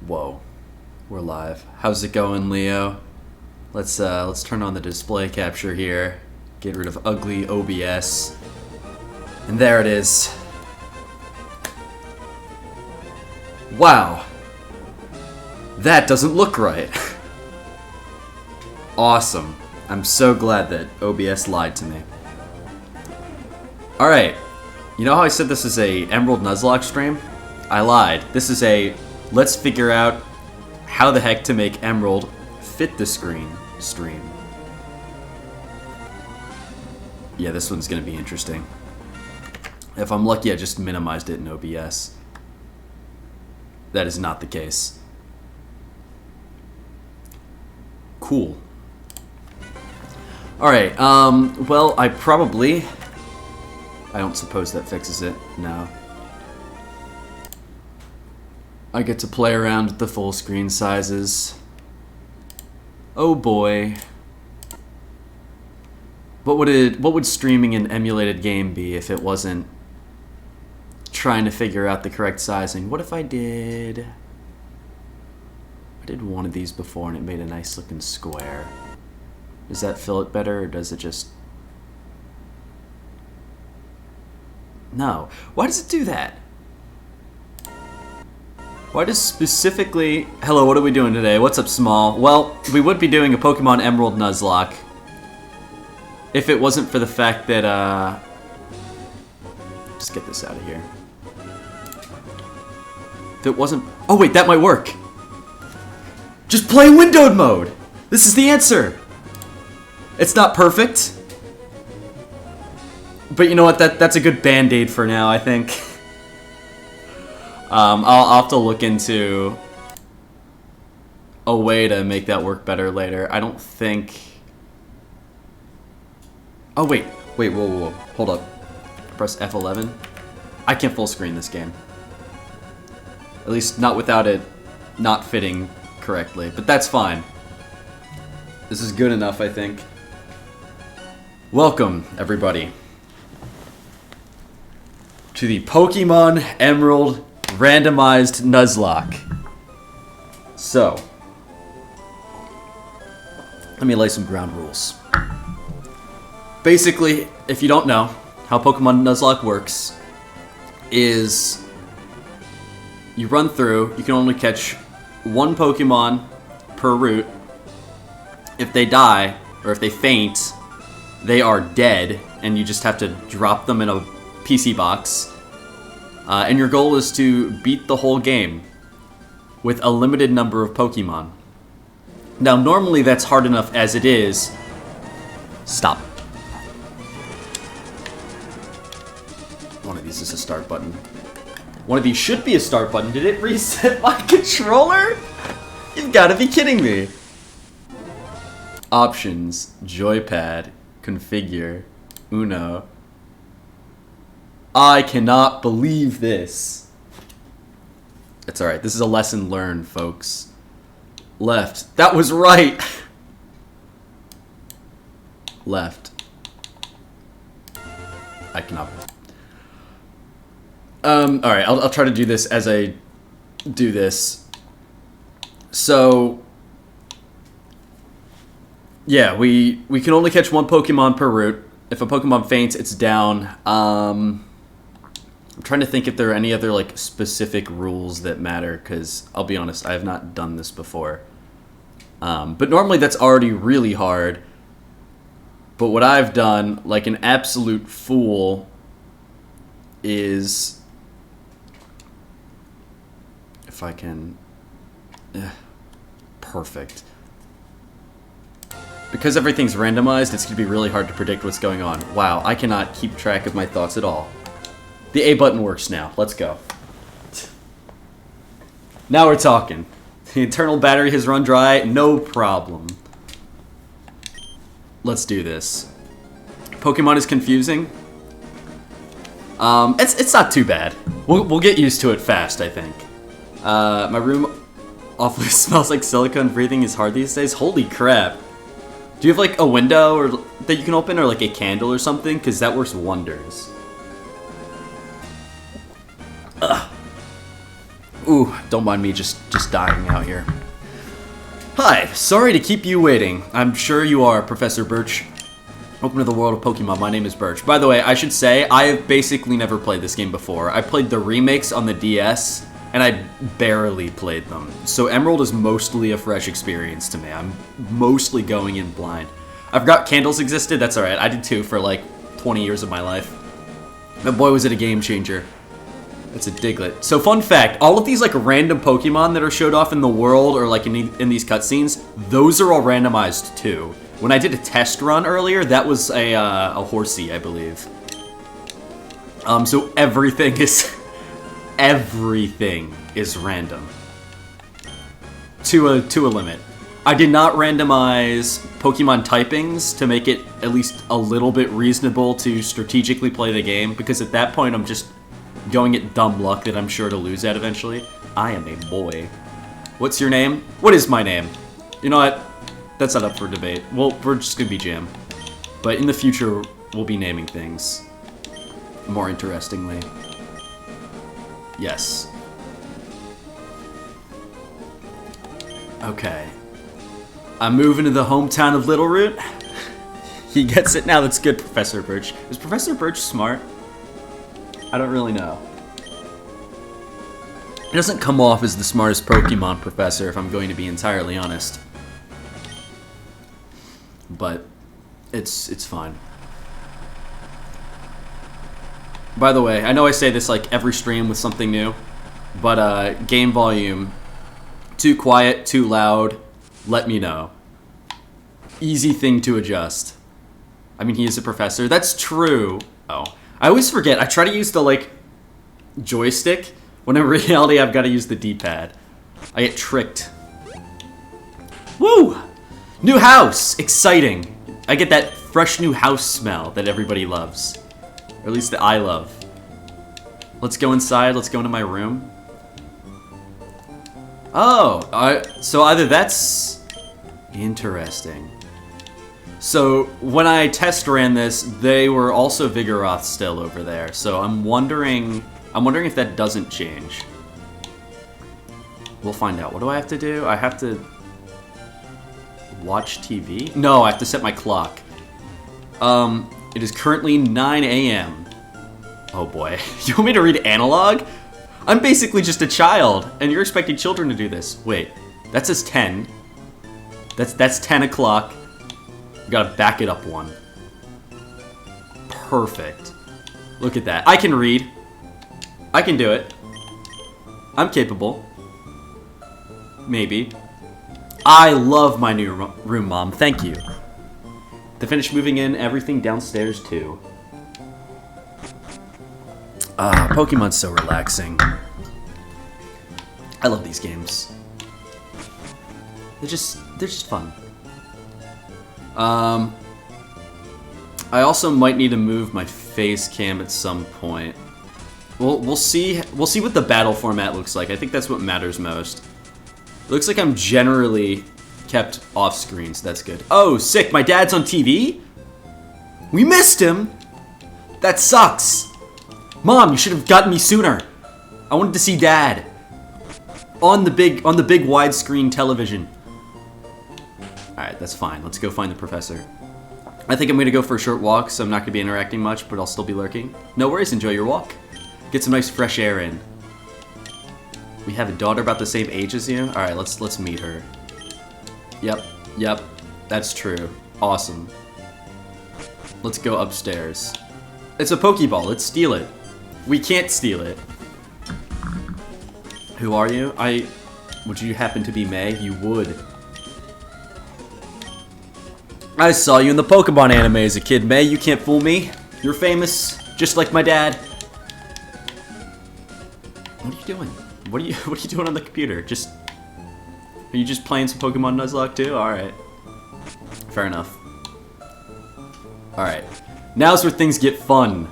Whoa, we're live. How's it going, Leo? Let's turn on the display capture here. Get rid of ugly OBS. And there it is. Wow. That doesn't look right. Awesome. I'm so glad that OBS lied to me. Alright. You know how I said this is a Emerald Nuzlocke stream? I lied. This is a let's figure out how the heck to make Emerald fit the screen stream. Yeah, this one's gonna be interesting. If I'm lucky, I just minimized it in OBS. That is not the case. Cool. Alright, well, I don't suppose that fixes it. No. I get to play around with the full screen sizes. Oh boy. What would streaming an emulated game be if it wasn't trying to figure out the correct sizing? What if I did one of these before and it made a nice looking square? Does that fill it better, or does it just... No. Why does it do that? Why does specifically... Hello, what are we doing today? What's up, Small? Well, we would be doing a Pokemon Emerald Nuzlocke if it wasn't for the fact that, just get this out of here. If it wasn't... Oh, wait, that might work! Just play windowed mode! This is the answer! It's not perfect. But you know what? That's a good band-aid for now, I think. I'll have to look into a way to make that work better later. I don't think... Oh, wait, whoa. Hold up. Press F11. I can't full screen this game. At least not without it not fitting correctly. But that's fine. This is good enough, I think. Welcome, everybody, to the Pokemon Emerald randomized Nuzlocke. So, let me lay some ground rules. Basically, if you don't know how Pokemon Nuzlocke works, is you run through, you can only catch one Pokemon per route. If they die, or if they faint, they are dead, and you just have to drop them in a PC box. And your goal is to beat the whole game with a limited number of Pokemon. Now, normally that's hard enough as it is. Stop. One of these is a start button. One of these should be a start button. Did it reset my controller? You've got to be kidding me. Options, joypad, configure, Uno. I cannot believe this. It's alright, this is a lesson learned, folks. Left. That was right! Left. I cannot. Alright, I'll try to do this as I do this. So... yeah, we can only catch one Pokemon per route. If a Pokemon faints, it's down. I'm trying to think if there are any other like specific rules that matter, because I'll be honest, I have not done this before. But normally that's already really hard. But what I've done, like an absolute fool, is... if I can... perfect. Because everything's randomized, it's going to be really hard to predict what's going on. Wow, I cannot keep track of my thoughts at all. The A button works now. Let's go. Now we're talking. The internal battery has run dry. No problem. Let's do this. Pokemon is confusing. It's not too bad. We'll get used to it fast, I think. My room awfully smells like silicone. Breathing is hard these days. Holy crap. Do you have like a window or that you can open, or like a candle or something? Because that works wonders. Ugh. Ooh, don't mind me just dying out here. Hi, sorry to keep you waiting. I'm sure you are, Professor Birch. Welcome to the world of Pokemon. My name is Birch. By the way, I should say, I have basically never played this game before. I played the remakes on the DS, and I barely played them. So Emerald is mostly a fresh experience to me. I'm mostly going in blind. I forgot Candles existed. That's alright. I did too for like 20 years of my life. But boy, was it a game changer. That's a Diglett. So fun fact, all of these like random Pokemon that are showed off in the world or like in these cutscenes, those are all randomized too. When I did a test run earlier, that was a Horsey, I believe. So everything is random to a limit. I did not randomize Pokemon typings to make it at least a little bit reasonable to strategically play the game, because at that point I'm just going at dumb luck that I'm sure to lose at eventually. I am a boy. What's your name? What is my name? You know what? That's not up for debate. Well, we're just gonna be Jim. But in the future, we'll be naming things more interestingly. Yes. Okay. I'm moving to the hometown of Little Root. He gets it now. That's good, Professor Birch. Is Professor Birch smart? I don't really know. He doesn't come off as the smartest Pokemon professor, if I'm going to be entirely honest. But it's fine. By the way, I know I say this like every stream with something new, but game volume, too quiet, too loud, let me know. Easy thing to adjust. I mean, he is a professor. That's true. Oh. I always forget. I try to use the, like, joystick, when in reality I've got to use the D-pad. I get tricked. Woo! New house! Exciting! I get that fresh new house smell that everybody loves. Or at least that I love. Let's go inside. Let's go into my room. Oh! So either that's interesting. So, when I test ran this, they were also Vigoroth still over there. So I'm wondering if that doesn't change. We'll find out. What do I have to do? I have to watch TV? No, I have to set my clock. It is currently 9 a.m. Oh boy. You want me to read analog? I'm basically just a child, and you're expecting children to do this. Wait, that says 10. That's 10 o'clock. You gotta back it up one. Perfect. Look at that. I can read. I can do it. I'm capable. Maybe. I love my new room, Mom. Thank you. To finish moving in, everything downstairs too. Pokemon's so relaxing. I love these games. They're just fun. I also might need to move my face cam at some point. We'll see what the battle format looks like. I think that's what matters most. It looks like I'm generally kept off screen, so that's good. Oh, sick, my dad's on TV? We missed him? That sucks. Mom, you should have gotten me sooner. I wanted to see Dad. On the big widescreen television. Alright, that's fine. Let's go find the professor. I think I'm going to go for a short walk, so I'm not going to be interacting much, but I'll still be lurking. No worries, enjoy your walk. Get some nice fresh air in. We have a daughter about the same age as you? Alright, let's meet her. Yep, that's true. Awesome. Let's go upstairs. It's a Pokeball, let's steal it. We can't steal it. Who are you? Would you happen to be May? You would. I saw you in the Pokemon anime as a kid, May. You can't fool me. You're famous, just like my dad. What are you doing? What are you doing on the computer? Are you just playing some Pokemon Nuzlocke too? Alright. Fair enough. Alright. Now's where things get fun.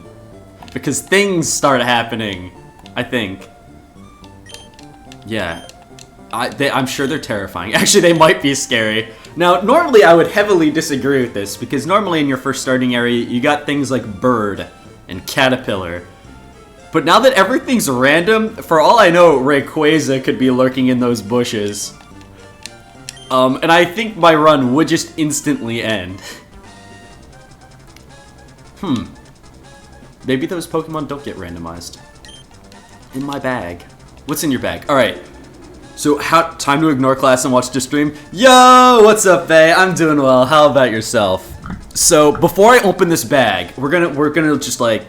Because things start happening, I think. Yeah. I'm sure they're terrifying. Actually, they might be scary. Now, normally I would heavily disagree with this, because normally in your first starting area, you got things like Bird and Caterpillar. But now that everything's random, for all I know, Rayquaza could be lurking in those bushes. And I think my run would just instantly end. Maybe those Pokemon don't get randomized. In my bag. What's in your bag? Alright. So, time to ignore class and watch the stream? Yo! What's up, Faye? I'm doing well. How about yourself? So, before I open this bag, we're gonna just, like,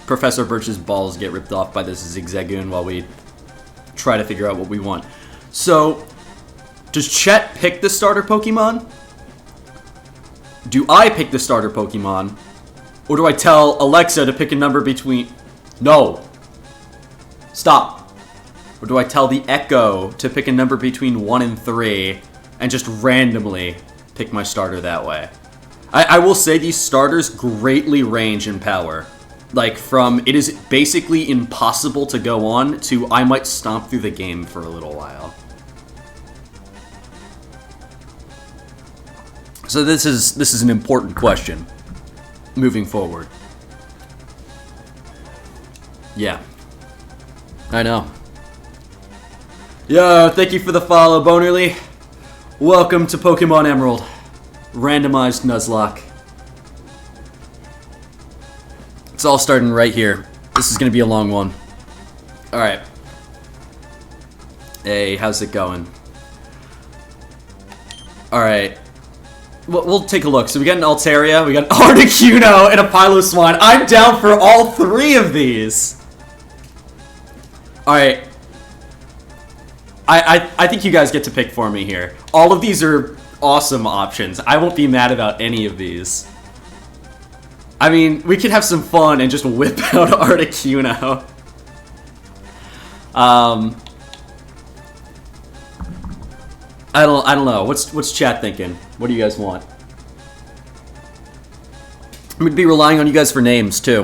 Professor Birch's balls get ripped off by this Zigzagoon while we try to figure out what we want. So, does Chet pick the starter Pokemon? Do I pick the starter Pokemon? Or do I tell Alexa to pick a number between... No. Stop. Or do I tell the Echo to pick a number between 1 and 3 and just randomly pick my starter that way? I will say these starters greatly range in power. Like, from it is basically impossible to go on to I might stomp through the game for a little while. So this is an important question moving forward. Yeah. I know. Yo, thank you for the follow, Bonerly. Welcome to Pokemon Emerald. Randomized Nuzlocke. It's all starting right here. This is gonna be a long one. Alright. Hey, how's it going? Alright. We'll take a look. So we got an Altaria, we got an Articuno, and a Piloswine. I'm down for all 3 of these! Alright. I think you guys get to pick for me here. All of these are awesome options. I won't be mad about any of these. I mean, we could have some fun and just whip out Articuno. I don't know. What's chat thinking? What do you guys want? I'm gonna be relying on you guys for names too.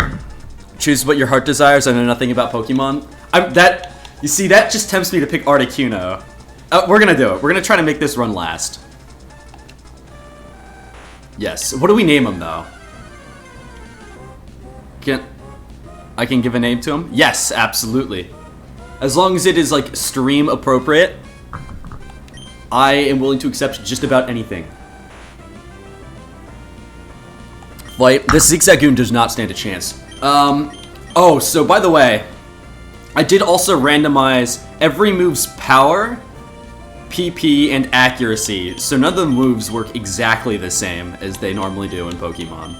Choose what your heart desires. I know nothing about Pokemon. You see, that just tempts me to pick Articuno. We're gonna do it. We're gonna try to make this run last. Yes. What do we name him though? I can give a name to him? Yes, absolutely. As long as it is, like, stream appropriate, I am willing to accept just about anything. Like, this Zigzagoon does not stand a chance. Oh, so by the way, I did also randomize every move's power, PP, and accuracy, so none of the moves work exactly the same as they normally do in Pokemon.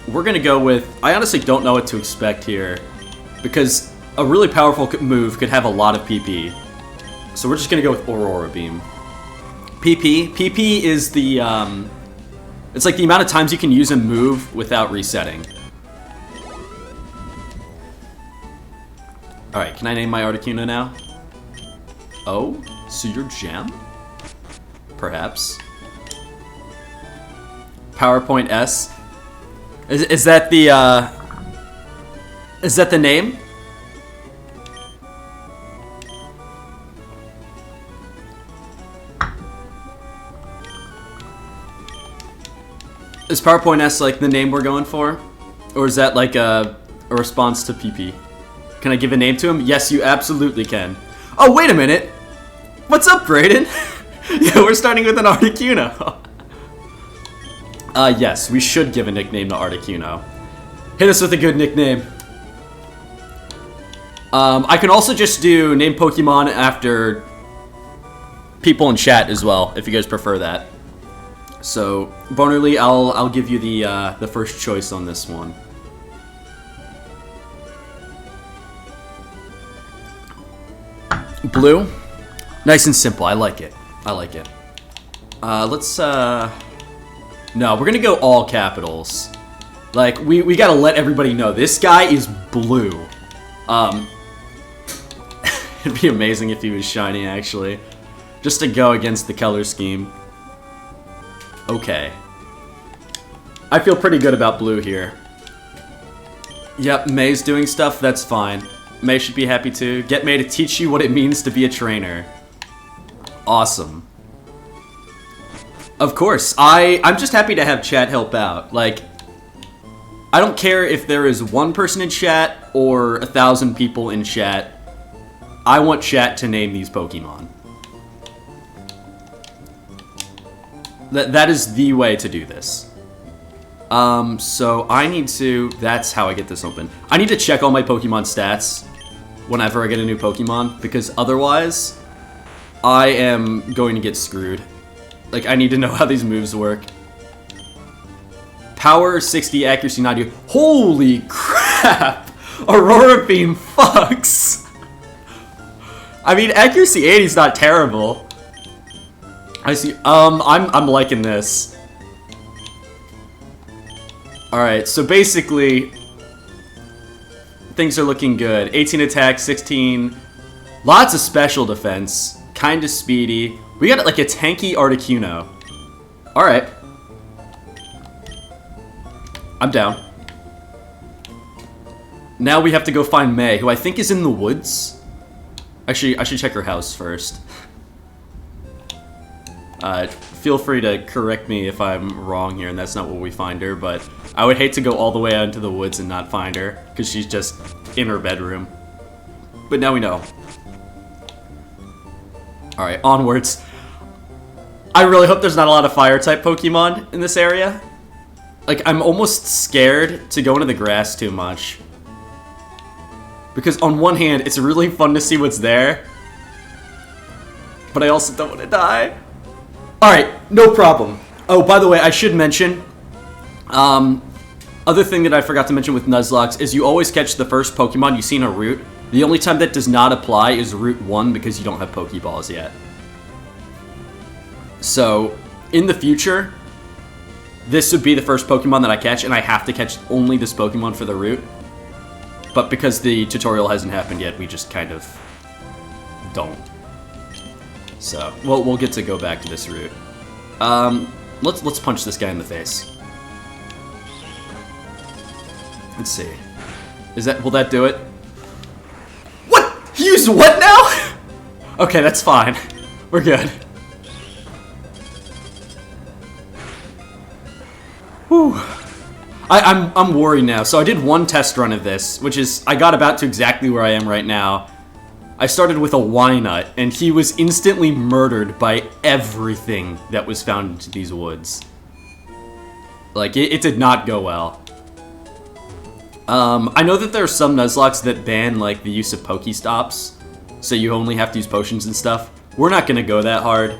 We're gonna go with... I honestly don't know what to expect here, because a really powerful move could have a lot of PP. So we're just gonna go with Aurora Beam. PP is the, it's like the amount of times you can use a move without resetting. Alright, can I name my Articuno now? Oh? So you're Gem? Perhaps. PowerPoint S. Is that the, is that the name? Is PowerPoint S like the name we're going for? Or is that like a response to PP? Can I give a name to him? Yes, you absolutely can. Oh, wait a minute! What's up, Brayden? Yeah, we're starting with an Articuno. Yes, we should give a nickname to Articuno. Hit us with a good nickname. I can also just do name Pokemon after people in chat as well, if you guys prefer that. So, Bonerly, I'll give you the first choice on this one. Blue? Nice and simple. I like it. I like it. Let's, no, we're gonna go all capitals. Like, we gotta let everybody know, this guy is blue. It'd be amazing if he was shiny, actually. Just to go against the color scheme. Okay. I feel pretty good about blue here. Yep, May's doing stuff, that's fine. May should be happy too. Get May to teach you what it means to be a trainer. Awesome. Of course, I'm just happy to have chat help out. Like, I don't care if there is one person in chat or 1,000 people in chat. I want chat to name these Pokemon. That is the way to do this. So I need to... That's how I get this open. I need to check all my Pokemon stats whenever I get a new Pokemon, because otherwise I am going to get screwed. Like, I need to know how these moves work. Power 60, accuracy 90. Holy crap! Aurora Beam fucks! I mean, accuracy 80 is not terrible. I see. I'm liking this. Alright, so basically, things are looking good. 18 attack, 16, lots of special defense, kinda speedy. We got like a tanky Articuno. Alright. I'm down. Now we have to go find May, who I think is in the woods. Actually, I should check her house first. Feel free to correct me if I'm wrong here and that's not where we find her, but I would hate to go all the way out into the woods and not find her, because she's just in her bedroom. But now we know. Alright, onwards. I really hope there's not a lot of fire-type Pokemon in this area. Like, I'm almost scared to go into the grass too much. Because on one hand, it's really fun to see what's there, but I also don't want to die. Alright, no problem. Oh, by the way, I should mention, other thing that I forgot to mention with Nuzlocke is you always catch the first Pokemon you see in a route. The only time that does not apply is Route 1 because you don't have Pokeballs yet. So, in the future, this would be the first Pokemon that I catch, and I have to catch only this Pokemon for the route. But because the tutorial hasn't happened yet, we just kind of don't. So, we'll get to go back to this route. Let's punch this guy in the face. Let's see. Will that do it? What? He used what now? Okay, that's fine. We're good. Whew. I'm worried now. So I did one test run of this, which is, I got about to exactly where I am right now. I started with a Wynut, and he was instantly murdered by everything that was found in these woods. Like, it did not go well. I know that there are some Nuzlockes that ban, like, the use of Pokestops, so you only have to use potions and stuff. We're not gonna go that hard.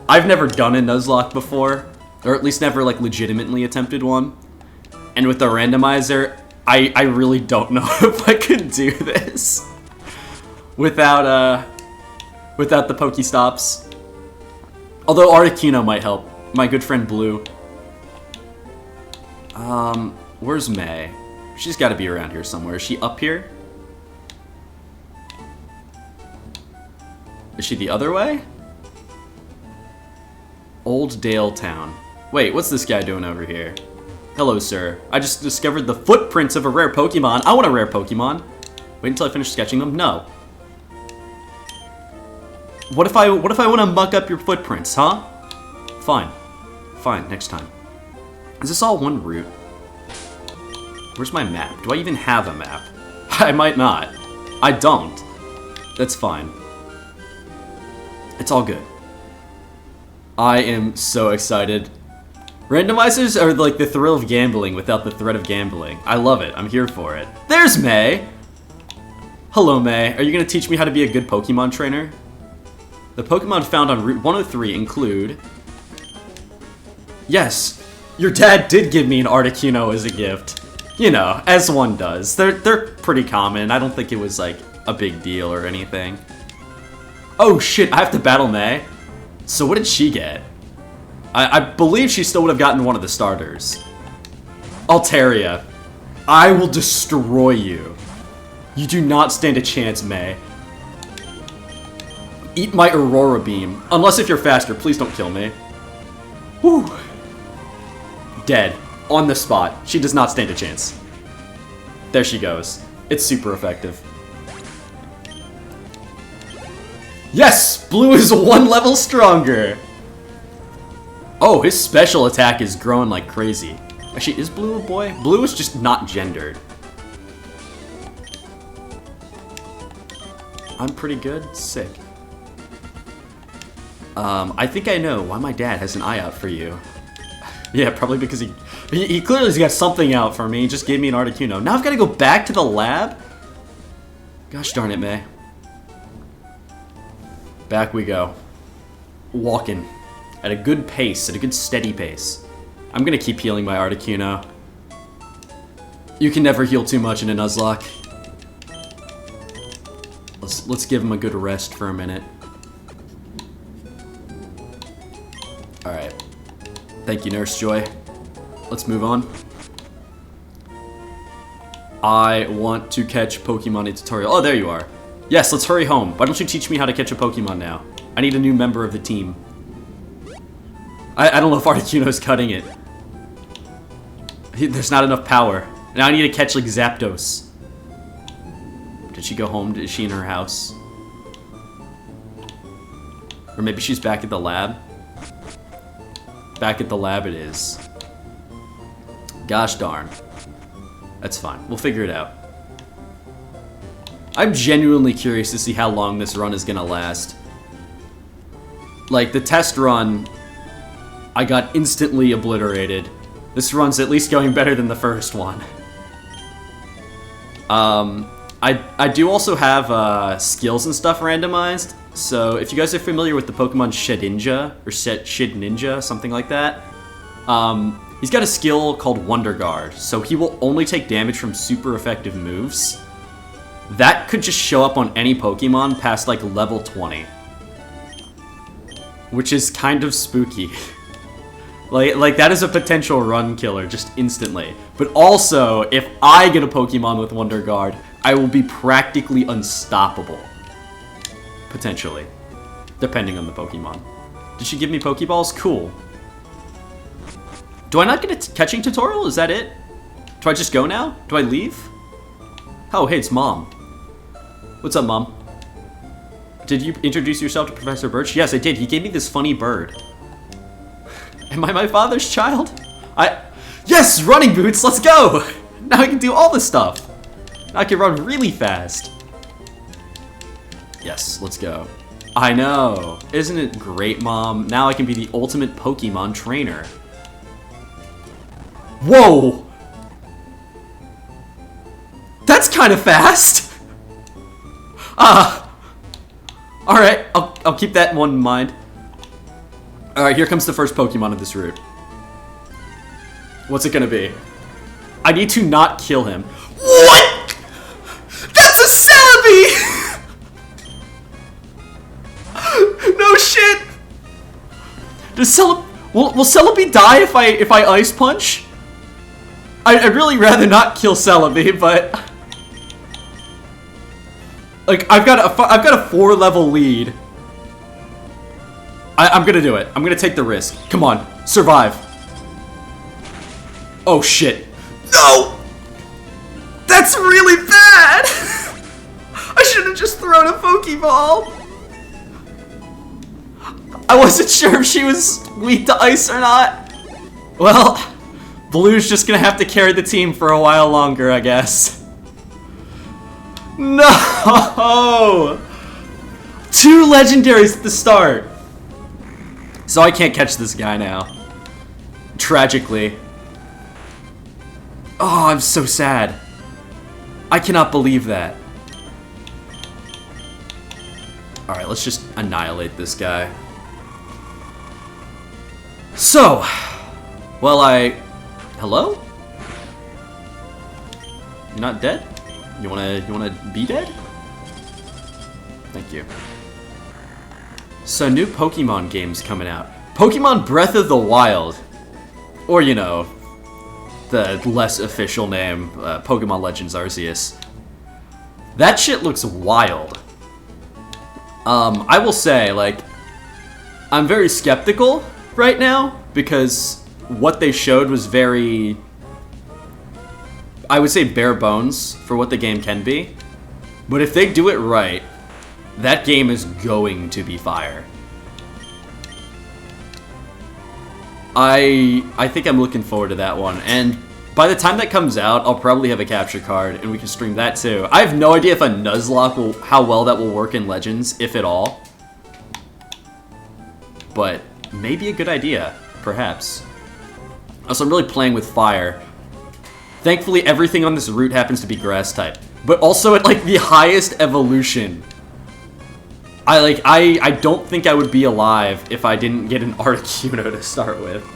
I've never done a Nuzlocke before, or at least never, like, legitimately attempted one. And with the randomizer, I really don't know if I could do this without the Pokestops. Although Articuno might help. My good friend Blue. Where's May? She's got to be around here somewhere. Is she up here? Is she the other way? Old Dale Town. Wait, what's this guy doing over here? Hello, sir. I just discovered the footprints of a rare Pokemon. I want a rare Pokemon. Wait until I finish sketching them? No. What if I want to muck up your footprints, huh? Fine. Fine, next time. Is this all one route? Where's my map? Do I even have a map? I might not. I don't. That's fine. It's all good. I am so excited. Randomizers are like the thrill of gambling without the threat of gambling. I love it. I'm here for it. There's May! Hello, May. Are you going to teach me how to be a good Pokemon trainer? The Pokemon found on Route 103 include... Yes, your dad did give me an Articuno as a gift. You know, as one does. They're pretty common. I don't think it was, like, a big deal or anything. Oh, shit, I have to battle May? So what did she get? I believe she still would have gotten one of the starters. Altaria. I will destroy you. You do not stand a chance, May. Eat my Aurora Beam. Unless if you're faster, please don't kill me. Whew. Dead. On the spot. She does not stand a chance. There she goes. It's super effective. Yes! Blue is 1 level stronger! Oh, his special attack is growing like crazy. Actually, is blue a boy? Blue is just not gendered. I'm pretty good. Sick. I think I know why my dad has an eye out for you. Yeah, probably because he clearly's got something out for me. He just gave me an Articuno. Now I've got to go back to the lab? Gosh darn it, May. Back we go. Walking. At a good pace, at a good steady pace. I'm gonna keep healing my Articuno. You can never heal too much in a Nuzlocke. Let's give him a good rest for a minute. Alright. Thank you, Nurse Joy. Let's move on. I want to catch Pokemon in tutorial. Oh, there you are. Yes, let's hurry home. Why don't you teach me how to catch a Pokemon now? I need a new member of the team. I don't know if Articuno's cutting it. There's not enough power. Now I need to catch, like, Zapdos. Did she go home? Is she in her house? Or maybe she's back at the lab? Back at the lab it is. Gosh darn. That's fine. We'll figure it out. I'm genuinely curious to see how long this run is gonna last. Like, the test run, I got instantly obliterated. This run's at least going better than the first one. I do also have skills and stuff randomized. So if you guys are familiar with the Pokemon Shedinja, or Shedinja, something like that, he's got a skill called Wonder Guard. So he will only take damage from super effective moves. That could just show up on any Pokemon past like level 20. Which is kind of spooky. Like that is a potential run killer just instantly. But also, if I get a Pokemon with Wonder Guard, I will be practically unstoppable. Potentially. Depending on the Pokemon. Did she give me Pokeballs? Cool. Do I not get a catching tutorial? Is that it? Do I just go now? Do I leave? Oh, hey, it's Mom. What's up, Mom? Did you introduce yourself to Professor Birch? Yes, I did. He gave me this funny bird. Am I my father's child? Yes! Running boots! Let's go! Now I can do all this stuff! Now I can run really fast. Yes, let's go. I know! Isn't it great, Mom? Now I can be the ultimate Pokemon trainer. Whoa! That's kind of fast! Alright, I'll keep that one in mind. Alright, here comes the first Pokemon of this route. What's it gonna be? I need to not kill him. What?! That's a Celebi! No shit! Does will Celebi die if I Ice Punch? I'd really rather not kill Celebi, but like I've got a 4-level lead. I'm gonna do it. I'm gonna take the risk. Come on, survive. Oh shit. No! That's really bad! I should have just thrown a Pokeball. I wasn't sure if she was weak to ice or not. Well, Blue's just gonna have to carry the team for a while longer, I guess. No! 2 legendaries at the start. So I can't catch this guy now. Tragically. Oh, I'm so sad. I cannot believe that. Alright, let's just annihilate this guy. So, well, hello? You're not dead? You wanna be dead? Thank you. So, new Pokemon games coming out. Pokemon Breath of the Wild. Or, you know, the less official name, Pokemon Legends Arceus. That shit looks wild. I will say, like, I'm very skeptical right now, because what they showed was very, I would say, bare bones for what the game can be. But if they do it right, that game is going to be fire. I think I'm looking forward to that one, and by the time that comes out, I'll probably have a capture card, and we can stream that too. I have no idea if a Nuzlocke how well that will work in Legends, if at all. But maybe a good idea, perhaps. Also, I'm really playing with fire. Thankfully, everything on this route happens to be grass type, but also at like the highest evolution. I don't think I would be alive if I didn't get an Articuno to start with.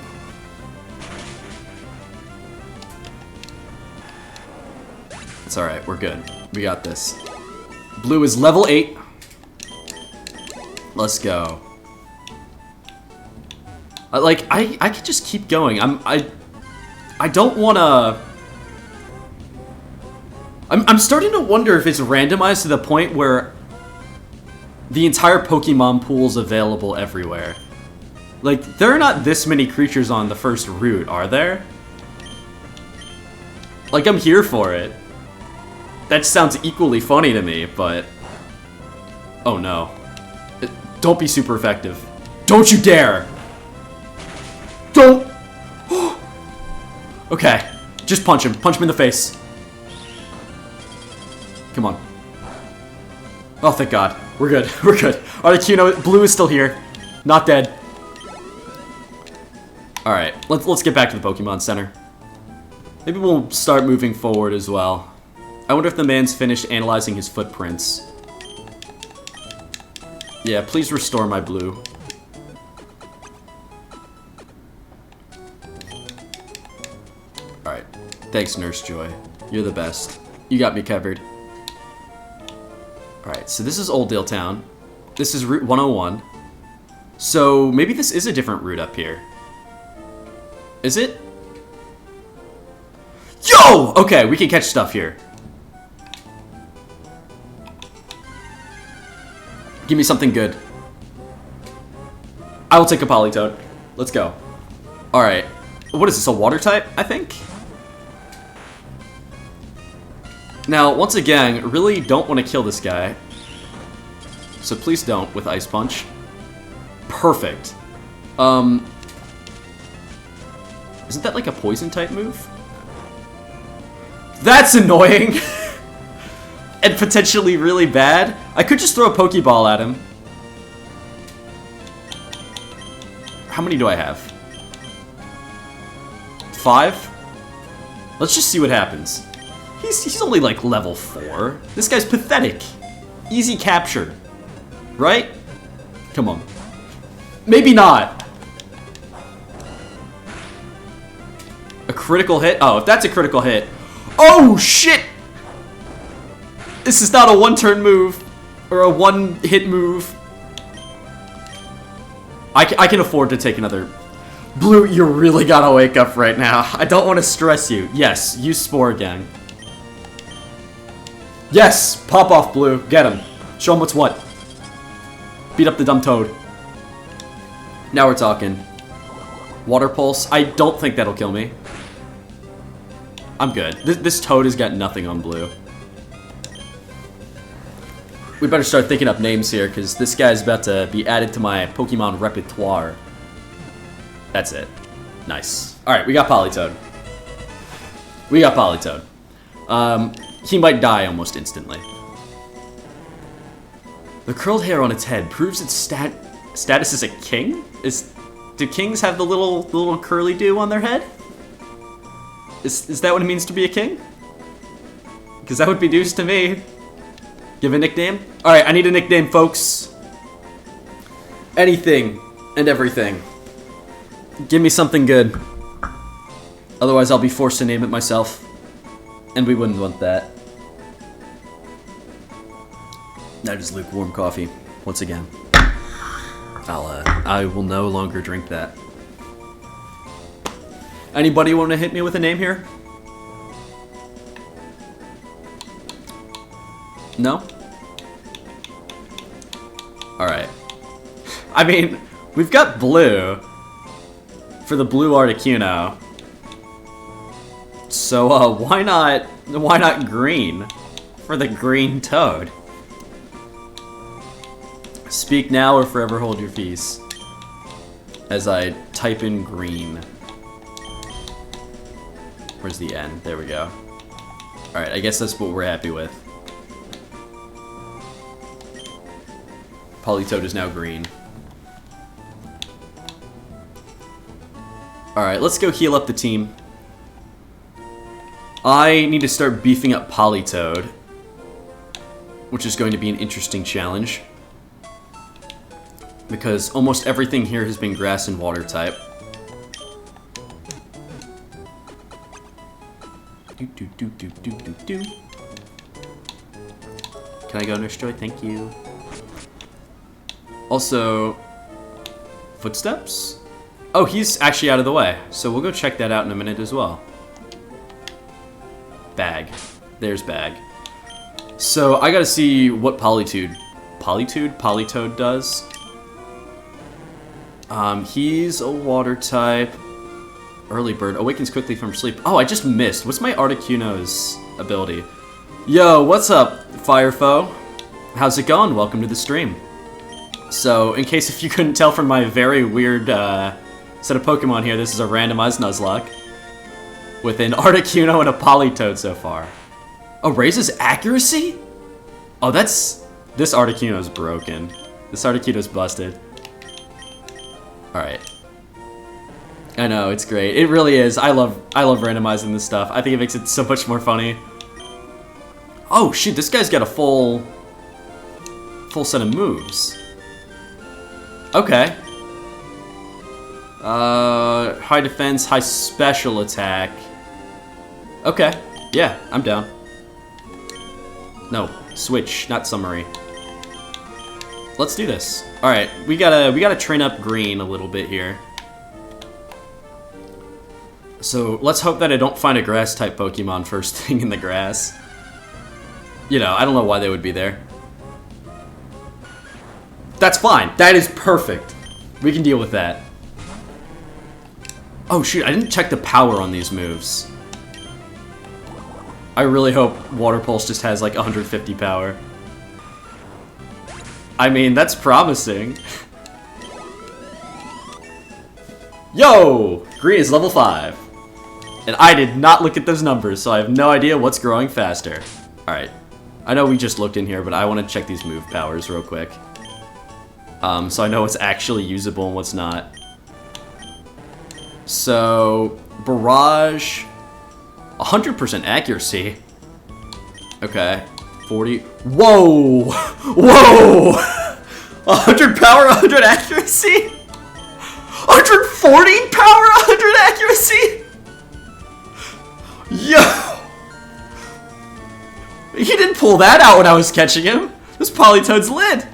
It's alright, we're good. We got this. Blue is level 8. Let's go. I could just keep going. I don't wanna... I'm starting to wonder if it's randomized to the point where the entire Pokemon pool is available everywhere. Like, there are not this many creatures on the first route, are there? Like, I'm here for it. That sounds equally funny to me, but... Oh no. Don't be super effective. Don't you dare! Don't! Okay. Just punch him. Punch him in the face. Come on. Oh, thank God. We're good. We're good. Articuno, Blue is still here. Not dead. Alright, let's get back to the Pokemon Center. Maybe we'll start moving forward as well. I wonder if the man's finished analyzing his footprints. Yeah, please restore my Blue. Alright. Thanks, Nurse Joy. You're the best. You got me covered. Alright, so this is Oldale Town. This is Route 101. So, maybe this is a different route up here. Is it? Yo! Okay, we can catch stuff here. Give me something good. I will take a Politoed. Let's go. Alright. What is this, a water type, I think? Now, once again, really don't want to kill this guy. So please don't with Ice Punch. Perfect. Isn't that like a poison type move? That's annoying! And potentially really bad. I could just throw a Pokeball at him. How many do I have? 5? Let's just see what happens. He's only like level 4. This guy's pathetic. Easy capture. Right? Come on. Maybe not. A critical hit? Oh, if that's a critical hit. Oh, shit! This is not a one-turn move. Or a one-hit move. I can afford to take another... Blue, you really gotta wake up right now. I don't want to stress you. Yes, use Spore Gang. Yes! Pop off, Blue. Get him. Show him what's what. Beat up the dumb Toad. Now we're talking. Water Pulse. I don't think that'll kill me. I'm good. This Toad has got nothing on Blue. We better start thinking up names here, because this guy's about to be added to my Pokemon repertoire. That's it. Nice. Alright, we got Politoed. We got Politoed. He might die almost instantly. The curled hair on its head proves its status as a king? Do kings have the little curly do on their head? Is that what it means to be a king? Because that would be news to me. Give a nickname? Alright, I need a nickname, folks. Anything and everything. Give me something good. Otherwise, I'll be forced to name it myself. And we wouldn't want that. That is lukewarm coffee. Once again. I will no longer drink that. Anybody want to hit me with a name here? No? Alright. I mean, we've got Blue for the Blue Articuno. So, why not Green for the Green Toad? Speak now or forever hold your peace. as I type in green. Where's the N? There we go. Alright, I guess that's what we're happy with. Politoed is now green. Alright, let's go heal up the team. I need to start beefing up Politoed, which is going to be an interesting challenge, because almost everything here has been grass and water type. Can I go Nurse Joy? Thank you. Also, footsteps? Oh, he's actually out of the way, so we'll go check that out in a minute as well. Bag. There's Bag. So, I gotta see what Politoed does. He's a water type. Early bird. Awakens quickly from sleep. Oh, I just missed. What's my Articuno's ability? Yo, what's up, Firefoe? How's it going? Welcome to the stream. So, in case if you couldn't tell from my very weird set of Pokemon here, this is a randomized Nuzlocke with an Articuno and a Politoed so far. Oh, raises accuracy? Oh, this Articuno's broken. This Articuno's busted. Alright. I know, it's great. It really is. I love randomizing this stuff. I think it makes it so much more funny. Oh shoot, this guy's got a full set of moves. Okay. High defense, high special attack. Okay. Yeah, I'm down. No, switch, not summary. Let's do this. Alright, we gotta train up green a little bit here. So let's hope that I don't find a grass type Pokemon first thing in the grass. You know, I don't know why they would be there. That's fine. That is perfect. We can deal with that. Oh shoot, I didn't check the power on these moves. I really hope Water Pulse just has like 150 power. I mean, that's promising. Yo! Green is level 5. And I did not look at those numbers, so I have no idea what's growing faster. Alright. I know we just looked in here, but I want to check these move powers real quick. So I know what's actually usable and what's not. So, Barrage... 100% accuracy. Okay. 40... Whoa! Whoa! 100 power, 100 accuracy? 140 power, 100 accuracy? Yo! He didn't pull that out when I was catching him. This Politoed's lit.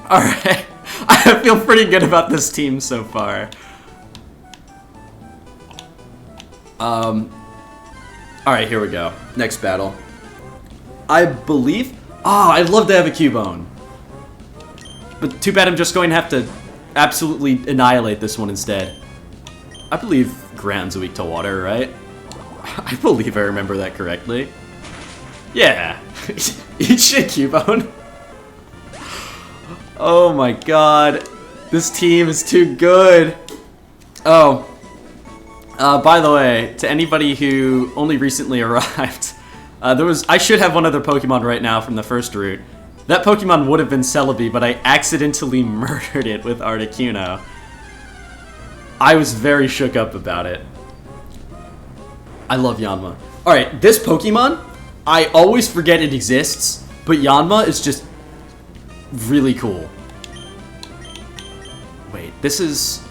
Alright. I feel pretty good about this team so far. Alright, here we go. Next battle. I believe... Oh, I'd love to have a Cubone. But too bad I'm just going to have to absolutely annihilate this one instead. I believe ground's weak to water, right? I believe I remember that correctly. Yeah. Eat shit, Cubone. Oh my god. This team is too good. Oh. By the way, to anybody who only recently arrived, I should have one other Pokemon right now from the first route. That Pokemon would have been Celebi, but I accidentally murdered it with Articuno. I was very shook up about it. I love Yanma. Alright, this Pokemon, I always forget it exists, but Yanma is just really cool. Wait, this is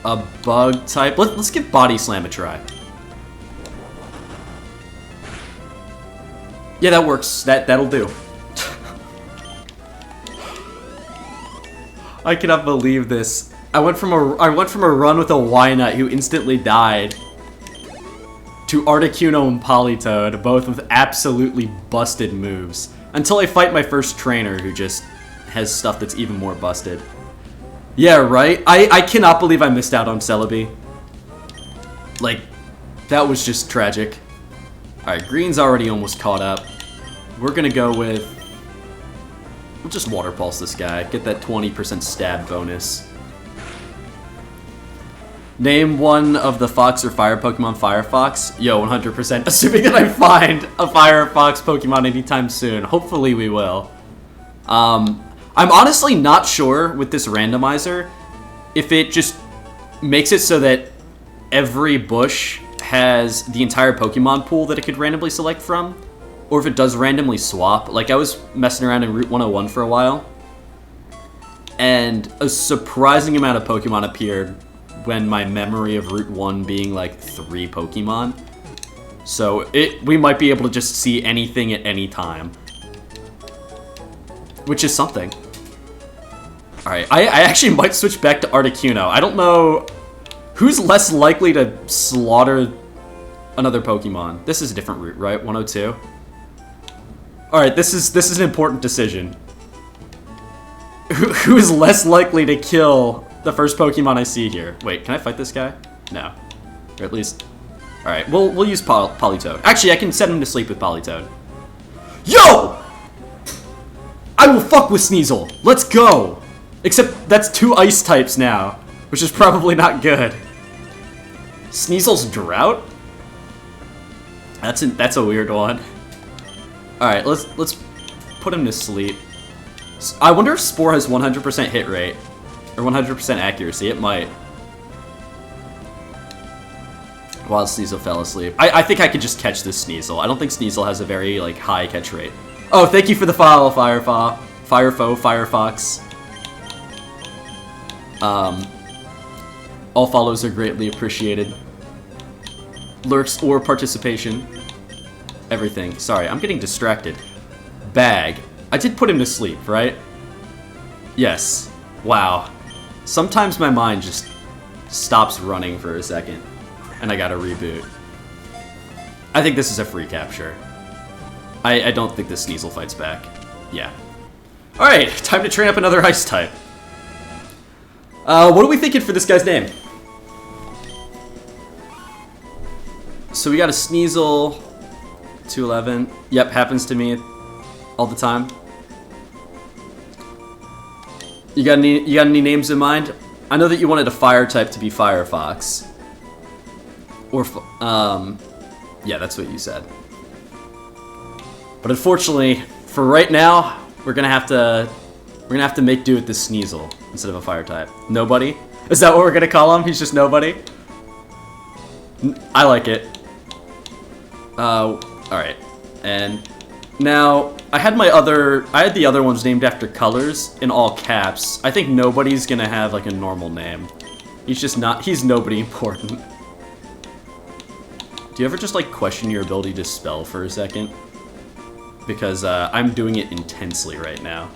a bug type. Let's give Body Slam a try. Yeah, that works. That'll do. I cannot believe this. I went from a run with a Wynut who instantly died to Articuno and Politoed, both with absolutely busted moves. Until I fight my first trainer who just has stuff that's even more busted. Yeah, right? I cannot believe I missed out on Celebi. Like, that was just tragic. Alright, green's already almost caught up. We're gonna go with We'll just Water Pulse this guy. Get that 20% stab bonus. Name one of the Fox or Fire Pokemon Firefox. Yo, 100%. Assuming that I find a Firefox Pokemon anytime soon. Hopefully we will. I'm honestly not sure with this randomizer if it just makes it so that every bush has the entire Pokemon pool that it could randomly select from, or if it does randomly swap. Like, I was messing around in Route 101 for a while, and a surprising amount of Pokemon appeared when my memory of Route 1 being like 3 Pokemon. So we might be able to just see anything at any time, which is something. Alright, I actually might switch back to Articuno. I don't know who's less likely to slaughter another Pokemon. This is a different route, right? 102? Alright, this is an important decision. Who is less likely to kill the first Pokemon I see here? Wait, can I fight this guy? No. Or at least... Alright, we'll use Politoed. Actually, I can set him to sleep with Politoed. Yo! I will fuck with Sneasel. Let's go! Except that's 2 ice types now, which is probably not good. Sneasel's Drought? That's a weird one. Alright, let's put him to sleep. I wonder if Spore has 100% hit rate. Or 100% accuracy. It might. While Sneasel fell asleep. I think I could just catch this Sneasel. I don't think Sneasel has a very, like, high catch rate. Oh, thank you for the follow, Firefox. All follows are greatly appreciated. Lurks or participation. Everything. Sorry, I'm getting distracted. Bag. I did put him to sleep, right? Yes. Wow. Sometimes my mind just stops running for a second, and I gotta reboot. I think this is a free capture. I don't think this Sneasel fights back. Yeah. Alright, time to train up another ice type. What are we thinking for this guy's name? So we got a Sneasel, 211. Yep, happens to me all the time. You got any names in mind? I know that you wanted a fire type to be Firefox. Or yeah, that's what you said. But unfortunately, for right now, we're gonna have to make do with this Sneasel instead of a fire type. Nobody? Is that what we're gonna call him? He's just nobody? I like it. Alright. And now I had the other ones named after colors in all caps. I think nobody's gonna have like a normal name. He's nobody important. Do you ever just like question your ability to spell for a second? Because I'm doing it intensely right now.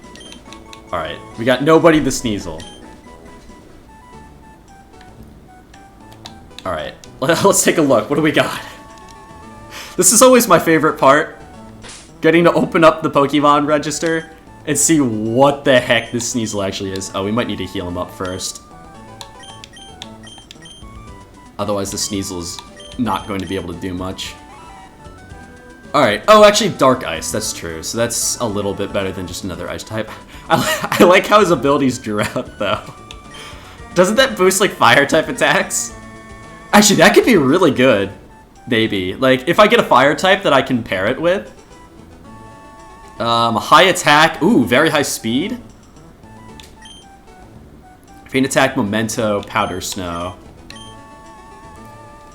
Alright, we got nobody the Sneasel. Alright, let's take a look. What do we got? This is always my favorite part. Getting to open up the Pokemon register and see what the heck this Sneasel actually is. Oh, we might need to heal him up first. Otherwise the Sneasel's not going to be able to do much. Alright, oh actually Dark Ice, that's true. So that's a little bit better than just another ice type. I like how his abilities Drought though. Doesn't that boost like fire type attacks? Actually, that could be really good. Maybe. Like, if I get a fire type that I can pair it with. High attack. Ooh, very high speed. Faint attack, Memento, Powder Snow.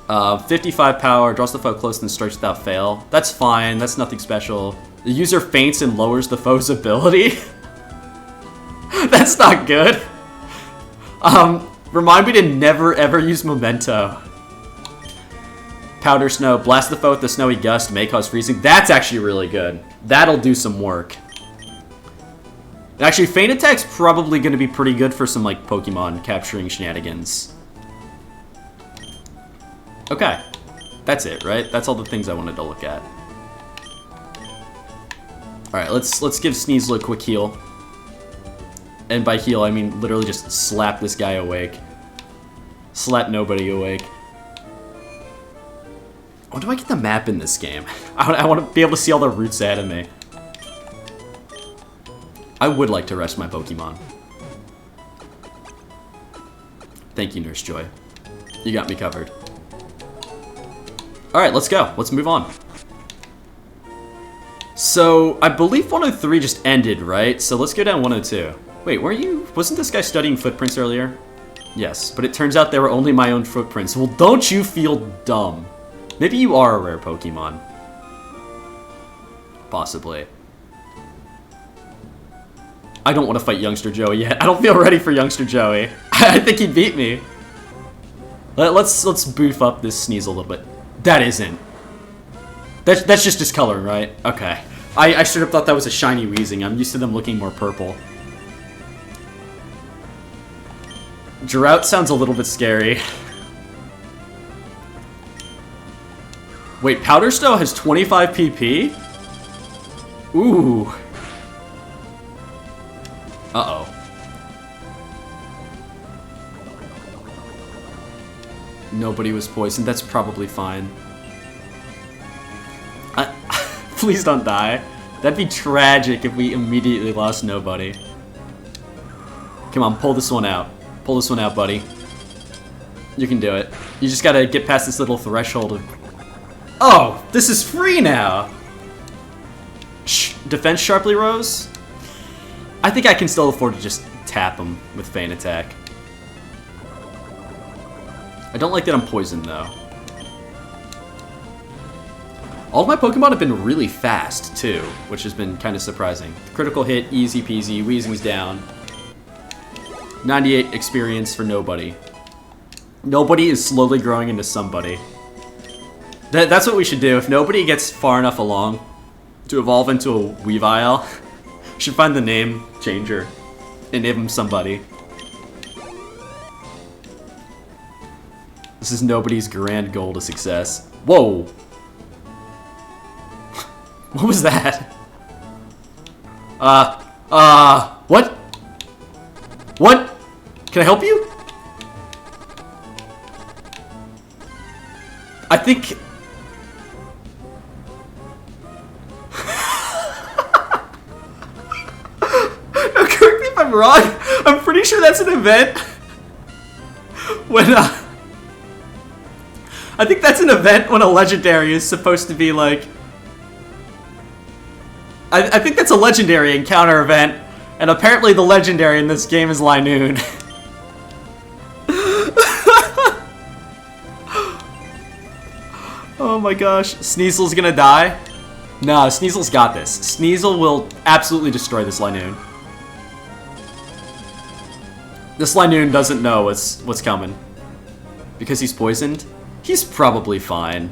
55 power, draws the foe close and strikes without fail. That's fine, that's nothing special. The user faints and lowers the foe's ability. That's not good. Remind me to never ever use Memento. Powder Snow, blast the foe with the snowy gust, may cause freezing. That's actually really good. That'll do some work. Actually, Feint Attack's probably going to be pretty good for some, like, Pokemon capturing shenanigans. Okay. That's it, right? That's all the things I wanted to look at. Alright, let's give Sneasel a quick heal. And by heal, I mean literally just slap this guy awake. Slap nobody awake. When do I get the map in this game? I want to be able to see all the routes ahead of me. I would like to rest my Pokemon. Thank you, Nurse Joy. You got me covered. Alright, let's go. Let's move on. So, I believe 103 just ended, right? So let's go down 102. Wait, wasn't this guy studying footprints earlier? Yes, but it turns out they were only my own footprints. Well, don't you feel dumb? Maybe you are a rare Pokemon. Possibly. I don't want to fight Youngster Joey yet. I don't feel ready for Youngster Joey. I think he'd beat me. Let's boof up this Sneasel a little bit. That isn't. That's just discoloring, right? Okay. I should have thought that was a shiny Weezing. I'm used to them looking more purple. Drought sounds a little bit scary. Wait, Powder Snow has 25 PP? Ooh. Uh-oh. Nobody was poisoned. That's probably fine. Please don't die. That'd be tragic if we immediately lost nobody. Come on, pull this one out. Pull this one out, buddy. You can do it. You just gotta get past this little threshold of... Oh! This is free now! Defense Sharply Rose? I think I can still afford to just tap him with Feint Attack. I don't like that I'm poisoned, though. All of my Pokemon have been really fast, too, which has been kind of surprising. Critical hit, easy peasy, Weezing's down. 98 experience for nobody. Nobody is slowly growing into somebody. That's what we should do. If nobody gets far enough along to evolve into a Weavile, we should find the name changer and name him somebody. This is nobody's grand goal to success. Whoa! What was that? What? What? Can I help you? I think... No, correct me if I'm wrong. I'm pretty sure that's an event. When, I think that's an event when a legendary is supposed to be like... I think that's a legendary encounter event, and apparently the legendary in this game is Linoon. Oh my gosh, Sneasel's gonna die? No, Sneasel's got this. Sneasel will absolutely destroy this Linoon. This Linoon doesn't know what's coming. Because he's poisoned? He's probably fine.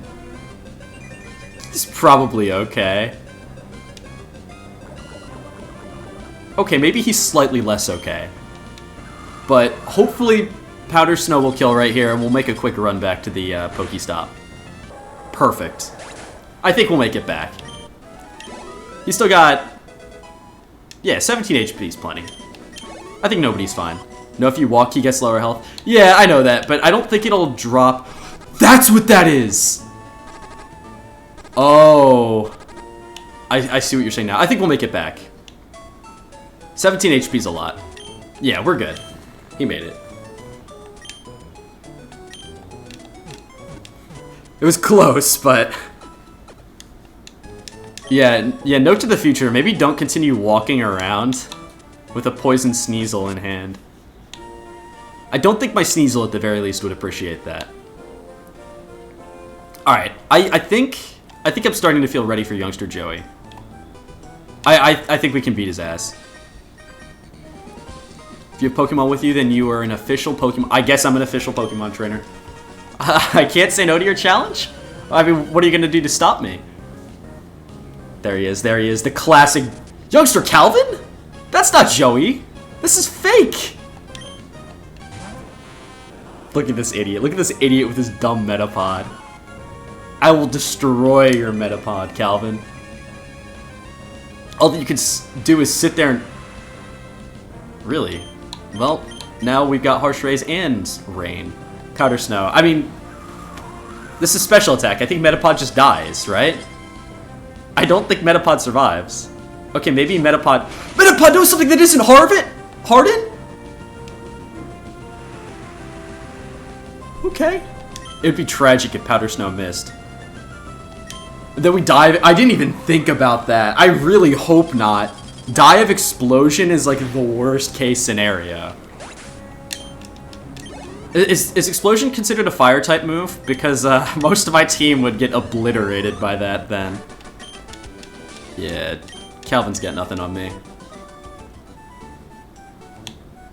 He's probably okay. Okay, maybe he's slightly less okay. But hopefully Powder Snow will kill right here and we'll make a quick run back to the Pokestop. Perfect. I think we'll make it back. He's still got... Yeah, 17 HP is plenty. I think nobody's fine. No, if you walk, he gets lower health. Yeah, I know that, but I don't think it'll drop... That's what that is! Oh. I see what you're saying now. I think we'll make it back. 17 HP is a lot. Yeah, we're good. He made it. It was close, but... Yeah, note to the future, maybe don't continue walking around with a poison Sneasel in hand. I don't think my Sneasel at the very least would appreciate that. Alright, I think I'm starting to feel ready for Youngster Joey. I think we can beat his ass. If you have Pokemon with you, then you are an official Pokemon... I guess I'm an official Pokemon trainer. I can't say no to your challenge? I mean, what are you going to do to stop me? There he is, there he is. The classic... Youngster Calvin? That's not Joey. This is fake. Look at this idiot. Look at this idiot with his dumb Metapod. I will destroy your Metapod, Calvin. All that you can do is sit there and... Really? Well, now we've got Harsh Rays and Rain. Powder Snow. I mean, this is special attack. I think Metapod just dies, right? I don't think Metapod survives. Okay, maybe Metapod... Metapod knows something that isn't Harden? Okay. It would be tragic if Powder Snow missed. Then we dive... I didn't even think about that. I really hope not. Die of Explosion is like the worst case scenario. Is Explosion considered a fire type move? Because most of my team would get obliterated by that then. Yeah, Calvin's got nothing on me.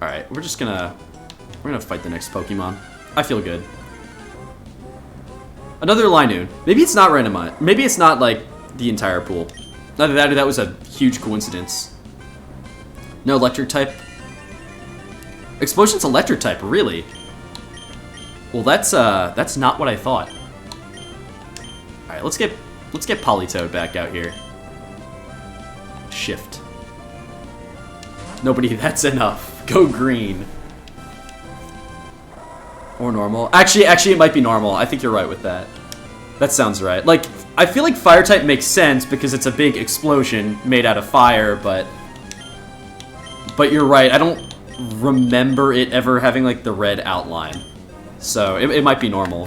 Alright, we're gonna fight the next Pokemon. I feel good. Another Linoon. Maybe it's not randomized. Maybe it's not like the entire pool. Either that or that was a huge coincidence. No electric type. Explosion's electric type, really? Well, that's not what I thought. All right, let's get Politoed back out here. Shift. Nobody. That's enough. Go green. Or normal. Actually, it might be normal. I think you're right with that. That sounds right. Like, I feel like fire type makes sense because it's a big explosion made out of fire, but you're right. I don't remember it ever having like the red outline. So it might be normal.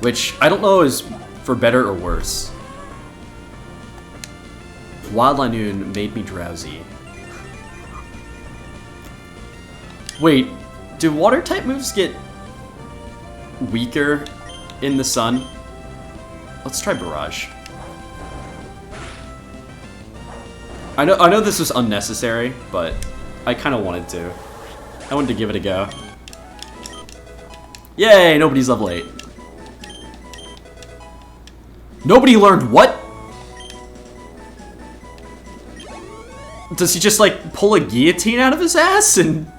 Which I don't know is for better or worse. Wild Linoon made me drowsy. Wait, do water type moves get weaker in the sun? Let's try Barrage. I know this was unnecessary, but I kind of wanted to. I wanted to give it a go. Yay, nobody's level 8. Nobody learned what? Does he just like pull a guillotine out of his ass and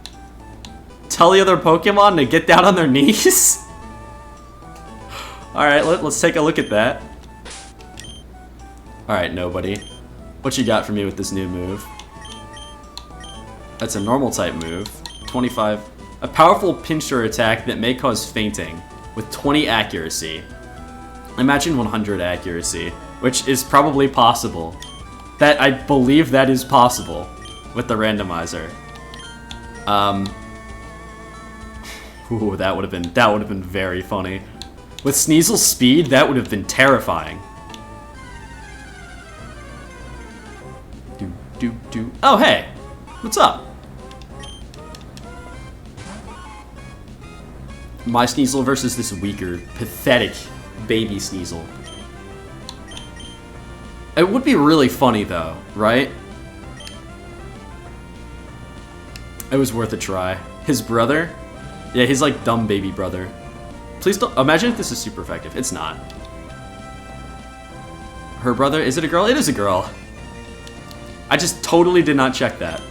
tell the other Pokemon to get down on their knees? Alright, let's take a look at that. Alright, nobody. What you got for me with this new move? That's a normal type move. 25. A powerful pincher attack that may cause fainting with 20 accuracy. Imagine 100 accuracy, which is probably possible. That I believe that is possible with the randomizer. Ooh, that would have been very funny. With Sneasel's speed, that would have been terrifying. Oh, hey! What's up? My Sneasel versus this weaker, pathetic baby Sneasel. It would be really funny, though, right? It was worth a try. His brother? Yeah, he's like dumb baby brother. Please don't... Imagine if this is super effective. It's not. Her brother? Is it a girl? It is a girl. I just totally did not check that.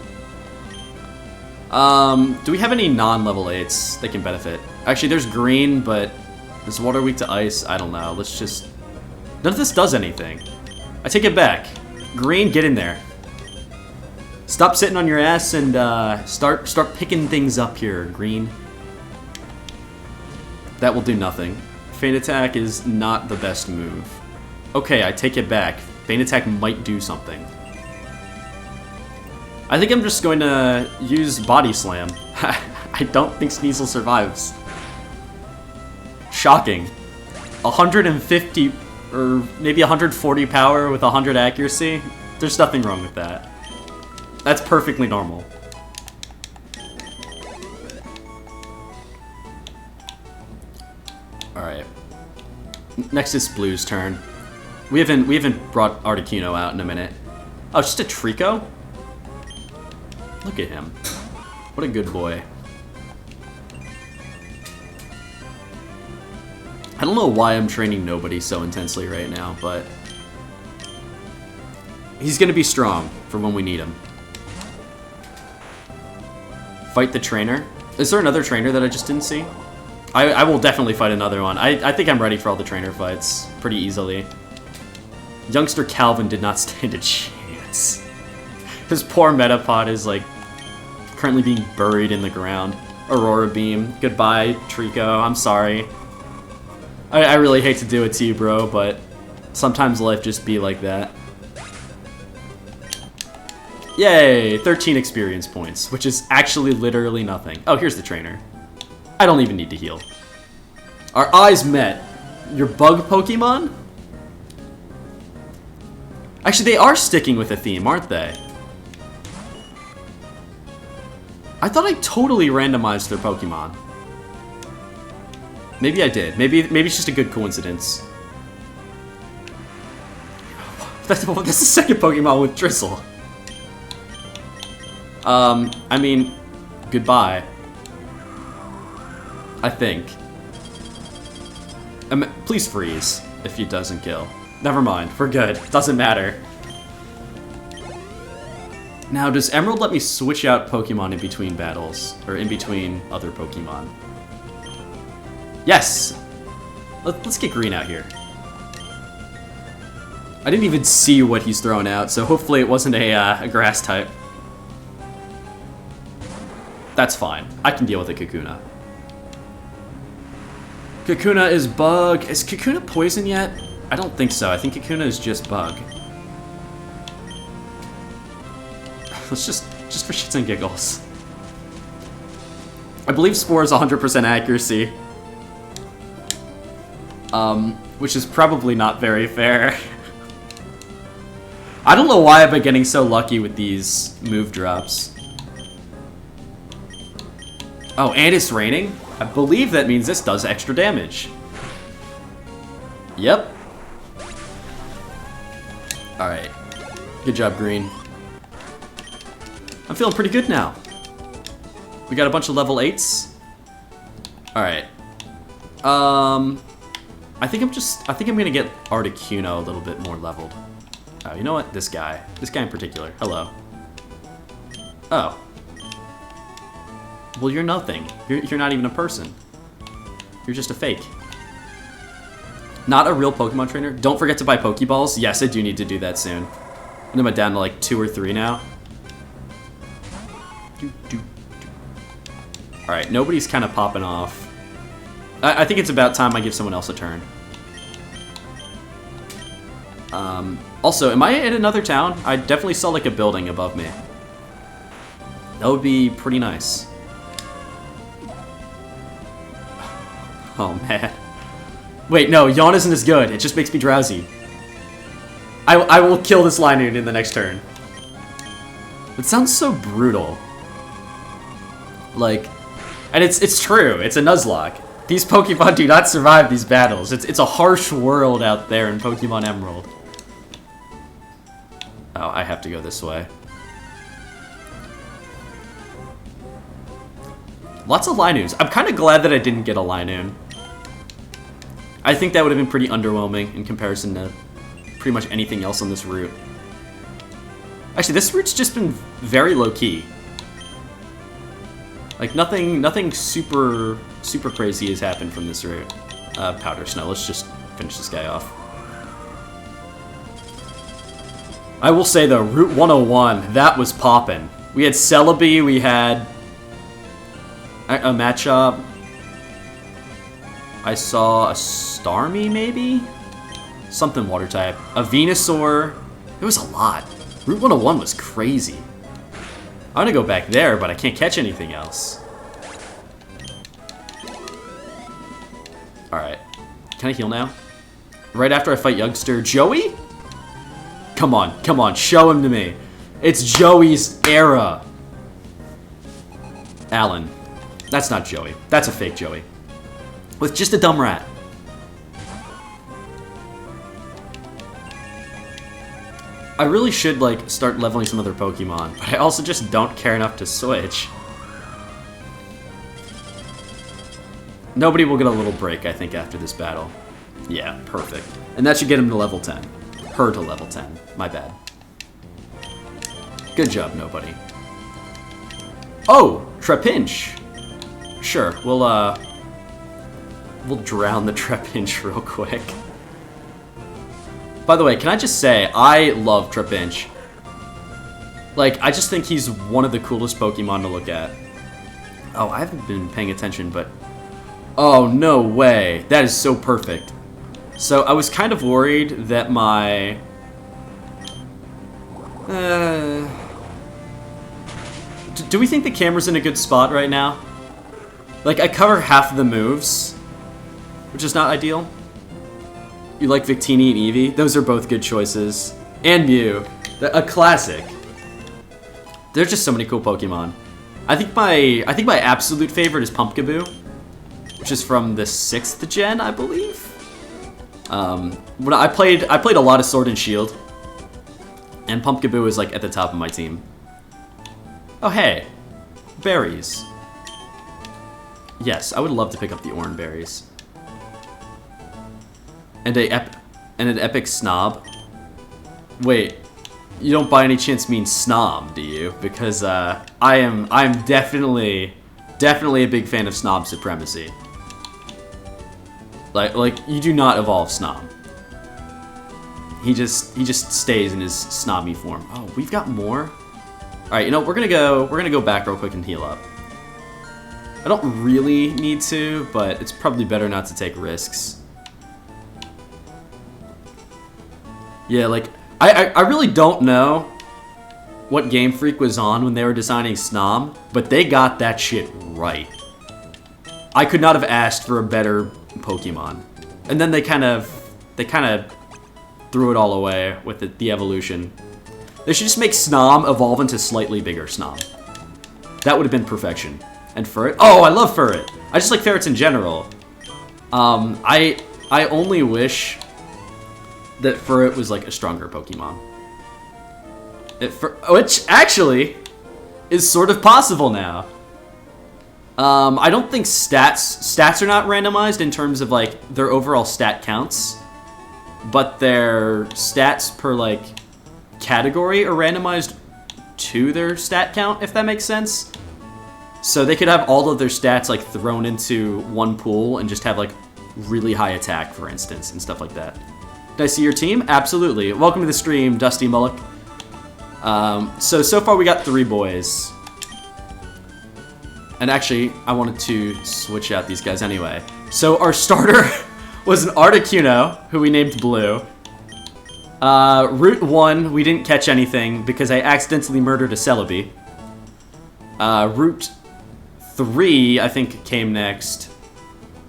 Do we have any non-level 8s that can benefit? Actually, there's green, but is water weak to ice? I don't know. Let's just... None of this does anything. I take it back. Green, get in there. Stop sitting on your ass and start picking things up here, green. That will do nothing. Feint Attack is not the best move. Okay, I take it back. Feint Attack might do something. I think I'm just going to use Body Slam. I don't think Sneasel survives. Shocking. 150 or maybe 140 power with 100 accuracy. There's nothing wrong with that. That's perfectly normal. Alright. Next is Blue's turn. We haven't brought Articuno out in a minute. Oh, it's just a Trico? Look at him. What a good boy. I don't know why I'm training nobody so intensely right now, but he's gonna be strong for when we need him. Fight the trainer. Is there another trainer that I just didn't see? I will definitely fight another one. I think I'm ready for all the trainer fights pretty easily. Youngster Calvin did not stand a chance. His poor Metapod is like currently being buried in the ground. Aurora Beam. Goodbye, Trico. I'm sorry. I really hate to do it to you, bro, but Sometimes life just be like that. Yay! 13 experience points, which is actually literally nothing. Oh, here's the trainer. I don't even need to heal. Our eyes met. Your bug Pokemon? Actually, they are sticking with a theme, aren't they? I thought I totally randomized their Pokemon. Maybe I did. Maybe it's just a good coincidence. That's the second Pokemon with Drizzle. I mean, goodbye. I think. Please freeze if it doesn't kill. Never mind, we're good. Doesn't matter. Now, does Emerald let me switch out Pokemon in between battles? Or in between other Pokemon? Yes! Let's get Green out here. I didn't even see what he's throwing out, so hopefully it wasn't a grass type. That's fine. I can deal with a Kakuna. Kakuna is bug. Is Kakuna poison yet? I don't think so. I think Kakuna is just bug. Let's just for shits and giggles. I believe Spore is 100% accuracy. Which is probably not very fair. I don't know why I've been getting so lucky with these move drops. Oh, and it's raining? I believe that means this does extra damage. Yep. Alright. Good job, Green. I'm feeling pretty good now. We got a bunch of level 8s. Alright. I think I'm gonna get Articuno a little bit more leveled. Oh, you know what? This guy. This guy in particular. Hello. Oh. Well, you're nothing. You're not even a person. You're just a fake. Not a real Pokemon trainer. Don't forget to buy Pokeballs. Yes, I do need to do that soon. I'm down to like 2 or 3 now. Alright, nobody's kind of popping off. I think it's about time I give someone else a turn. Also, am I in another town? I definitely saw like a building above me. That would be pretty nice. Oh, man. Wait, no, Yawn isn't as good. It just makes me drowsy. I will kill this Linoon in the next turn. It sounds so brutal. Like, and it's true. It's a Nuzlocke. These Pokemon do not survive these battles. It's a harsh world out there in Pokemon Emerald. Oh, I have to go this way. Lots of Linoons. I'm kind of glad that I didn't get a Linoon. I think that would have been pretty underwhelming in comparison to pretty much anything else on this route. Actually, this route's just been very low-key. Like, nothing super crazy has happened from this route. Powder Snow. Let's just finish this guy off. I will say, though, Route 101, that was poppin'. We had Celebi, we had a Machop. I saw a Starmie, maybe? Something water type. A Venusaur. It was a lot. Route 101 was crazy. I want to go back there, but I can't catch anything else. Alright. Can I heal now? Right after I fight Youngster. Joey? Come on, show him to me. It's Joey's era. Alan. That's not Joey. That's a fake Joey. With just a dumb rat. I really should, like, start leveling some other Pokemon, but I also just don't care enough to switch. Nobody will get a little break, I think, after this battle. Yeah, perfect. And that should get him to level 10. Her to level 10. My bad. Good job, nobody. Oh! Trapinch! Sure, we'll drown the Trapinch real quick. By the way, can I just say, I love Trapinch. Like, I just think he's one of the coolest Pokemon to look at. Oh, I haven't been paying attention, but... Oh, no way. That is so perfect. So I was kind of worried that my... do we think the camera's in a good spot right now? Like, I cover half of the moves, which is not ideal. You like Victini and Eevee? Those are both good choices. And Mew. A classic. There's just so many cool Pokemon. I think my absolute favorite is Pumpkaboo, which is from the 6th gen, I believe. When I played a lot of Sword and Shield, and Pumpkaboo is like at the top of my team. Oh hey, berries. Yes, I would love to pick up the orange berries. And an epic snob. Wait, you don't by any chance mean snob, do you? Because I'm definitely a big fan of snob supremacy. Like you do not evolve snob. He just stays in his snobby form. Oh, we've got more. All right, you know, we're gonna go back real quick and heal up. I don't really need to, but it's probably better not to take risks. Yeah, like I really don't know what Game Freak was on when they were designing Snom, but they got that shit right. I could not have asked for a better Pokemon. And then they kind of threw it all away with the evolution. They should just make Snom evolve into slightly bigger Snom. That would have been perfection. And Furret. Oh, I love Furret. I just like ferrets in general. I only wish that Furret was like a stronger Pokemon. Which actually is sort of possible now. I don't think stats are not randomized in terms of like their overall stat counts, but their stats per like category are randomized to their stat count, if that makes sense. So they could have all of their stats like thrown into one pool and just have like really high attack, for instance, and stuff like that. Did I see your team? Absolutely. Welcome to the stream, Dusty Mullock. So far we got 3 boys. And actually, I wanted to switch out these guys anyway. So our starter was an Articuno, who we named Blue. Route 1, we didn't catch anything because I accidentally murdered a Celebi. Route 3, I think, came next.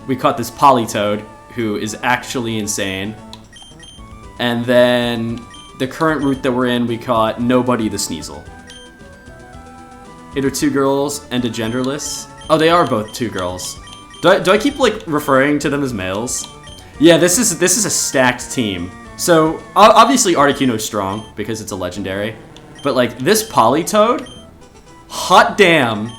We caught this Politoed, who is actually insane. And then the current route that we're in, we caught Nobody the Sneasel. It are 2 girls and a genderless. Oh, they are both 2 girls. Do I keep like referring to them as males? Yeah, this is a stacked team. So obviously Articuno's strong because it's a legendary, but like this Politoed, hot damn!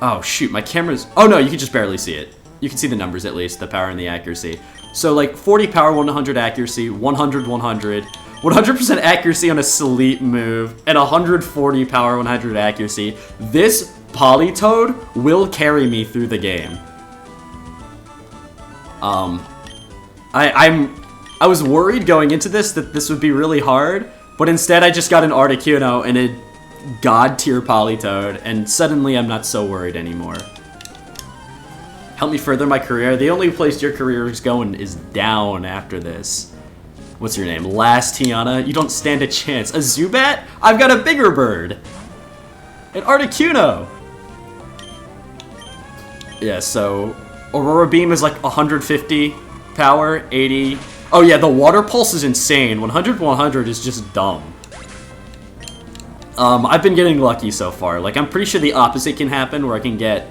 Oh shoot, my camera's. Oh no, you can just barely see it. You can see the numbers at least, the power and the accuracy. So like 40 power, 100 accuracy, 100, 100. 100% accuracy on a Sleep move, and 140 power, 100 accuracy. This Politoed will carry me through the game. I was worried going into this that this would be really hard, but instead I just got an Articuno and a god tier Politoed, and suddenly I'm not so worried anymore. Help me further my career. The only place your career is going is down after this. What's your name? Last Tiana? You don't stand a chance. A Zubat? I've got a bigger bird! An Articuno! Yeah, so Aurora Beam is like 150 power, 80. Oh yeah, the Water Pulse is insane. 100 100 is just dumb. I've been getting lucky so far. Like, I'm pretty sure the opposite can happen where I can get...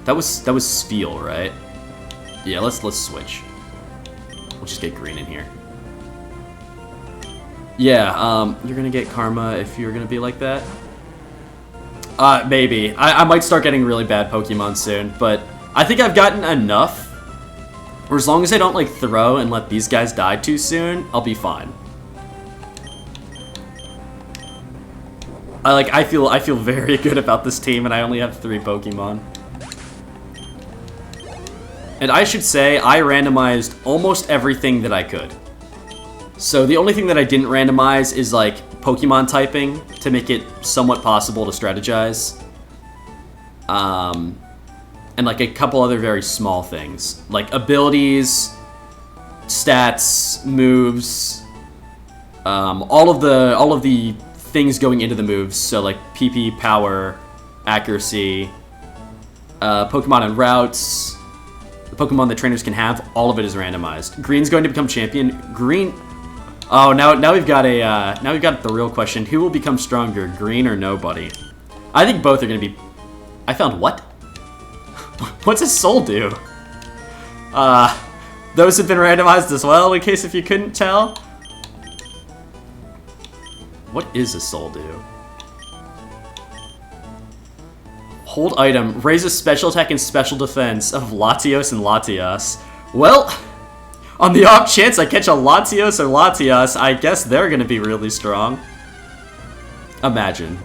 That was Spheal, right? Yeah, let's switch. We'll just get green in here. Yeah, you're gonna get karma if you're gonna be like that. Maybe. I might start getting really bad Pokemon soon, but I think I've gotten enough. Or as long as I don't like throw and let these guys die too soon, I'll be fine. I feel very good about this team, and I only have 3 Pokemon. And I should say, I randomized almost everything that I could. So the only thing that I didn't randomize is like Pokemon typing to make it somewhat possible to strategize. And like a couple other very small things. Like abilities, stats, moves, all of the things going into the moves. So like PP, power, accuracy, Pokemon and routes, the Pokemon that trainers can have. All of it is randomized. Green's going to become champion. Green. Oh, now we've got the real question: who will become stronger, Green or nobody? I think both are going to be. I found what? What's his soul do? Those have been randomized as well, in case if you couldn't tell. What is a soul do? Hold item. Raises special attack and special defense of Latios and Latias. Well, on the off chance I catch a Latios or Latias, I guess they're gonna be really strong. Imagine.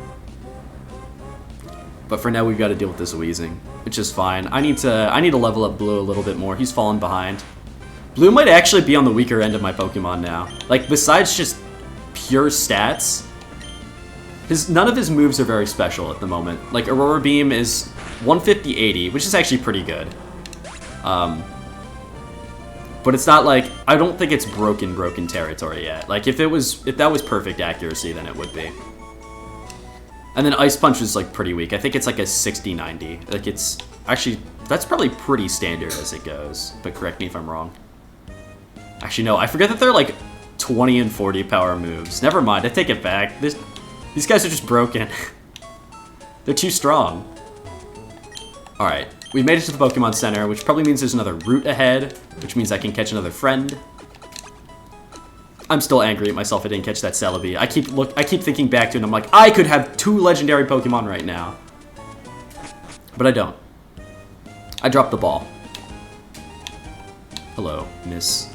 But for now, we've got to deal with this wheezing, which is fine. I need to level up Blue a little bit more. He's fallen behind. Blue might actually be on the weaker end of my Pokemon now. Like, besides just pure stats, none of his moves are very special at the moment. Like, Aurora Beam is 150-80, which is actually pretty good. But it's not like, I don't think it's broken territory yet. Like, if that was perfect accuracy, then it would be. And then Ice Punch is like pretty weak. I think it's like a 60-90. Like, it's actually, that's probably pretty standard as it goes. But correct me if I'm wrong. Actually, no, I forget that they're like 20 and 40 power moves. Never mind, I take it back. These guys are just broken. They're too strong. Alright, we made it to the Pokemon Center, which probably means there's another route ahead, which means I can catch another friend. I'm still angry at myself I didn't catch that Celebi. I keep thinking back to it and I'm like, I could have 2 legendary Pokemon right now. But I don't. I dropped the ball. Hello, miss.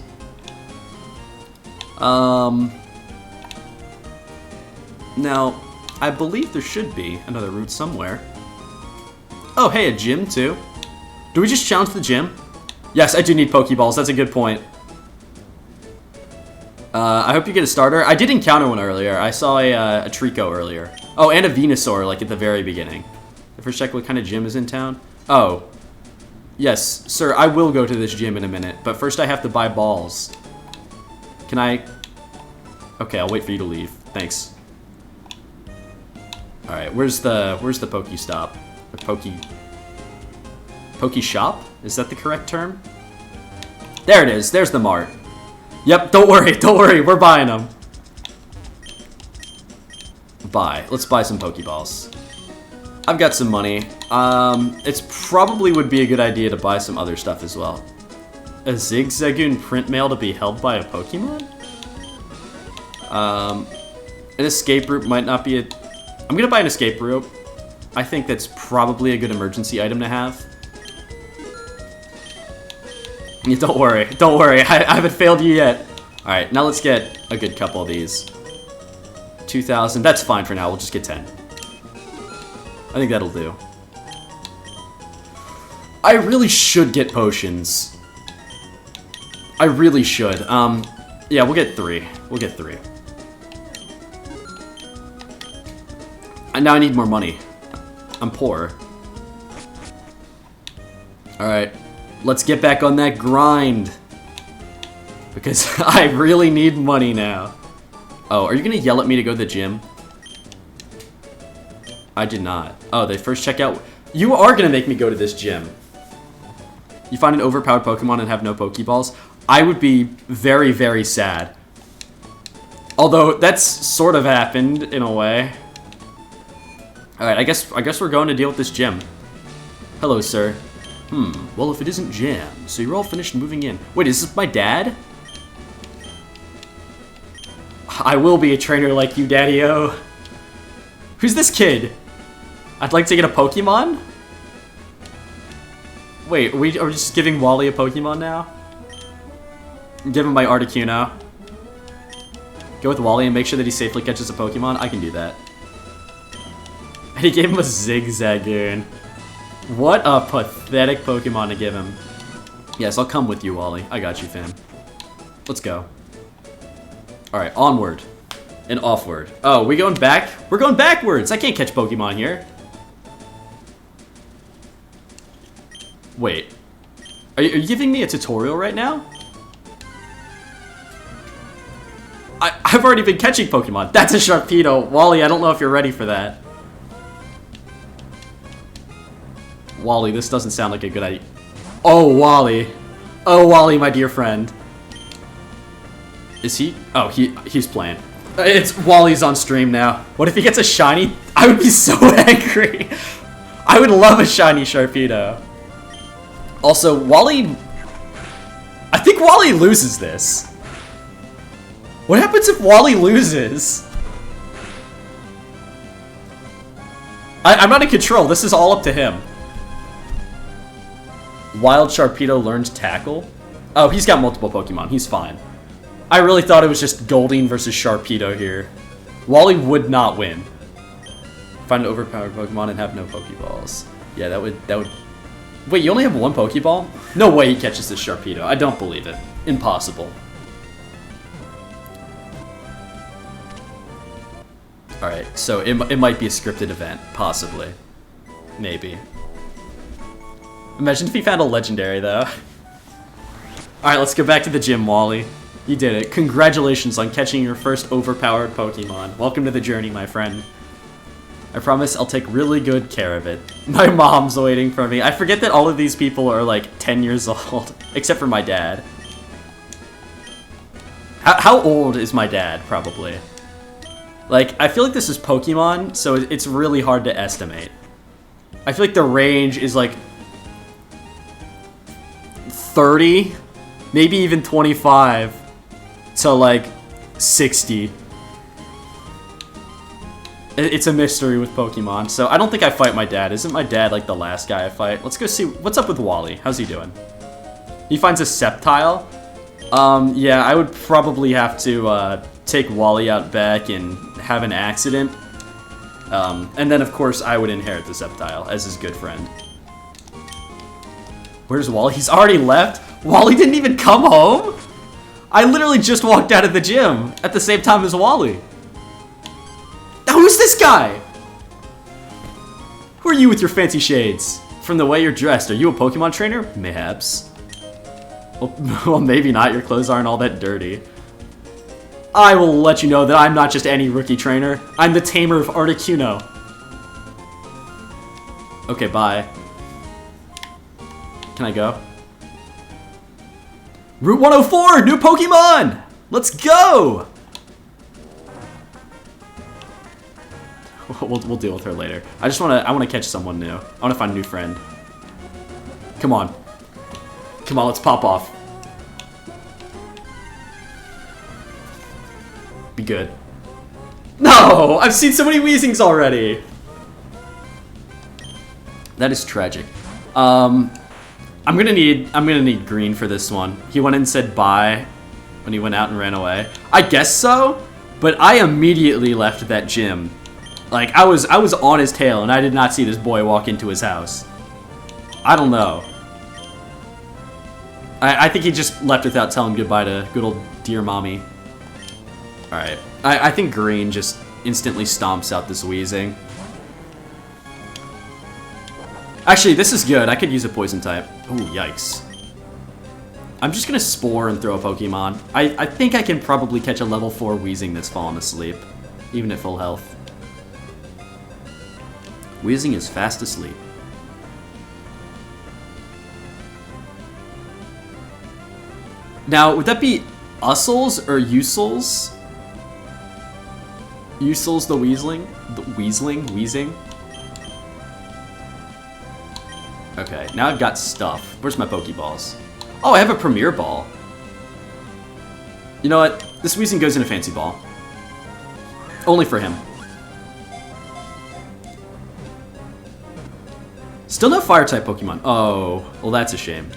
Now, I believe there should be another route somewhere. Oh, hey, a gym too. Do we just challenge the gym? Yes, I do need Pokeballs. That's a good point. I hope you get a starter. I did encounter one earlier. I saw a Trico earlier. Oh, and a Venusaur, like, at the very beginning. First check what kind of gym is in town. Oh. Yes, sir, I will go to this gym in a minute, but first I have to buy balls. Can I... Okay, I'll wait for you to leave. Thanks. Alright, where's the Pokestop? The Poke Shop? Is that the correct term? There it is. There's the mart. Yep, don't worry, we're buying them. Let's buy some Pokeballs. I've got some money. It's probably would be a good idea to buy some other stuff as well. A Zigzagoon print mail to be held by a Pokemon? An escape route might not be I'm gonna buy an escape route. I think that's probably a good emergency item to have. Yeah, don't worry, I haven't failed you yet. Alright, now let's get a good couple of these. 2,000, that's fine for now, we'll just get 10. I think that'll do. I really should get potions. I really should. Yeah, we'll get 3. And now I need more money. I'm poor. Alright. Let's get back on that grind. Because I really need money now. Oh, are you gonna yell at me to go to the gym? I did not. Oh, they first check out... You are gonna make me go to this gym. You find an overpowered Pokemon and have no Pokeballs? I would be very, very sad. Although, that's sort of happened, in a way. Alright, I guess we're going to deal with this gym. Hello, sir. Well, if it isn't Jam, so you're all finished moving in. Wait, is this my dad? I will be a trainer like you, Daddy-O. Who's this kid? I'd like to get a Pokemon? Wait, are we just giving Wally a Pokemon now? Give him my Articuno. Go with Wally and make sure that he safely catches a Pokemon? I can do that. And he gave him a Zigzagoon. What a pathetic Pokemon to give him. Yes, I'll come with you, Wally. I got you, fam. Let's go. Alright, onward. And offward. Oh, we going back? We're going backwards! I can't catch Pokemon here. Wait. Are you giving me a tutorial right now? I've already been catching Pokemon. That's a Sharpedo. Wally, I don't know if you're ready for that. Wally, this doesn't sound like a good idea. Oh, Wally. Oh, Wally, my dear friend. Is he? Oh, he's playing. It's Wally's on stream now. What if he gets a shiny? I would be so angry. I would love a shiny Sharpedo. Also, Wally... I think Wally loses this. What happens if Wally loses? I'm not in control. This is all up to him. Wild Sharpedo learns Tackle? Oh, he's got multiple Pokemon. He's fine. I really thought it was just Goldeen versus Sharpedo here. Wally would not win. Find an overpowered Pokemon and have no Pokeballs. Yeah, that would... Wait, you only have one Pokeball? No way he catches this Sharpedo. I don't believe it. Impossible. Alright, so it might be a scripted event. Possibly. Maybe. Imagine if he found a legendary, though. Alright, let's go back to the gym, Wally. You did it. Congratulations on catching your first overpowered Pokemon. Welcome to the journey, my friend. I promise I'll take really good care of it. My mom's waiting for me. I forget that all of these people are like 10 years old, except for my dad. How old is my dad, probably? Like, I feel like this is Pokemon, so it's really hard to estimate. I feel like the range is like 30, maybe even 25 to like 60. It's a mystery with Pokemon, so I don't think I fight my dad. Isn't my dad like the last guy I fight? Let's go see what's up with Wally. How's he doing? He finds a Sceptile. Yeah, I would probably have to take Wally out back and have an accident. And then of course I would inherit the Sceptile as his good friend. Where's Wally? He's already left? Wally didn't even come home? I literally just walked out of the gym at the same time as Wally. Who's this guy? Who are you with your fancy shades? From the way you're dressed, are you a Pokemon trainer? Mayhaps. Well, maybe not. Your clothes aren't all that dirty. I will let you know that I'm not just any rookie trainer. I'm the tamer of Articuno. Okay, bye. Can I go? Route 104! New Pokemon! Let's go! We'll deal with her later. I want to catch someone new. I want to find a new friend. Come on. Come on, let's pop off. Be good. No! I've seen so many Weezings already! That is tragic. I'm gonna need green for this one. He went and said bye when he went out and ran away. I guess so, but I immediately left that gym. Like, I was on his tail, and I did not see this boy walk into his house. I don't know. I think he just left without telling goodbye to good old dear mommy. Alright. I think green just instantly stomps out this Weezing. Actually, this is good. I could use a poison type. Ooh, yikes. I'm just gonna Spore and throw a Pokemon. I think I can probably catch a level 4 Weezing that's fallen asleep. Even at full health. Weezing is fast asleep. Now, would that be Ussels or Usels? Usels the Weezling? The Weezing? Okay, now I've got stuff. Where's my Pokeballs? Oh, I have a Premier Ball. You know what? This Weezing goes in a Fancy Ball. Only for him. Still no Fire-type Pokemon. Oh, well that's a shame.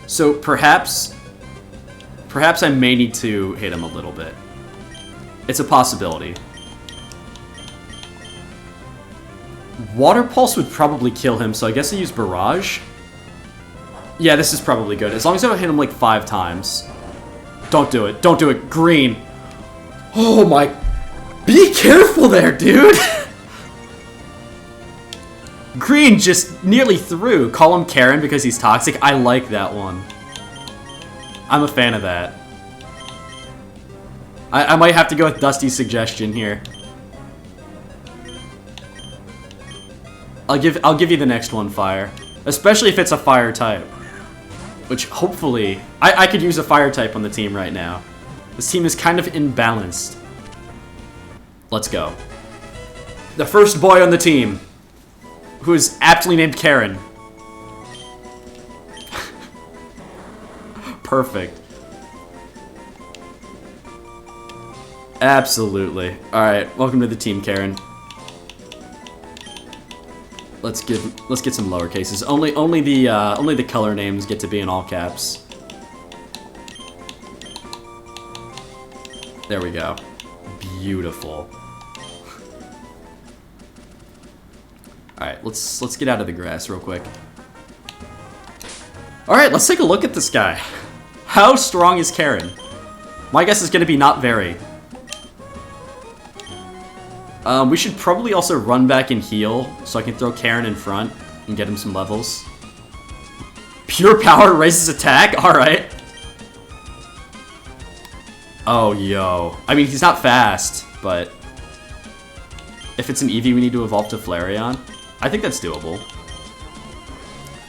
So perhaps I may need to hit him a little bit. It's a possibility. Water Pulse would probably kill him, so I guess I use Barrage. Yeah, this is probably good. As long as I don't hit him like 5 times. Don't do it. Don't do it. Green. Oh my... Be careful there, dude! Green just nearly threw. Call him Karen because he's toxic. I like that one. I'm a fan of that. I might have to go with Dusty's suggestion here. I'll give you the next one, Fire. Especially if it's a Fire type. Which, hopefully... I could use a Fire type on the team right now. This team is kind of imbalanced. Let's go. The first boy on the team, who is aptly named Karen. Perfect. Absolutely. Alright, welcome to the team, Karen. Let's get some lower cases. Only the color names get to be in all caps. There we go. Beautiful. Alright, let's get out of the grass real quick. Alright, let's take a look at this guy. How strong is Karen? My guess is gonna be not very. We should probably also run back and heal, so I can throw Karen in front and get him some levels. Pure power raises attack? Alright. Oh, yo. I mean, he's not fast, but... if it's an Eevee, we need to evolve to Flareon. I think that's doable.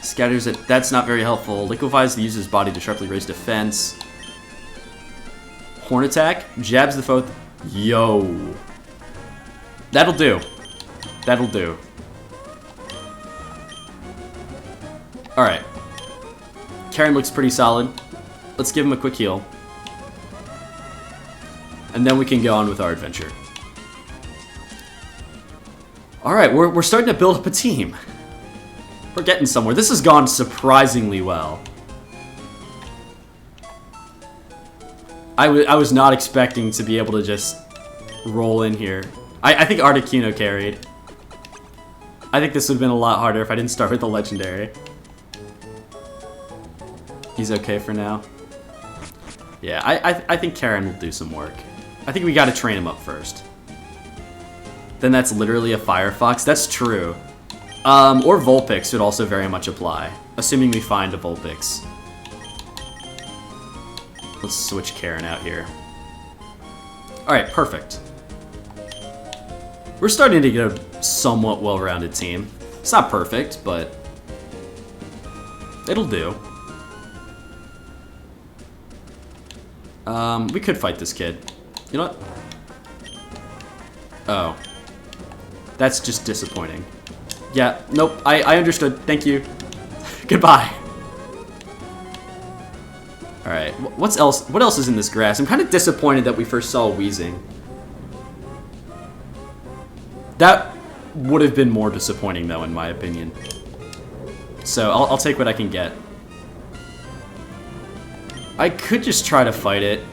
Scatters it. That's not very helpful. Liquefies the user's body to sharply raise defense. Horn attack. Jabs the foe. Yo. That'll do. That'll do. Alright. Karen looks pretty solid. Let's give him a quick heal. And then we can go on with our adventure. Alright, we're starting to build up a team. We're getting somewhere. This has gone surprisingly well. I was not expecting to be able to just roll in here. I think Articuno carried. I think this would have been a lot harder if I didn't start with the legendary. He's okay for now. Yeah, I think Karen will do some work. I think we gotta train him up first. Then that's literally a Firefox. That's true. Or Vulpix would also very much apply. Assuming we find a Vulpix. Let's switch Karen out here. Alright, perfect. We're starting to get a somewhat well-rounded team. It's not perfect, but it'll do. We could fight this kid. You know what? Oh. That's just disappointing. Yeah, nope, I understood. Thank you. Goodbye. Alright, what else is in this grass? I'm kind of disappointed that we first saw Weezing. That would have been more disappointing, though, in my opinion. So, I'll take what I can get. I could just try to fight it.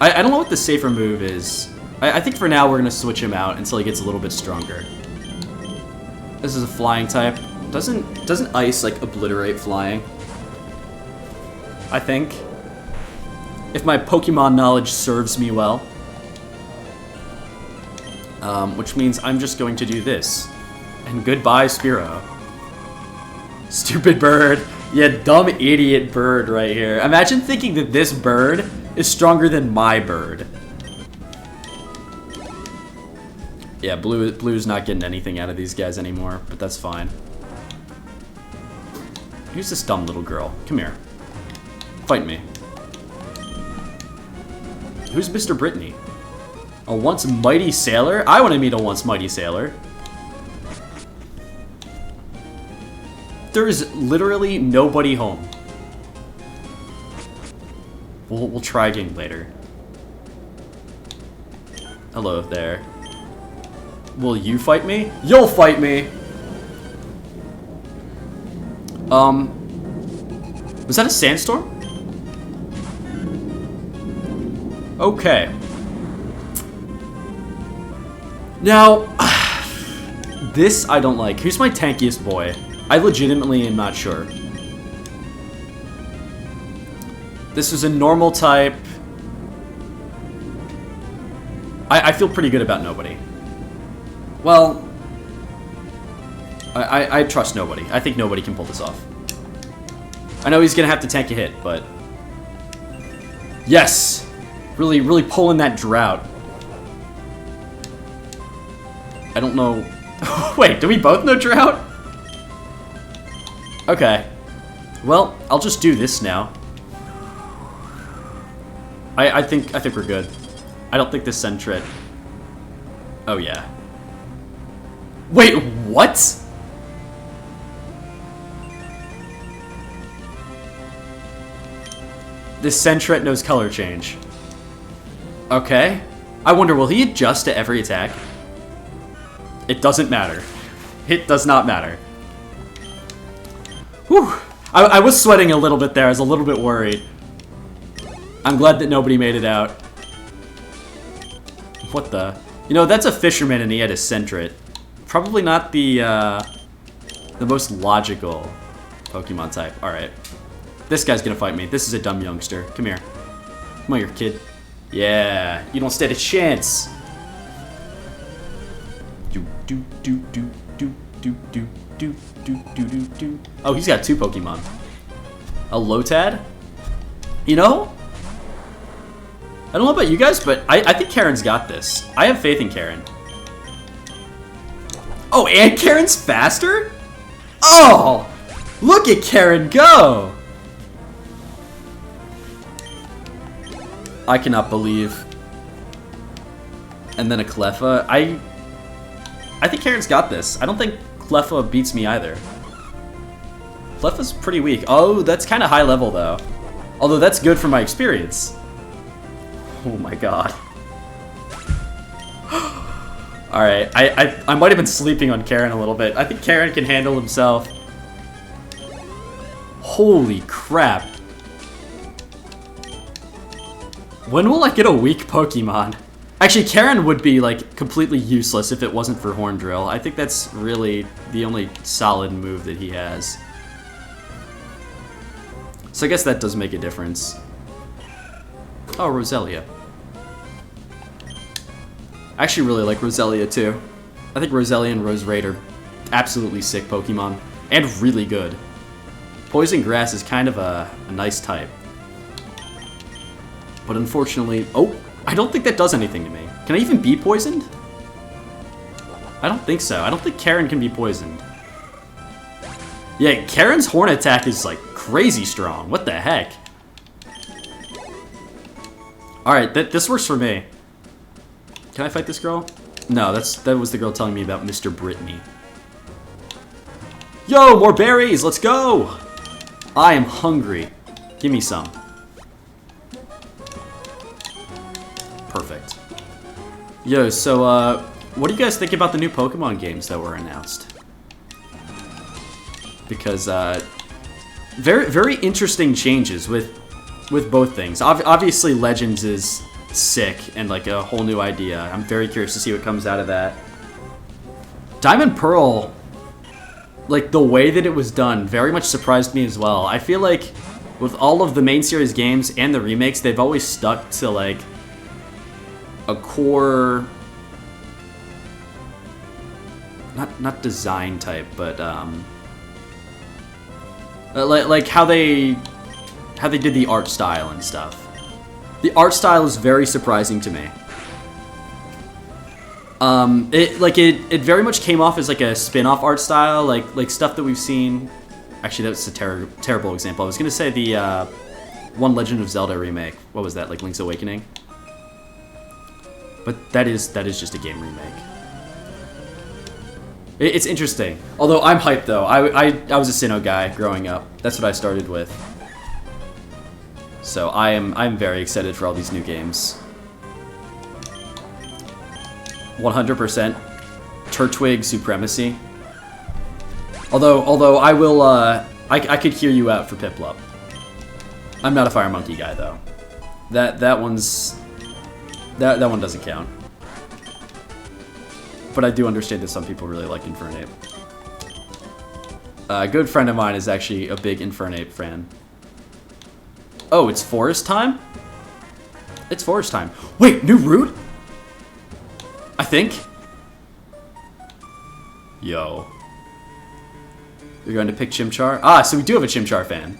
I don't know what the safer move is. I think for now we're going to switch him out until he gets a little bit stronger. This is a flying type. Doesn't ice, like, obliterate flying? I think. If my Pokemon knowledge serves me well. Which means I'm just going to do this. And goodbye, Spearow. Stupid bird. Yeah, dumb idiot bird right here. Imagine thinking that this bird is stronger than my bird. Yeah, Blue's not getting anything out of these guys anymore, but that's fine. Who's this dumb little girl? Come here. Fight me. Who's Mr. Brittany? A once mighty sailor? I want to meet a once mighty sailor. There is literally nobody home. We'll try again later. Hello there. Will you fight me? You'll fight me! Was that a sandstorm? Okay. Now, this I don't like. Who's my tankiest boy? I legitimately am not sure. This is a normal type. I feel pretty good about nobody. Well, I trust nobody. I think nobody can pull this off. I know he's gonna have to tank a hit, but... Yes! Really pulling that drought. I don't know. Wait, do we both know drought? Okay. Well, I'll just do this now. I think we're good. I don't think this Sentret. Oh yeah. Wait, what? This Sentret knows color change. Okay. I wonder, will he adjust to every attack? It doesn't matter. It does not matter. Whew. I was sweating a little bit there. I was a little bit worried. I'm glad that nobody made it out. What the? You know, that's a fisherman and he had a Sentret. Probably not the most logical Pokemon type. Alright. This guy's gonna fight me. This is a dumb youngster. Come here. Come on, here, kid. Yeah, you don't stand a chance. Oh, he's got 2 Pokemon. A Lotad? You know? I don't know about you guys, but I think Karen's got this. I have faith in Karen. Oh, and Karen's faster? Oh! Look at Karen go! I cannot believe. And then a Cleffa. I think Karen's got this. I don't think Cleffa beats me either. Cleffa's pretty weak. Oh, that's kind of high level though. Although that's good for my experience. Oh my god. Alright, I might have been sleeping on Karen a little bit. I think Karen can handle himself. Holy crap. When will I get a weak Pokemon? Actually, Karen would be, like, completely useless if it wasn't for Horn Drill. I think that's really the only solid move that he has. So I guess that does make a difference. Oh, Roselia. I actually really like Roselia, too. I think Roselia and Roserade are absolutely sick Pokemon. And really good. Poison Grass is kind of a nice type. But unfortunately... Oh! I don't think that does anything to me. Can I even be poisoned? I don't think so. I don't think Karen can be poisoned. Yeah, Karen's horn attack is, like, crazy strong. What the heck? Alright, this works for me. Can I fight this girl? No, that was the girl telling me about Mr. Brittany. Yo, more berries! Let's go! I am hungry. Give me some. Perfect. Yo, so, what do you guys think about the new Pokemon games that were announced? Because, very interesting changes with both things. Obviously, Legends is sick and, like, a whole new idea. I'm very curious to see what comes out of that. Diamond Pearl, like, the way that it was done very much surprised me as well. I feel like with all of the main series games and the remakes, they've always stuck to, like, a core, not design type, but like how they did the art style and stuff. The art style is very surprising to me. It very much came off as like a spin-off art style, like stuff that we've seen. Actually, that's a terrible example. I was gonna say the one Legend of Zelda remake. What was that? Like Link's Awakening. But that is just a game remake. It's interesting. Although I'm hyped though. I was a Sinnoh guy growing up. That's what I started with. So I'm very excited for all these new games. 100% Turtwig Supremacy. Although I will I could hear you out for Piplup. I'm not a Fire Monkey guy though. That one doesn't count. But I do understand that some people really like Infernape. A good friend of mine is actually a big Infernape fan. Oh, it's forest time? It's forest time. Wait, new route? I think. Yo. You're going to pick Chimchar? Ah, so we do have a Chimchar fan.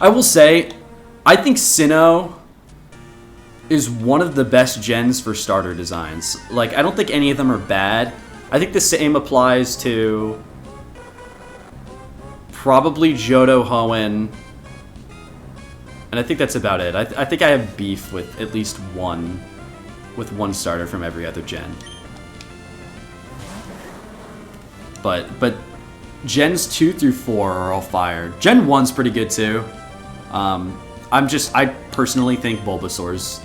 I will say, I think Sinnoh is one of the best gens for starter designs. Like, I don't think any of them are bad. I think the same applies to probably Johto Hoenn, and I think that's about it. I think I have beef with at least one starter from every other gen. But gens 2 through 4 are all fire. Gen 1's pretty good too. I personally think Bulbasaur's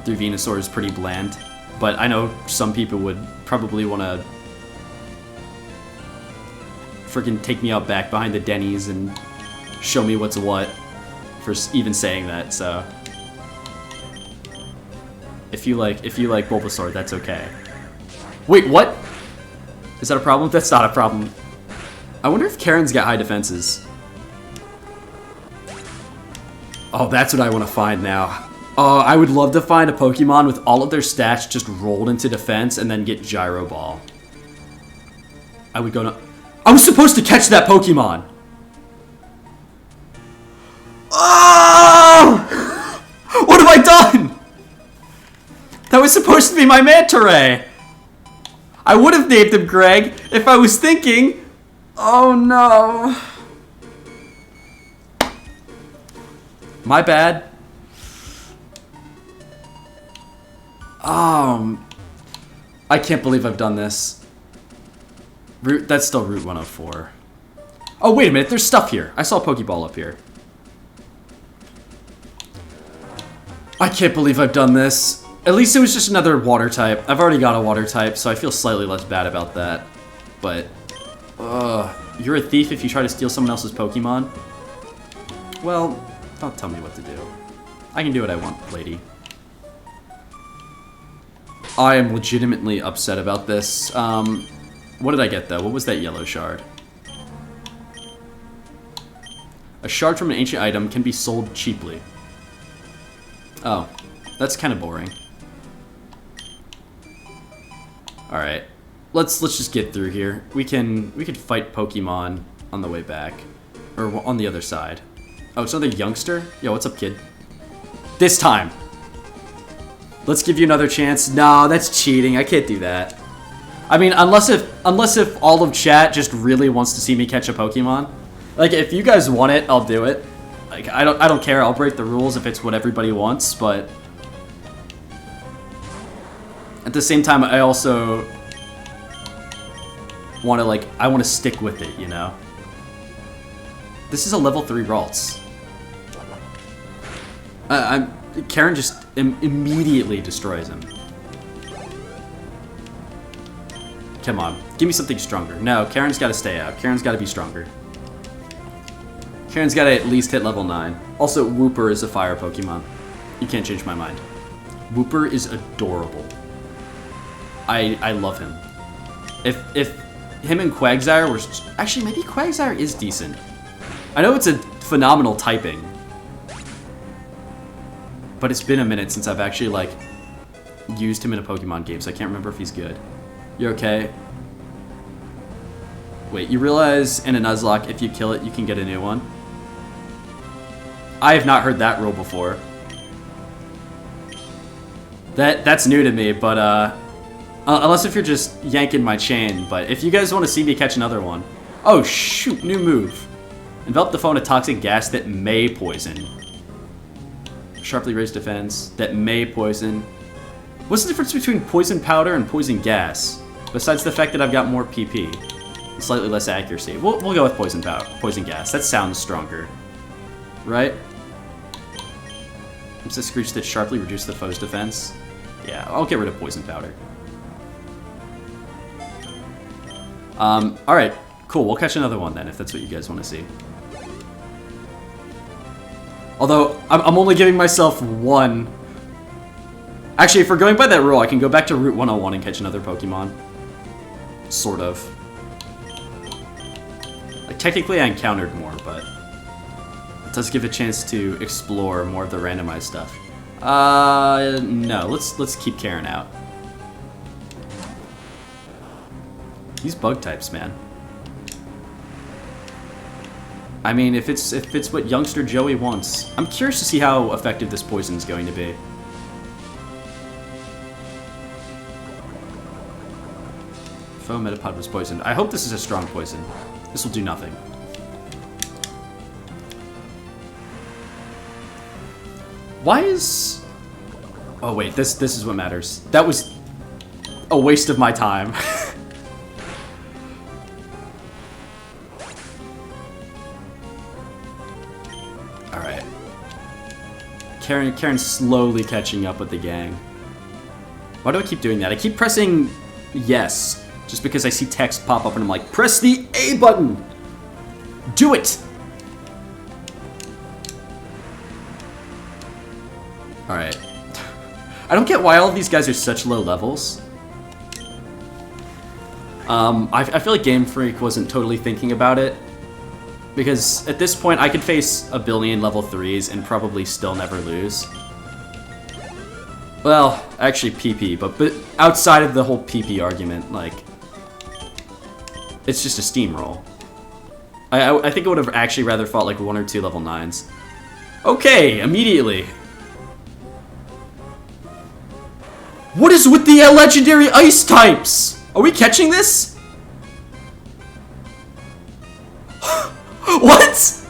through Venusaur is pretty bland, but I know some people would probably want to freaking take me out back behind the Denny's and show me what's what for even saying that. So if you like Bulbasaur, that's okay. Wait, what? Is that a problem? That's not a problem. I wonder if Karen's got high defenses. Oh, that's what I want to find now. Oh, I would love to find a Pokemon with all of their stats just rolled into defense and then get Gyro Ball. I would go to... I was supposed to catch that Pokemon! Oh! What have I done? That was supposed to be my Manta Ray! I would have named him Greg if I was thinking... Oh no... My bad. I can't believe I've done this. That's still Route 104. Oh, wait a minute. There's stuff here. I saw a Pokeball up here. I can't believe I've done this. At least it was just another water type. I've already got a water type, so I feel slightly less bad about that. But, you're a thief if you try to steal someone else's Pokemon? Well... Don't tell me what to do. I can do what I want, lady. I am legitimately upset about this. What did I get, though? What was that yellow shard? A shard from an ancient item can be sold cheaply. Oh, that's kind of boring. Alright. Let's just get through here. We can fight Pokemon on the way back. Or on the other side. Oh, it's another youngster? Yo, what's up, kid? This time! Let's give you another chance. No, that's cheating. I can't do that. I mean, unless if all of chat just really wants to see me catch a Pokemon. Like, if you guys want it, I'll do it. Like, I don't care. I'll break the rules if it's what everybody wants, but... At the same time, I also... want to, I want to stick with it, you know? This is a level 3 Ralts. Karen just immediately destroys him. Come on, give me something stronger. No, Karen's got to stay out. Karen's got to be stronger. Karen's got to at least hit level 9. Also, Wooper is a fire Pokemon. You can't change my mind. Wooper is adorable. I love him. If him and Quagsire were... Actually, maybe Quagsire is decent. I know it's a phenomenal typing, but it's been a minute since I've actually, used him in a Pokemon game, so I can't remember if he's good. You're okay? Wait, you realize in a Nuzlocke, if you kill it, you can get a new one? I have not heard that rule before. That's new to me, but, unless if you're just yanking my chain, but if you guys want to see me catch another one... Oh, shoot, new move. Envelop the foe in a toxic gas that may poison. Sharply raised defense that may poison. What's the difference between poison powder and poison gas? Besides the fact that I've got more PP and slightly less accuracy. We'll go with poison powder, poison gas. That sounds stronger, right? What's the screech that sharply reduce the foe's defense? Yeah, I'll get rid of poison powder. All right, cool. We'll catch another one then if that's what you guys want to see. Although, I'm only giving myself one. Actually, if we're going by that rule, I can go back to Route 101 and catch another Pokemon. Sort of. Technically, I encountered more, but it does give a chance to explore more of the randomized stuff. No, let's keep Karen out. These bug types, man. I mean, if it's what youngster Joey wants. I'm curious to see how effective this poison is going to be. Foe Metapod was poisoned. I hope this is a strong poison. This will do nothing. Why is... Oh wait, this is what matters. That was a waste of my time. Alright. Karen's slowly catching up with the gang. Why do I keep doing that? I keep pressing yes, just because I see text pop up and I'm like, press the A button! Do it! Alright. I don't get why all of these guys are such low levels. I feel like Game Freak wasn't totally thinking about it. Because at this point, I could face a billion level 3s and probably still never lose. Well, actually PP, but outside of the whole PP argument, like, it's just a steamroll. I think I would have actually rather fought like 1 or 2 level 9s. Okay, immediately. What is with the legendary ice types? Are we catching this? What?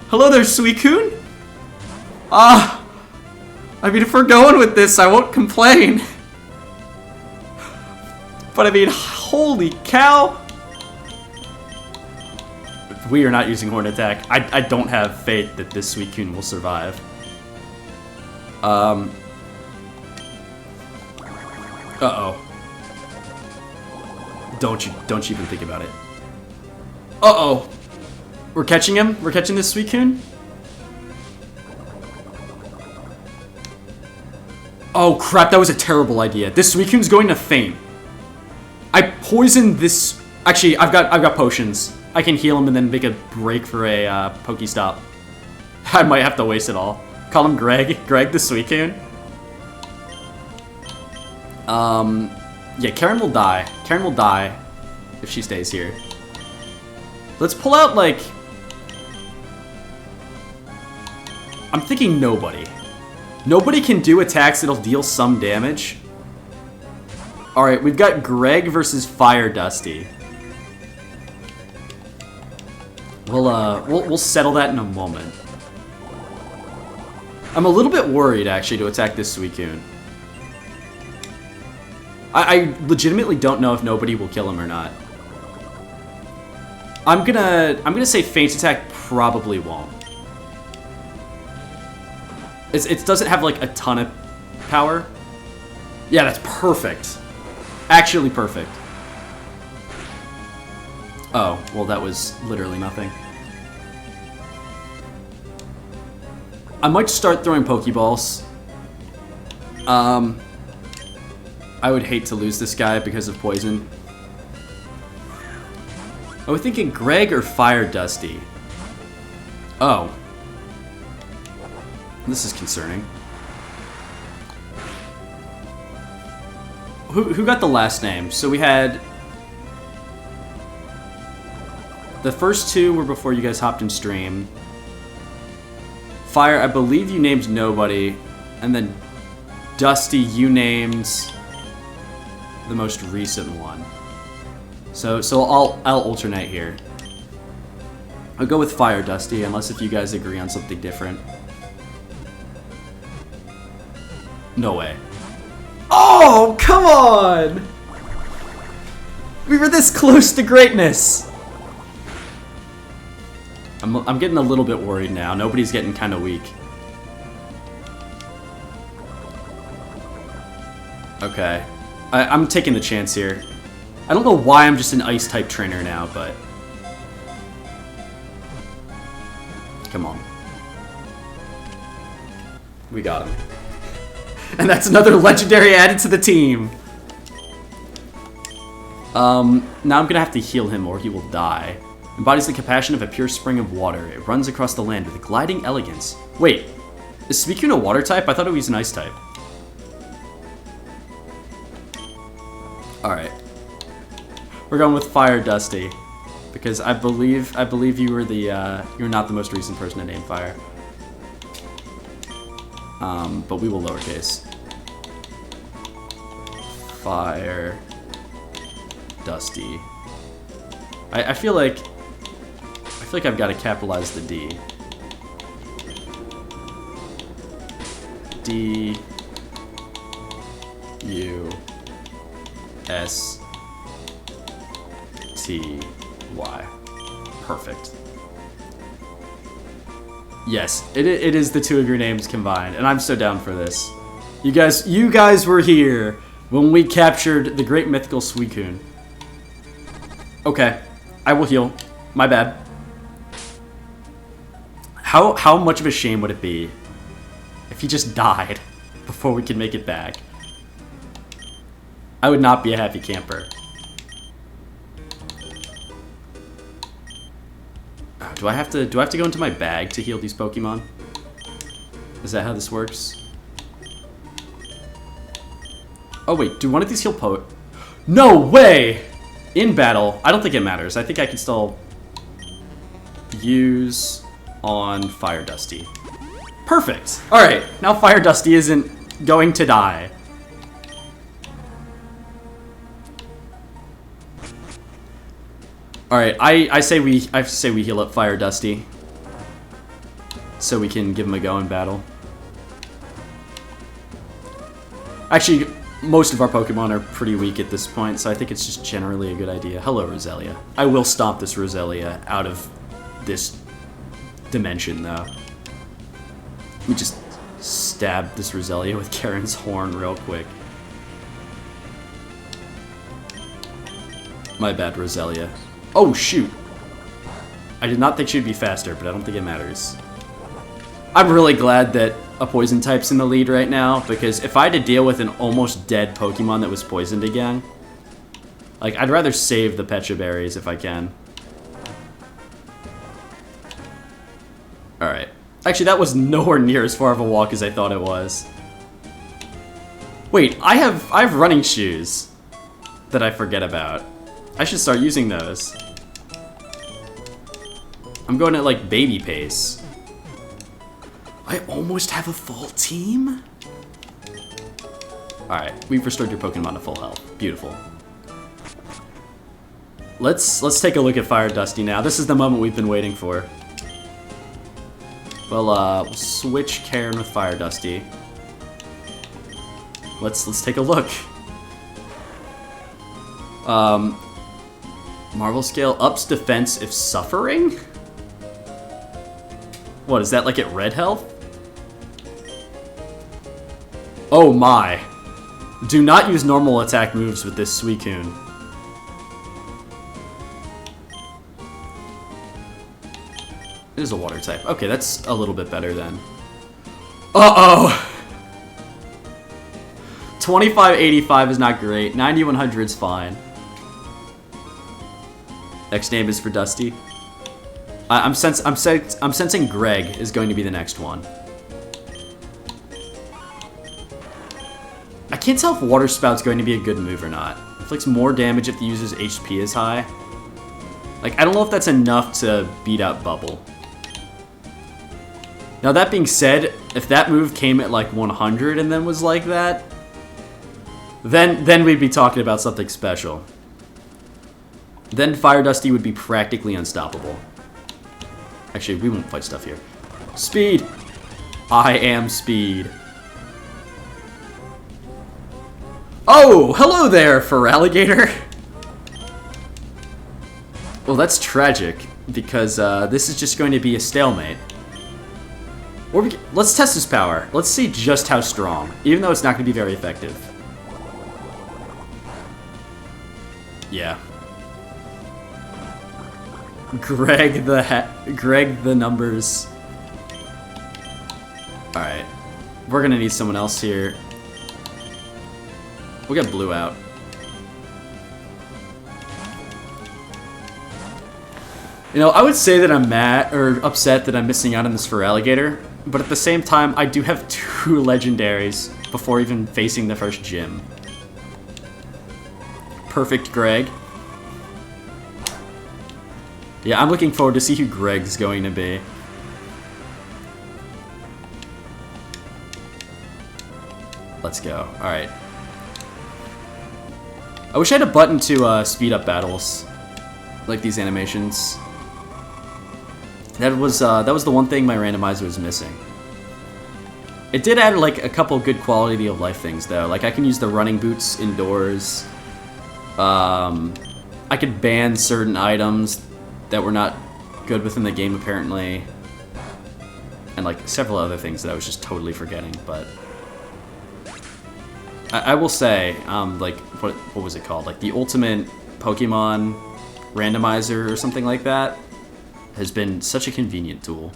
Hello there, Suicune? I mean, if we're going with this, I won't complain. But I mean, holy cow. We are not using Horn Attack. I don't have faith that this Suicune will survive. Uh-oh. Don't you even think about it. Uh-oh. We're catching him? We're catching this Suicune? Oh crap, that was a terrible idea. This Suicune's going to faint. I poisoned this... Actually, I've got potions. I can heal him and then make a break for a Pokestop. I might have to waste it all. Call him Greg. Greg the Suicune. Yeah, Karen will die. Karen will die if she stays here. Let's pull out, like... I'm thinking nobody. Nobody can do attacks that'll deal some damage. Alright, we've got Greg versus Fire Dusty. We'll settle that in a moment. I'm a little bit worried, actually, to attack this Suicune. I legitimately don't know if nobody will kill him or not. I'm gonna say Feint Attack probably won't. It doesn't have like a ton of power. Yeah, that's perfect. Actually perfect. Oh, well that was literally nothing. I might start throwing Pokeballs. I would hate to lose this guy because of poison. I was thinking Greg or Fire Dusty. Oh. This is concerning. Who got the last name? So we had... The first two were before you guys hopped in stream. Fire, I believe you named nobody. And then Dusty, you named the most recent one. So I'll alternate here. I'll go with Fire Dusty, unless if you guys agree on something different. No way. Oh, come on! We were this close to greatness! I'm getting a little bit worried now. Nobody's getting kind of weak. Okay. I'm taking the chance here. I don't know why I'm just an Ice-type trainer now, but... Come on. We got him. And that's another legendary added to the team! Now I'm gonna have to heal him or he will die. Embodies the compassion of a pure spring of water. It runs across the land with gliding elegance. Wait, is Suicune a water type? I thought it was an ice type. Alright. We're going with Fire Dusty. Because I believe you were the, you're not the most recent person to name Fire. But we will lowercase. Fire Dusty. I feel like I've got to capitalize the D. D U S T Y. Perfect. Yes, it is the two of your names combined, and I'm so down for this. You guys were here when we captured the great mythical Suicune. Okay, I will heal. My bad. How much of a shame would it be if he just died before we could make it back? I would not be a happy camper. Do I have to go into my bag to heal these Pokemon? Is that how this works? Oh wait, do one of these heal No way! In battle, I don't think it matters. I think I can still use on Fire Dusty. Perfect! Alright, now Fire Dusty isn't going to die. Alright, I say we heal up Fire Dusty. So we can give him a go in battle. Actually, most of our Pokemon are pretty weak at this point, so I think it's just generally a good idea. Hello, Roselia. I will stomp this Roselia out of this dimension, though. Let me just stab this Roselia with Karen's horn real quick. My bad, Roselia. Oh, shoot. I did not think she'd be faster, but I don't think it matters. I'm really glad that a poison type's in the lead right now, because if I had to deal with an almost dead Pokemon that was poisoned again, like, I'd rather save the Pecha Berries if I can. Alright. Actually, that was nowhere near as far of a walk as I thought it was. Wait, I have running shoes that I forget about. I should start using those. I'm going at, like, baby pace. I almost have a full team? Alright, we've restored your Pokemon to full health. Beautiful. Let's take a look at Fire Dusty now. This is the moment we've been waiting for. Well, we'll switch Karen with Fire Dusty. Let's take a look. Marvel Scale ups defense if suffering? What, is that like at red health? Oh my. Do not use normal attack moves with this Suicune. It is a water type. Okay, that's a little bit better then. Uh-oh! 2585 is not great. 9100 is fine. Next name is for Dusty. I'm sensing Greg is going to be the next one. I can't tell if Water Spout's going to be a good move or not. It inflicts more damage if the user's HP is high. Like, I don't know if that's enough to beat out Bubble. Now, that being said, if that move came at like 100 and then was like that, then we'd be talking about something special. Then Fire Dusty would be practically unstoppable. Actually, we won't fight stuff here. Speed! I am Speed. Oh, hello there, Feraligatr! Well, that's tragic, because this is just going to be a stalemate. Let's test his power. Let's see just how strong, even though it's not going to be very effective. Yeah. Greg the numbers. Alright. We're gonna need someone else here. We'll get Blue out. You know, I would say that I'm mad or upset that I'm missing out on this Feraligatr, but at the same time, I do have 2 legendaries before even facing the first gym. Perfect Greg. Yeah, I'm looking forward to see who Greg's going to be. Let's go. Alright. I wish I had a button to speed up battles, like these animations. That was the one thing my randomizer was missing. It did add like a couple good quality of life things though. Like I can use the running boots indoors. I could ban certain items that were not good within the game apparently. And like several other things that I was just totally forgetting, but I will say, like, what was it called? Like the ultimate Pokemon randomizer or something like that has been such a convenient tool.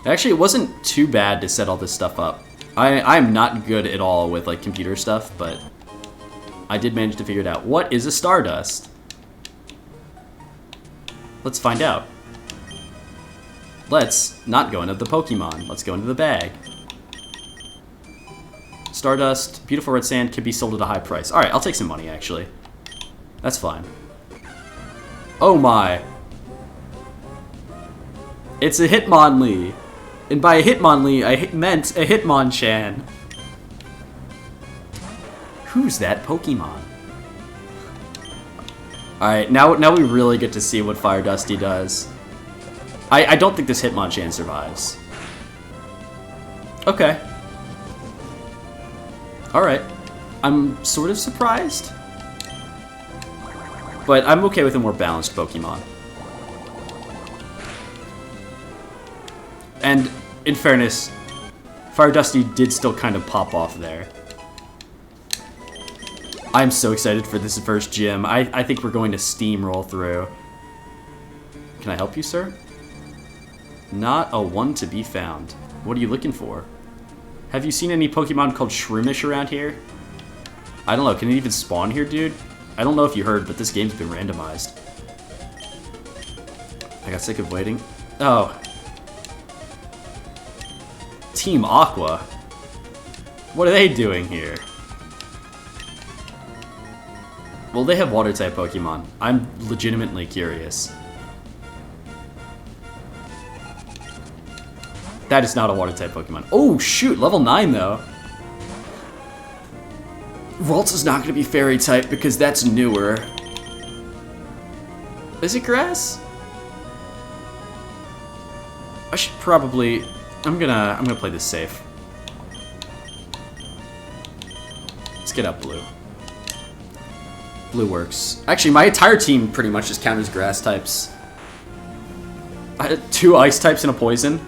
Actually, it wasn't too bad to set all this stuff up. I'm not good at all with like computer stuff, but I did manage to figure it out. What is a Stardust? Let's find out. Let's not go into the Pokemon. Let's go into the bag. Stardust, beautiful red sand, can be sold at a high price. Alright, I'll take some money, actually. That's fine. Oh my. It's a Hitmonlee. And by a Hitmonlee, I meant a Hitmonchan. Who's that Pokemon? Alright, now we really get to see what Fire Dusty does. I don't think this Hitmonchan survives. Okay. Alright. I'm sort of surprised. But I'm okay with a more balanced Pokemon. And, in fairness, Fire Dusty did still kind of pop off there. I'm so excited for this first gym. I think we're going to steamroll through. Can I help you, sir? Not a one to be found. What are you looking for? Have you seen any Pokemon called Shroomish around here? I don't know, can it even spawn here, dude? I don't know if you heard, but this game's been randomized. I got sick of waiting. Oh. Team Aqua? What are they doing here? Well, they have water-type Pokemon. I'm legitimately curious. That is not a water-type Pokemon. Oh, shoot, level 9, though. Ralts is not going to be Fairy-type because that's newer. Is it Grass? I should probably... I'm gonna play this safe. Let's get up Blue. Blue works. Actually, my entire team pretty much just counters Grass types. I had 2 Ice types and a Poison.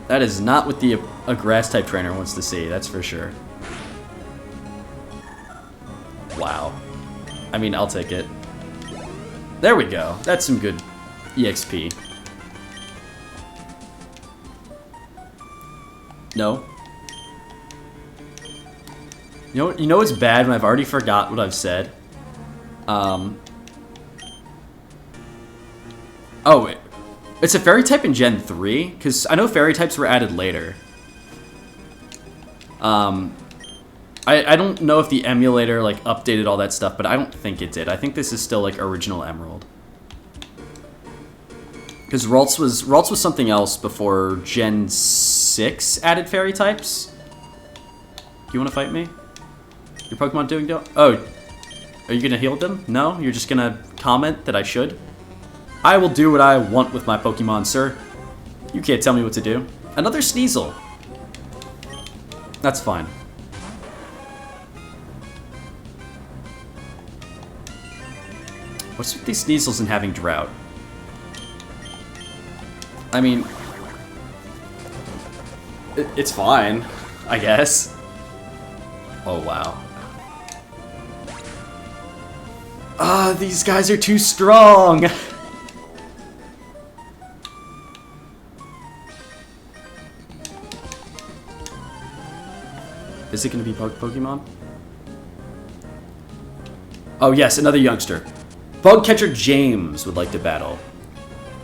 That is not what a Grass-type trainer wants to see, that's for sure. Wow. I mean, I'll take it. There we go. That's some good EXP. No. You know what's bad when I've already forgot what I've said? Oh, wait. It's a Fairy type in Gen 3, because I know Fairy types were added later. I don't know if the emulator like updated all that stuff, but I don't think it did. I think this is still like original Emerald. Because Ralts was something else before Gen 6 added Fairy types. Do you want to fight me? Your Pokemon doing do? Oh, are you gonna heal them? No, you're just gonna comment that I should. I will do what I want with my Pokemon, sir. You can't tell me what to do. Another Sneasel. That's fine. What's with these Sneasels and having drought? I mean, it's fine, I guess. Oh, wow. Ah, these guys are too strong! Is it going to be Pokemon? Oh yes, another youngster. Bug Catcher James would like to battle.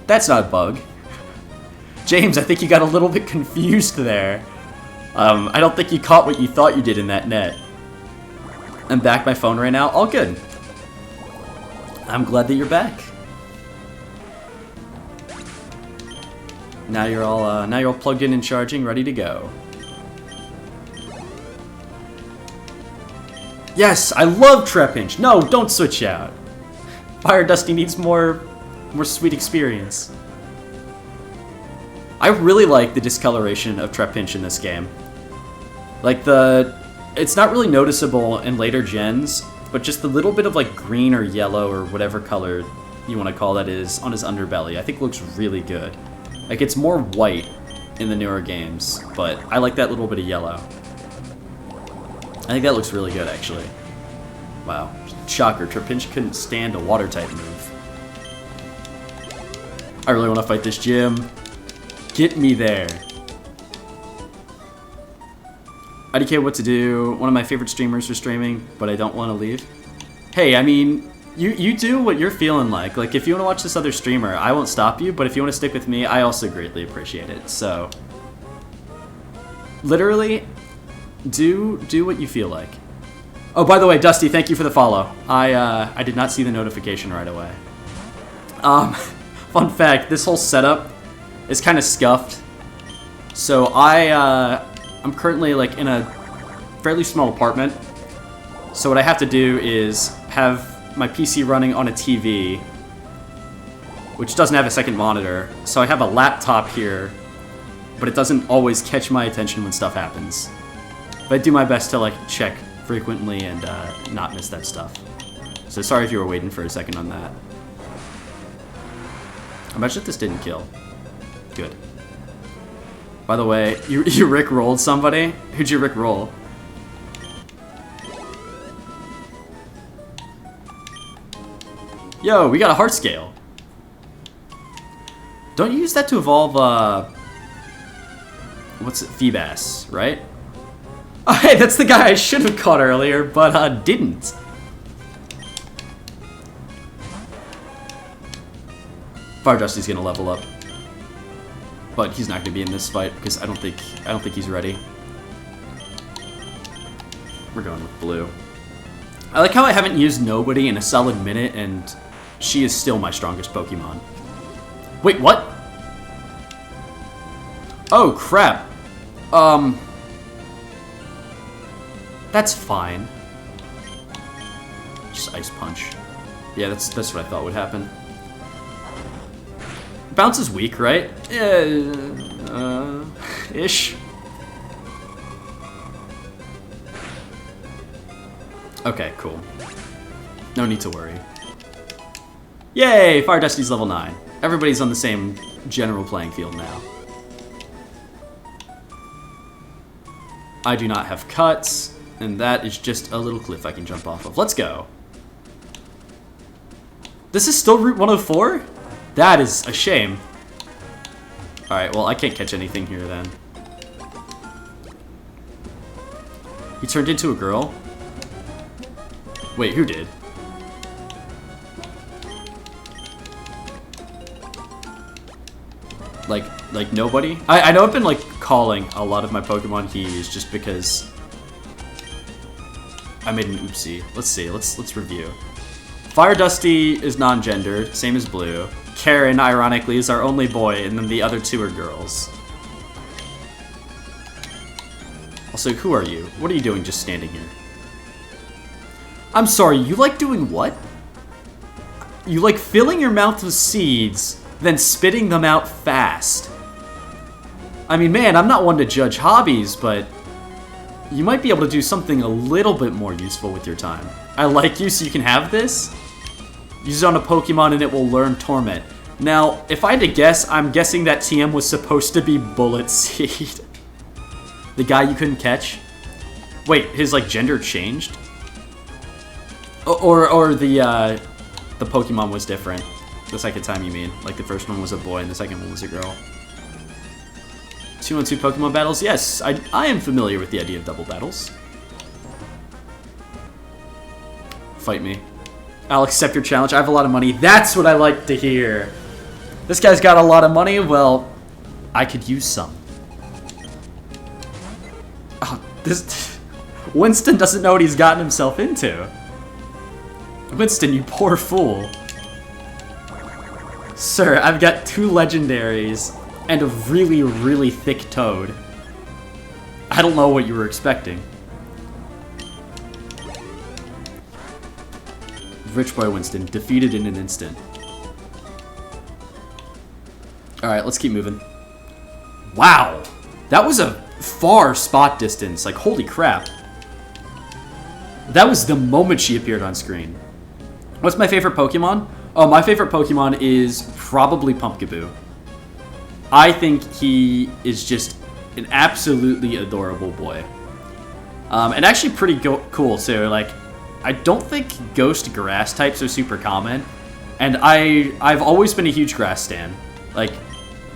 That's not a bug. James, I think you got a little bit confused there. I don't think you caught what you thought you did in that net. I'm back my phone right now. All good. I'm glad that you're back. Now you're all plugged in and charging, ready to go. Yes, I love Trapinch. No, don't switch out. Fire Dusty needs more sweet experience. I really like the discoloration of Trapinch in this game. Like it's not really noticeable in later gens, but just the little bit of like green or yellow or whatever color you want to call that is on his underbelly, I think looks really good. Like it's more white in the newer games, but I like that little bit of yellow. I think that looks really good, actually. Wow. Shocker, Trapinch couldn't stand a water-type move. I really want to fight this gym. Get me there. IDK what to do. One of my favorite streamers for streaming, but I don't want to leave. Hey, I mean, you do what you're feeling like. Like, if you want to watch this other streamer, I won't stop you, but if you want to stick with me, I also greatly appreciate it. So, literally, do what you feel like. Oh, by the way, Dusty, thank you for the follow. I did not see the notification right away. Fun fact, this whole setup is kind of scuffed. So I'm currently like in a fairly small apartment. So what I have to do is have my PC running on a TV, which doesn't have a second monitor. So I have a laptop here, but it doesn't always catch my attention when stuff happens. But I do my best to like check frequently and not miss that stuff. So sorry if you were waiting for a second on that. Imagine if this didn't kill. Good. By the way, you Rick-rolled somebody? Who'd you Rick-roll? Yo, we got a heart scale. Don't you use that to evolve, what's it? Feebas, right? Oh, hey, that's the guy I should have caught earlier, but, didn't. Fire Dusty's gonna level up. But he's not gonna be in this fight because I don't think he's ready. We're going with blue. I like how I haven't used nobody in a solid minute and she is still my strongest Pokemon. Wait, what? Oh crap. That's fine. Just Ice Punch. Yeah, that's what I thought would happen. Bounce is weak, right? Ish. Okay, cool. No need to worry. Yay! Fire Dusty's level 9. Everybody's on the same general playing field now. I do not have cuts, and that is just a little cliff I can jump off of. Let's go. This is still Route 104? That is a shame. Alright, well, I can't catch anything here then. He turned into a girl? Wait, who did? Like nobody? I know I've been, like, calling a lot of my Pokemon He's just because I made an oopsie. Let's see, let's review. Fire Dusty is non-gendered, same as Blue. Karen, ironically, is our only boy, and then the other two are girls. Also, who are you? What are you doing just standing here? I'm sorry, you like doing what? You like filling your mouth with seeds, then spitting them out fast. I mean, man, I'm not one to judge hobbies, but you might be able to do something a little bit more useful with your time. I like you, so you can have this? Use it on a Pokemon and it will learn Torment. Now, if I had to guess, I'm guessing that TM was supposed to be Bullet Seed. The guy you couldn't catch? Wait, his, like, gender changed? Or the Pokemon was different. The second time, you mean. Like, the first one was a boy and the second one was a girl. 2-on-2 Pokemon battles? Yes, I am familiar with the idea of double battles. Fight me. I'll accept your challenge. I have a lot of money. That's what I like to hear. This guy's got a lot of money. Well, I could use some. Oh, this... Winston doesn't know what he's gotten himself into. Winston, you poor fool. Sir, I've got 2 legendaries and a really, really thick toad. I don't know what you were expecting. Rich Boy Winston, defeated in an instant. Alright, let's keep moving. Wow! That was a far spot distance. Like, holy crap. That was the moment she appeared on screen. What's my favorite Pokemon? Oh, my favorite Pokemon is probably Pumpkaboo. I think he is just an absolutely adorable boy. And actually pretty cool, too. Like, I don't think ghost grass types are super common. And I've always been a huge grass stan. Like,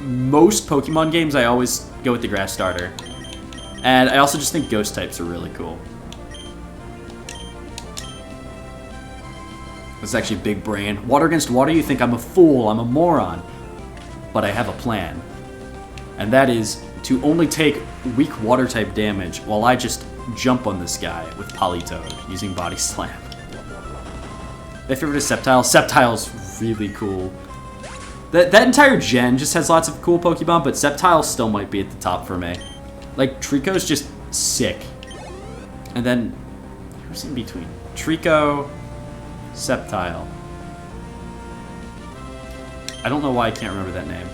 most Pokemon games, I always go with the grass starter. And I also just think ghost types are really cool. It's actually big brain. Water against water, you think I'm a fool, I'm a moron. But I have a plan. And that is to only take weak water type damage while I just jump on this guy with Politoed using Body Slam. My favorite is Sceptile. Sceptile's really cool. That entire gen just has lots of cool Pokemon, but Sceptile still might be at the top for me. Like, Trico's just sick. And then, who's in between? Trico, Sceptile. I don't know why I can't remember that name.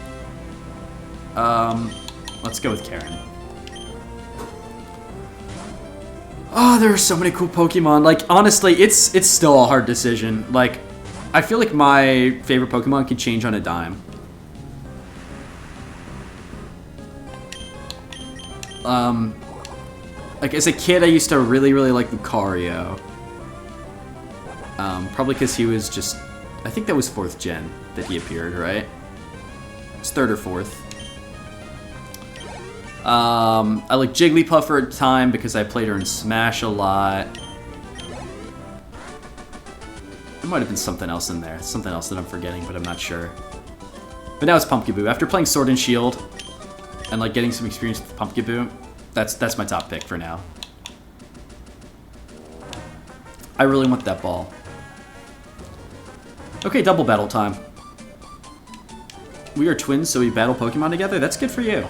Let's go with Karen. Oh, there are so many cool Pokemon. Like, honestly, it's still a hard decision. Like, I feel like my favorite Pokemon could change on a dime. Like, as a kid, I used to really like Lucario. Probably because he was just... I think that was 4th gen that he appeared, right? It's 3rd or 4th. I like Jigglypuff for a time because I played her in Smash a lot. There might have been something else in there. Something else that I'm forgetting, but I'm not sure. But now it's Pumpkaboo. After playing Sword and Shield and like getting some experience with Pumpkaboo, that's my top pick for now. I really want that ball. Okay, double battle time. We are twins, so we battle Pokemon together? That's good for you.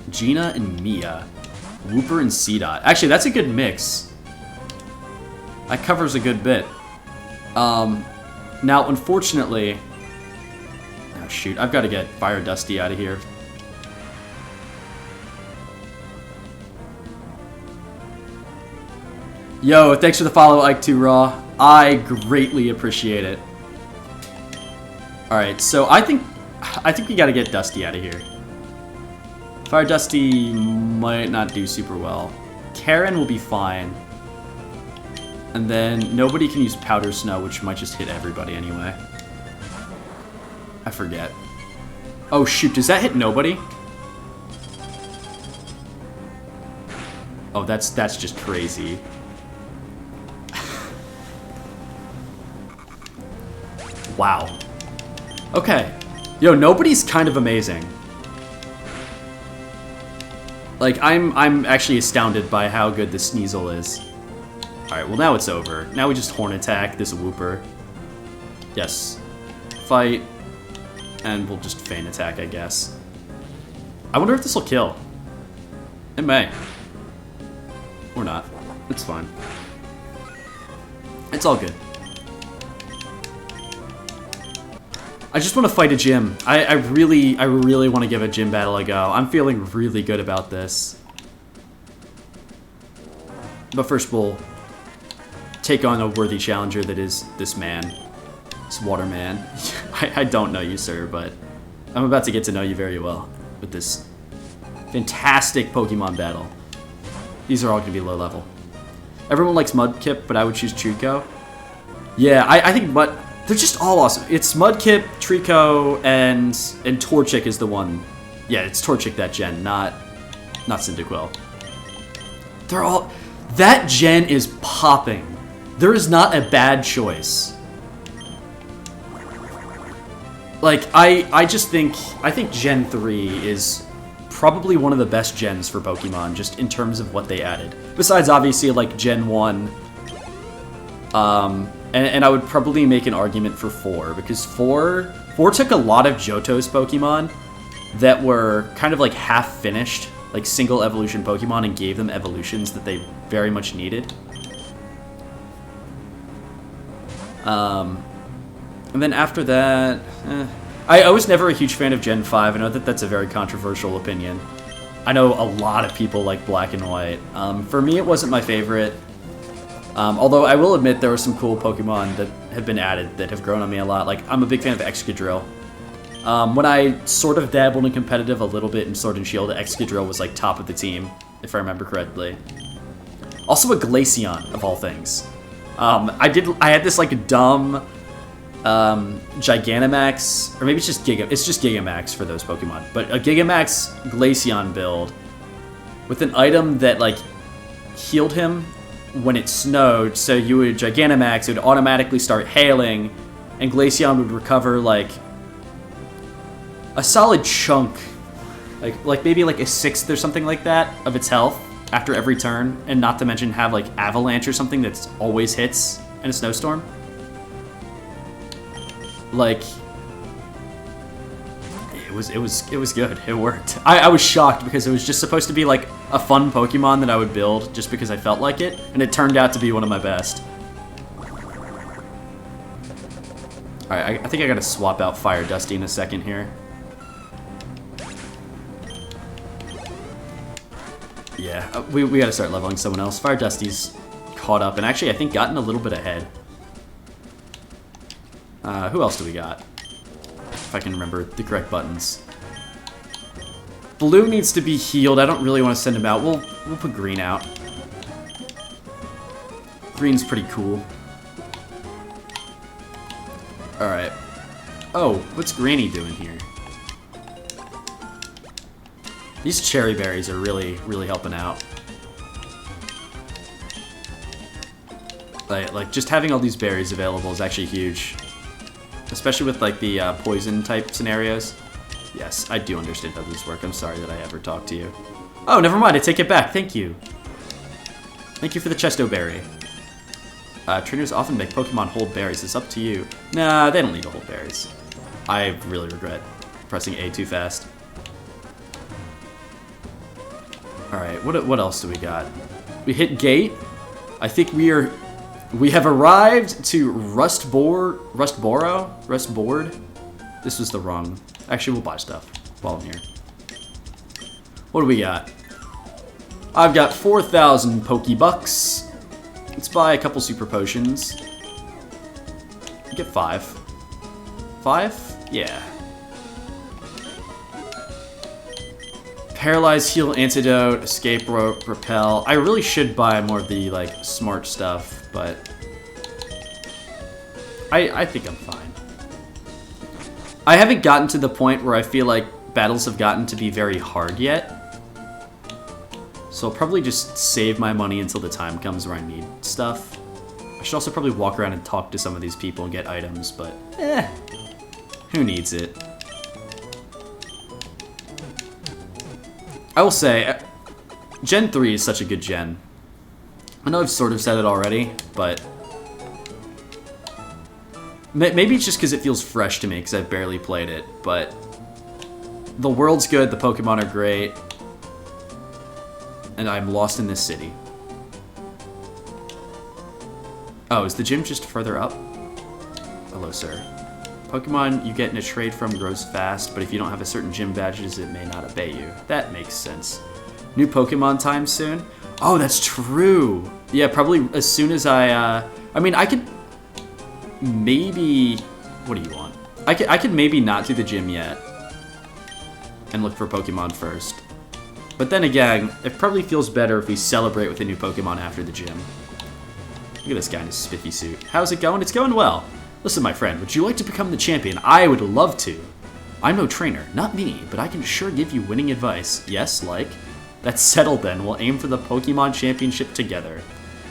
Gina and Mia. Wooper and Seedot. Actually, that's a good mix. That covers a good bit. Now, unfortunately... Oh, shoot. I've got to get Fire Dusty out of here. Yo, thanks for the follow, Ike2Raw. I greatly appreciate it. Alright, so I think we gotta get Dusty out of here. Fire Dusty might not do super well. Karen will be fine. And then nobody can use Powder Snow, which might just hit everybody anyway. I forget. Oh shoot, does that hit nobody? Oh, that's just crazy. Wow. Okay. Yo, nobody's kind of amazing. Like, I'm actually astounded by how good this Sneasel is. Alright, well now it's over. Now we just Horn Attack this Wooper. Yes. Fight. And we'll just Feint Attack, I guess. I wonder if this will kill. It may. Or not. It's fine. It's all good. I just want to fight a gym. I really want to give a gym battle a go. I'm feeling really good about this. But first we'll take on a worthy challenger that is this man. This water man. I don't know you, sir, but I'm about to get to know you very well with this fantastic Pokemon battle. These are all going to be low level. Everyone likes Mudkip, but I would choose Trico. Yeah, I think they're just all awesome. It's Mudkip, Trico, and Torchic is the one. Yeah, it's Torchic that gen, not Cyndaquil. They're all... That gen is popping. There is not a bad choice. Like, I think Gen 3 is probably one of the best gens for Pokemon, just in terms of what they added. Besides, obviously, like, Gen 1. And I would probably make an argument for 4, because 4 took a lot of Johto's Pokemon that were kind of like half-finished like single evolution Pokemon and gave them evolutions that they very much needed. And then after that, I was never a huge fan of Gen 5. I know that that's a very controversial opinion. I know a lot of people like Black and White. For me, it wasn't my favorite. Although I will admit there were some cool Pokemon that have been added that have grown on me a lot. Like, I'm a big fan of Excadrill. When I sort of dabbled in competitive a little bit in Sword and Shield, Excadrill was like top of the team, if I remember correctly. Also a Glaceon, of all things. I had this like dumb Gigantamax, or maybe it's just Gigamax for those Pokemon, but a Gigamax Glaceon build with an item that like healed him when it snowed, so you would Gigantamax, it would automatically start hailing, and Glaceon would recover like a solid chunk, like maybe like a sixth or something like that of its health after every turn, and not to mention have like Avalanche or something that's always hits in a snowstorm. Like, it was good. It worked. I was shocked because it was just supposed to be like a fun Pokemon that I would build just because I felt like it, and it turned out to be one of my best. Alright, I think I gotta swap out Fire Dusty in a second here. Yeah, we gotta start leveling someone else. Fire Dusty's caught up, and actually I think gotten a little bit ahead. Who else do we got? If I can remember the correct buttons. Blue needs to be healed. I don't really want to send him out. We'll put Green out. Green's pretty cool. Alright. Oh, what's Granny doing here? These cherry berries are really, really helping out. Like just having all these berries available is actually huge. Especially with like the poison type scenarios. Yes, I do understand how this works. I'm sorry that I ever talked to you. Oh, never mind. I take it back. Thank you. Thank you for the Chesto Berry. Trainers often make Pokemon hold berries. It's up to you. Nah, they don't need to hold berries. I really regret pressing A too fast. Alright, what else do we got? We hit Gate. I think we have arrived to Rustboard. This was the wrong. Actually, we'll buy stuff while I'm here. What do we got? I've got 4,000 Pokebucks. Let's buy a couple Super Potions. Get 5. 5? Yeah. Paralyze, Heal, Antidote, Escape Rope, Repel. I really should buy more of the like smart stuff, but I think I'm fine. I haven't gotten to the point where I feel like battles have gotten to be very hard yet. So I'll probably just save my money until the time comes where I need stuff. I should also probably walk around and talk to some of these people and get items, but who needs it? I will say, Gen 3 is such a good gen. I know I've sort of said it already, but maybe it's just because it feels fresh to me because I've barely played it, but the world's good, the Pokemon are great, and I'm lost in this city. Oh, is the gym just further up? Hello, sir. Pokemon you get in a trade from grows fast, but if you don't have a certain gym badges, it may not obey you. That makes sense. New Pokemon time soon? Oh, that's true! Yeah, probably as soon as I mean, I could maybe... What do you want? I could maybe not do the gym yet and look for Pokemon first. But then again, it probably feels better if we celebrate with a new Pokemon after the gym. Look at this guy in his spiffy suit. How's it going? It's going well. Listen, my friend, would you like to become the champion? I would love to. I'm no trainer, not me, but I can sure give you winning advice. Yes, like? That's settled then. We'll aim for the Pokemon Championship together.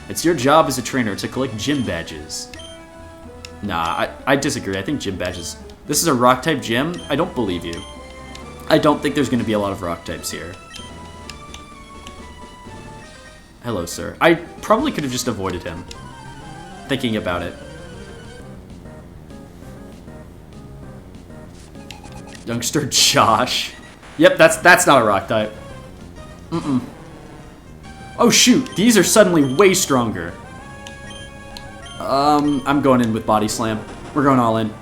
It's your job as a trainer to collect gym badges. Nah, I disagree. I think gym badges... This is a rock-type gym? I don't believe you. I don't think there's going to be a lot of rock types here. Hello, sir. I probably could have just avoided him. Thinking about it. Youngster Josh. Yep, that's not a rock type. Oh shoot, these are suddenly way stronger. I'm going in with Body Slam. We're going all in.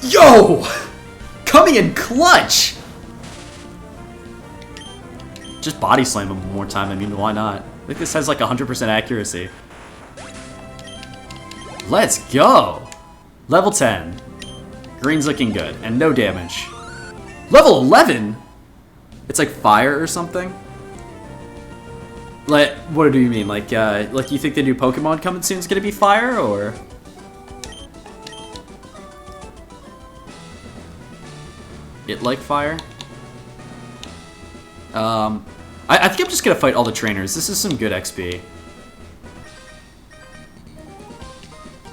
Yo! Coming in clutch! Just Body Slam him one more time, I mean, why not? I think this has like 100% accuracy. Let's go! Level 10. Green's looking good, and no damage. Level 11? It's like fire or something? Like, what do you mean? Like you think the new Pokemon coming soon is gonna be fire, or? It like fire? I think I'm just gonna fight all the trainers. This is some good XP.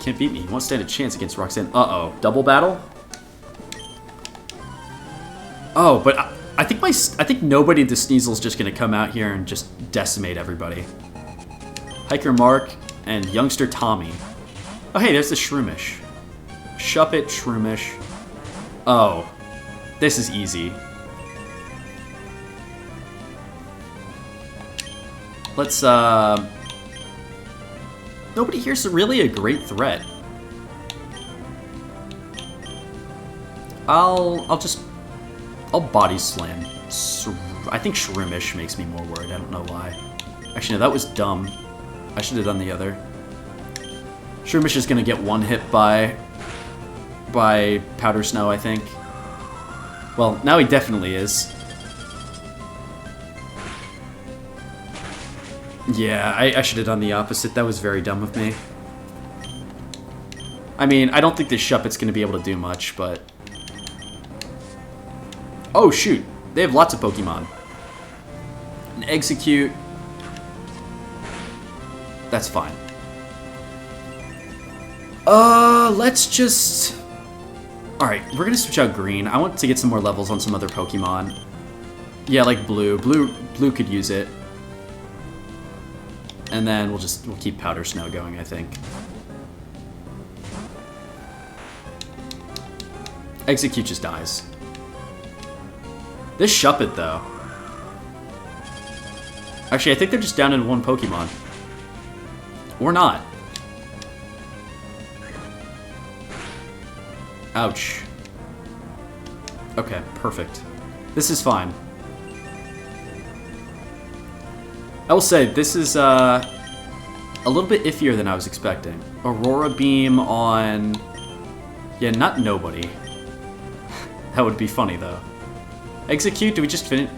Can't beat me. You won't stand a chance against Roxanne. Uh-oh. Double battle? Oh, but I think nobody at the Sneasel's just gonna come out here and just decimate everybody. Hiker Mark and Youngster Tommy. Oh, hey, there's the Shroomish. Shuppet, Shroomish. Oh, this is easy. Let's, nobody here's really a great threat. I'll Body Slam. I think Shroomish makes me more worried. I don't know why. Actually, no, that was dumb. I should have done the other. Shroomish is gonna get one hit by Powder Snow, I think. Well, now he definitely is. Yeah, I should have done the opposite. That was very dumb of me. I mean, I don't think this Shuppet's gonna be able to do much, but... Oh, shoot. They have lots of Pokemon. An Execute. That's fine. Let's just... Alright, we're gonna switch out Green. I want to get some more levels on some other Pokemon. Yeah, like Blue. Blue could use it. And then we'll keep Powder Snow going, I think. Execute just dies. This Shuppet, though. Actually, I think they're just down in one Pokemon. Or not. Ouch. Okay, perfect. This is fine. I will say, this is a little bit iffier than I was expecting. Aurora Beam on... Yeah, not nobody. That would be funny, though. Execute, do we just finish?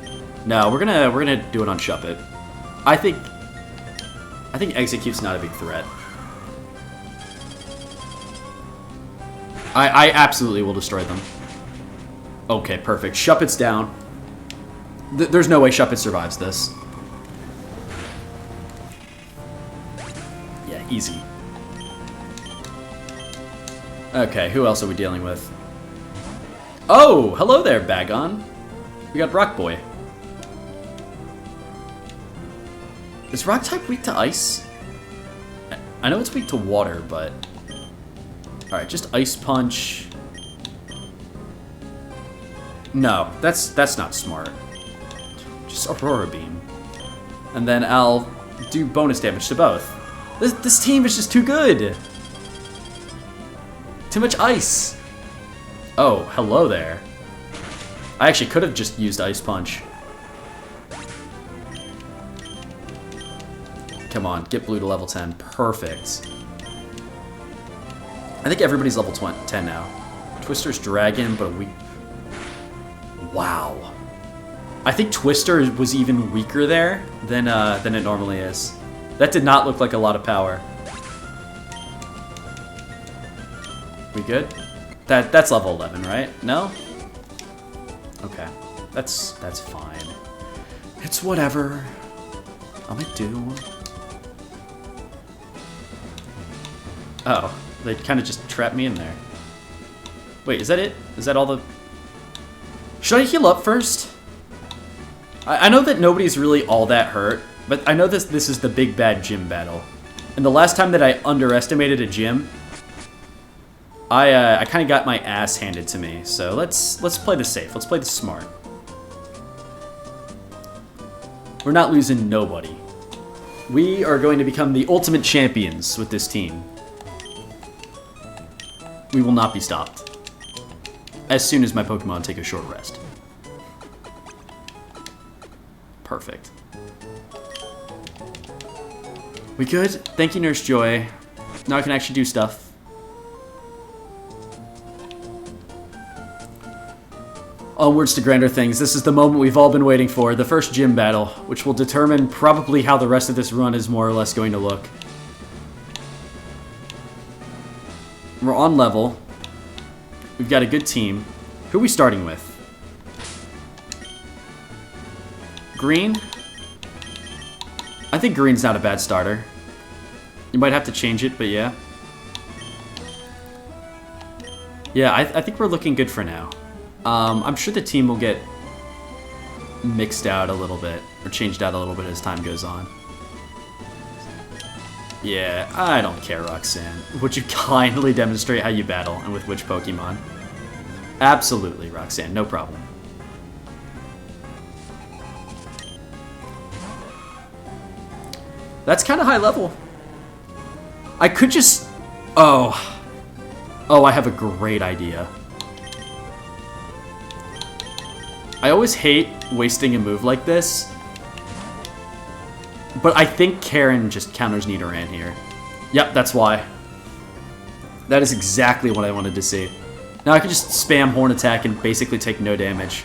No, we're gonna do it on Shuppet. I think Execute's not a big threat. I absolutely will destroy them. Okay, perfect. Shuppet's down. There's no way Shuppet survives this. Yeah, easy. Okay, who else are we dealing with? Oh, hello there, Bagon. We got Rock Boy. Is Rock type weak to ice? I know it's weak to water, but... Alright, just Ice Punch. No, that's not smart. Just Aurora Beam. And then I'll do bonus damage to both. This team is just too good! Too much ice! Oh, hello there. I actually could have just used Ice Punch. Come on, get Blue to level 10. Perfect. I think everybody's level 10 now. Twister's Dragon, but a weak... Wow. I think Twister was even weaker there than it normally is. That did not look like a lot of power. We good? That's level 11, right? No? Okay. That's fine. It's whatever. I'll make do. Oh, they kind of just trapped me in there. Wait, is that it? Is that all the... Should I heal up first? I know that nobody's really all that hurt, but I know this is the big bad gym battle. And the last time that I underestimated a gym, I kind of got my ass handed to me. So let's play this safe. Let's play this smart. We're not losing nobody. We are going to become the ultimate champions with this team. We will not be stopped. As soon as my Pokemon take a short rest. Perfect. We good? Thank you, Nurse Joy. Now I can actually do stuff. Onwards to grander things. This is the moment we've all been waiting for. The first gym battle, which will determine probably how the rest of this run is more or less going to look. We're on level. We've got a good team. Who are we starting with? Green? I think green's not a bad starter. You might have to change it, but yeah. Yeah, I think we're looking good for now. I'm sure the team will get mixed out a little bit, or changed out a little bit as time goes on. Yeah, I don't care, Roxanne. Would you kindly demonstrate how you battle, and with which Pokemon? Absolutely, Roxanne, no problem. That's kind of high level. I could just... Oh, I have a great idea. I always hate wasting a move like this, but I think Karen just counters Nidoran here. Yep, that's why. That is exactly what I wanted to see. Now I can just spam Horn Attack and basically take no damage.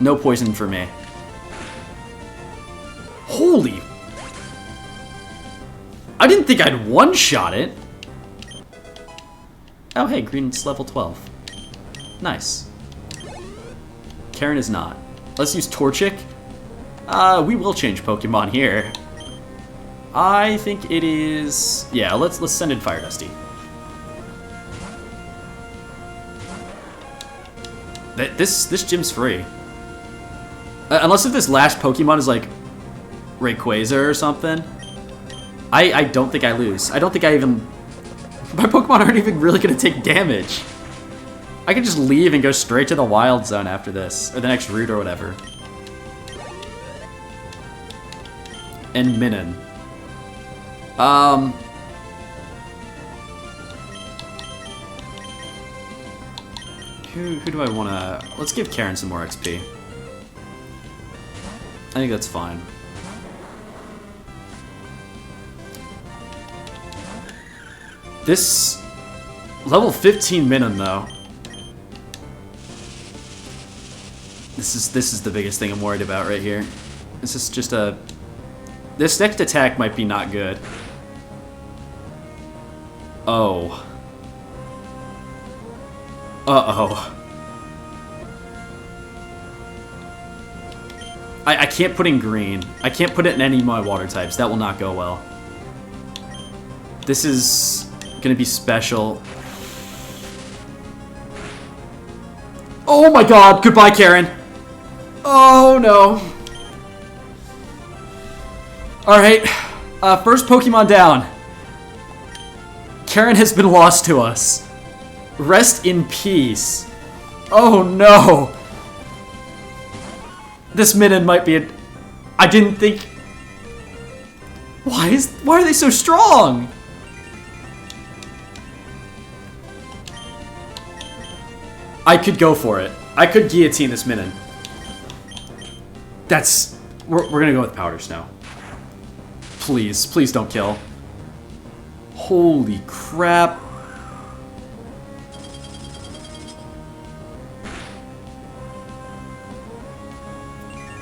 No poison for me. Holy... I didn't think I'd one-shot it. Oh, hey, green's level 12. Nice. Karen is not. Let's use Torchic. We will change Pokemon here. I think it is... Yeah, let's send in Fire Dusty. This gym's free. Unless if this last Pokemon is like Rayquaza or something. I don't think I lose. I don't think I even... My Pokemon aren't even really going to take damage. I could just leave and go straight to the Wild Zone after this. Or the next route or whatever. And Minun. Who do I want to... Let's give Karen some more XP. I think that's fine. This... Level 15 Minun, though. This is the biggest thing I'm worried about right here. This is just a... This next attack might be not good. Oh. Uh-oh. I can't put in green. I can't put it in any of my water types. That will not go well. This is gonna be special. Oh my god! Goodbye, Karen! Oh no. Alright. First Pokemon down. Karen has been lost to us. Rest in peace. Oh no. This Minun might be a... I didn't think... Why are they so strong? I could go for it. I could guillotine this Minun. That's... We're gonna go with Powder Snow. Please, please don't kill. Holy crap.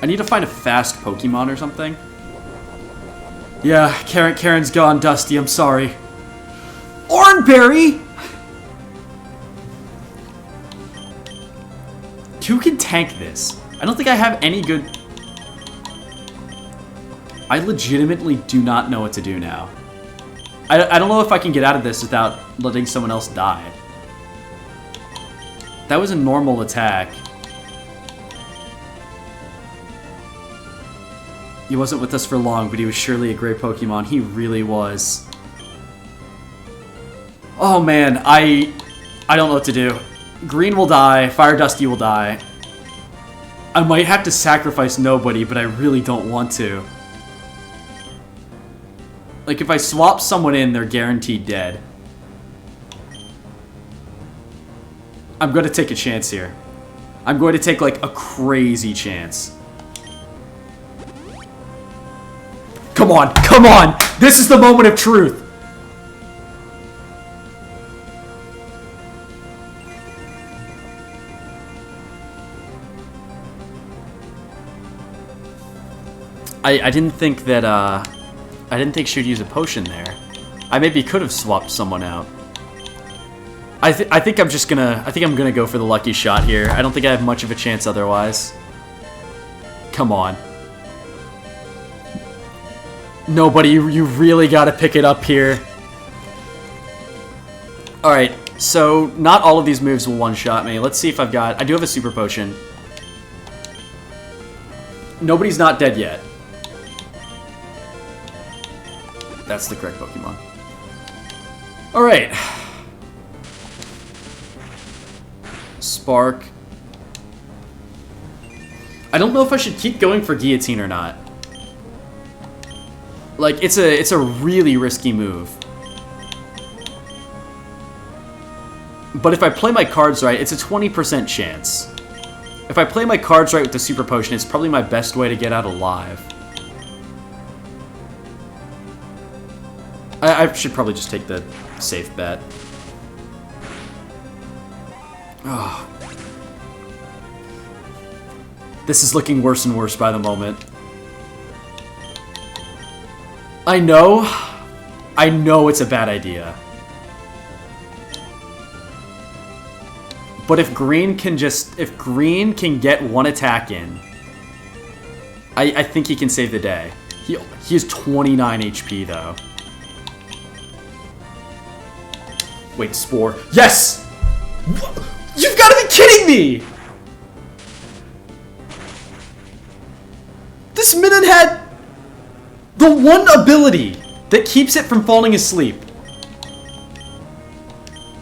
I need to find a fast Pokemon or something. Yeah, Karen's gone, Dusty, I'm sorry. Oranberry! Who can tank this? I don't think I have any good... I legitimately do not know what to do now. I don't know if I can get out of this without letting someone else die. That was a normal attack. He wasn't with us for long, but he was surely a great Pokemon. He really was. Oh man, I don't know what to do. Green will die. Fire Dusty will die. I might have to sacrifice nobody, but I really don't want to. Like, if I swap someone in, they're guaranteed dead. I'm going to take a chance here. I'm going to take, like, a crazy chance. Come on, come on! This is the moment of truth! I didn't think that, I didn't think she'd use a potion there. I maybe could have swapped someone out. I think I'm just gonna... I think I'm gonna go for the lucky shot here. I don't think I have much of a chance otherwise. Come on. Nobody, you really gotta pick it up here. Alright, so not all of these moves will one-shot me. Let's see if I've got... I do have a super potion. Nobody's not dead yet. That's the correct Pokemon. Alright. Spark. I don't know if I should keep going for Guillotine or not. Like, it's a really risky move. But if I play my cards right, it's a 20% chance. If I play my cards right with the Super Potion, it's probably my best way to get out alive. I should probably just take the safe bet. Oh. This is looking worse and worse by the moment. I know it's a bad idea. But if green can get one attack in, I think he can save the day. He has 29 HP though. Wait, Spore. Yes! You've got to be kidding me! This Minun had the one ability that keeps it from falling asleep.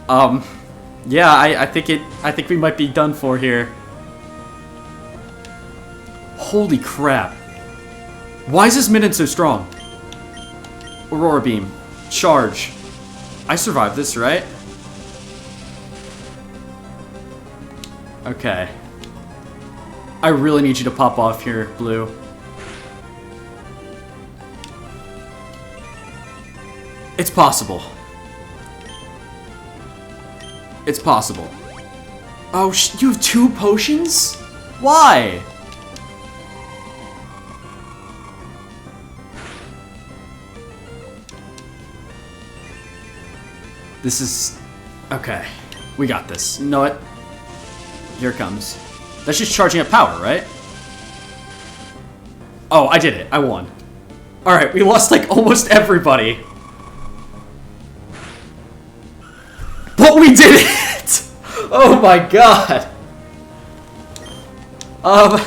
Yeah, I think we might be done for here. Holy crap. Why is this Minun so strong? Aurora Beam. Charge. I survived this, right? Okay. I really need you to pop off here, Blue. It's possible. It's possible. Oh, you have 2 potions? Why? This is... Okay. We got this. You know what? Here it comes. That's just charging up power, right? Oh, I did it. I won. Alright, we lost, like, almost everybody. But we did it! Oh my god! All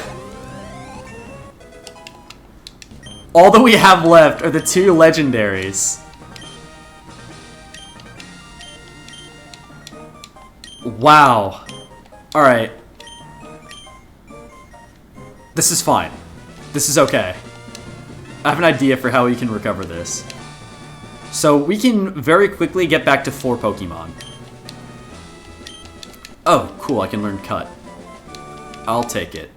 that we have left are the 2 legendaries. Wow. Alright. This is fine. This is okay. I have an idea for how we can recover this. So we can very quickly get back to 4 Pokemon. Oh, cool, I can learn Cut. I'll take it.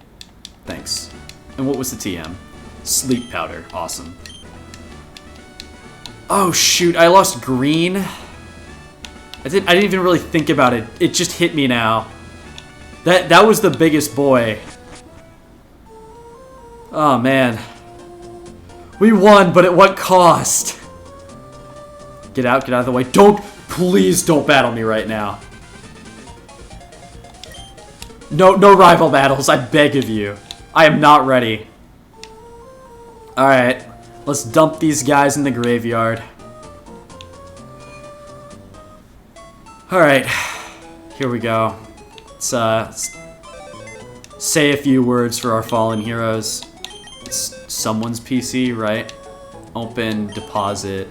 Thanks. And what was the TM? Sleep Powder. Awesome. Oh shoot, I lost Green. I didn't even really think about it. It just hit me now. That was the biggest boy. Oh man. We won, but at what cost? Get out of the way. Please don't battle me right now. No rival battles, I beg of you. I am not ready. Alright, let's dump these guys in the graveyard. Alright, here we go. Let's say a few words for our fallen heroes. It's someone's PC, right? Open, deposit,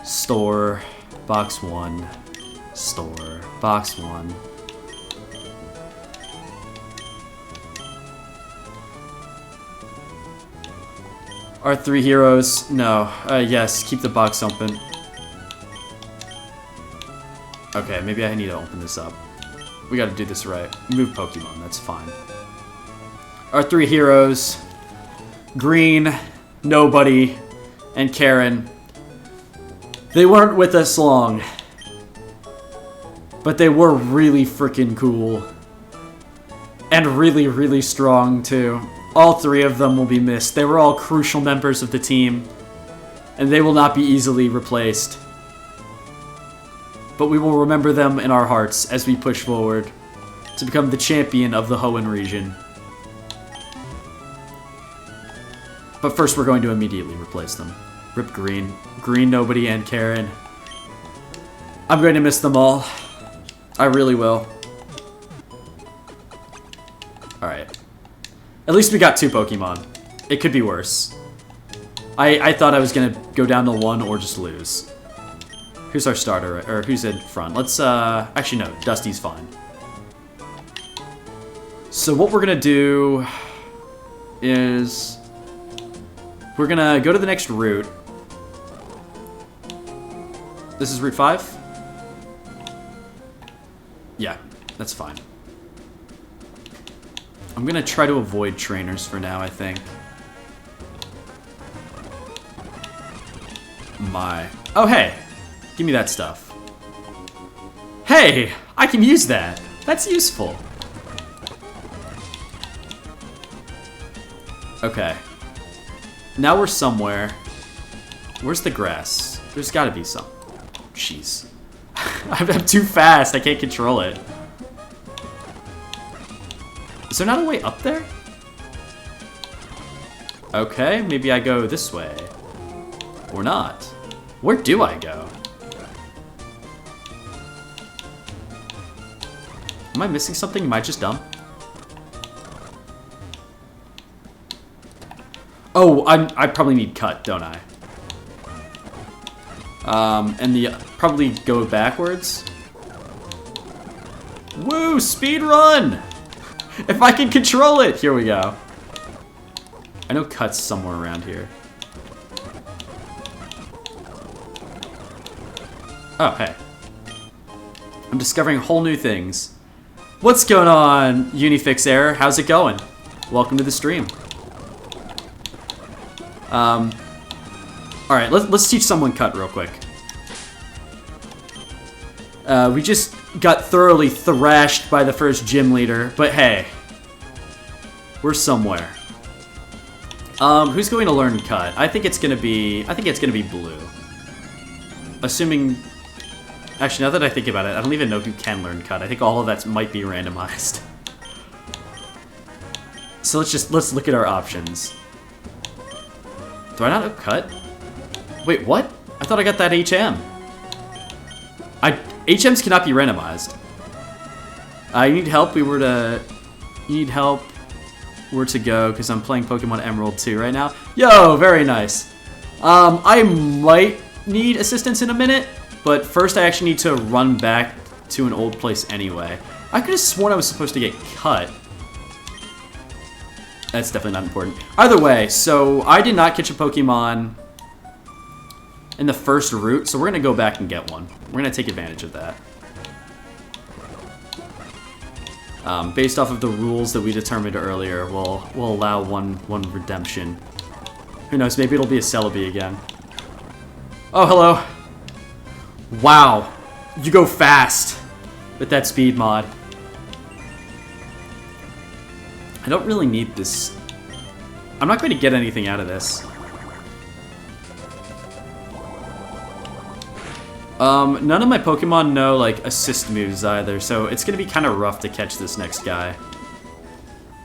store, box 1, store, box 1. Our 3 heroes. No. Yes, keep the box open. Okay, maybe I need to open this up. We gotta do this right. Move Pokemon, that's fine. Our 3 heroes. Green, Nobody, and Karen. They weren't with us long. But they were really freaking cool. And really, really strong, too. All 3 of them will be missed. They were all crucial members of the team. And they will not be easily replaced. But we will remember them in our hearts as we push forward to become the champion of the Hoenn region. But first we're going to immediately replace them. Rip Green. Green, Nobody, and Karen. I'm going to miss them all. I really will. Alright. At least we got 2 Pokemon. It could be worse. I thought I was going to go down to 1 or just lose. Who's our starter? Or who's in front? Let's, actually no, Dusty's fine. So what we're going to do is we're going to go to the next route. This is Route 5? Yeah, that's fine. I'm going to try to avoid trainers for now, I think. Oh, hey! Give me that stuff. Hey! I can use that! That's useful. Okay. Now we're somewhere. Where's the grass? There's gotta be some. Jeez. I'm too fast. I can't control it. Is there not a way up there? Okay, maybe I go this way. Or not. Where do I go? Am I missing something? Am I just dumb? Oh, I probably need cut, don't I? And probably go backwards. Woo, speed run! If I can control it! Here we go. I know cut's somewhere around here. Oh, hey. I'm discovering whole new things. What's going on, Unifix Error? How's it going? Welcome to the stream. Alright, let's teach someone cut real quick. We just got thoroughly thrashed by the first gym leader, but hey. We're somewhere. Who's going to learn cut? I think it's gonna be Blue. Assuming... Actually, now that I think about it, I don't even know who can learn cut. I think all of that might be randomized. So let's look at our options. Do I not know cut? Wait, what? I thought I got that HM. HMs cannot be randomized. You need help? You need help? Where to go? Because I'm playing Pokemon Emerald 2 right now. Yo, very nice. I might need assistance in a minute, but first I actually need to run back to an old place anyway. I could have sworn I was supposed to get cut. That's definitely not important. Either way, so I did not catch a Pokemon in the first route, so we're going to go back and get one. We're going to take advantage of that. Based off of the rules that we determined earlier, we'll allow one redemption. Who knows, maybe it'll be a Celebi again. Oh, hello. Wow. You go fast with that speed mod. I don't really need this. I'm not going to get anything out of this. None of my Pokemon know, like, assist moves either, so it's going to be kind of rough to catch this next guy.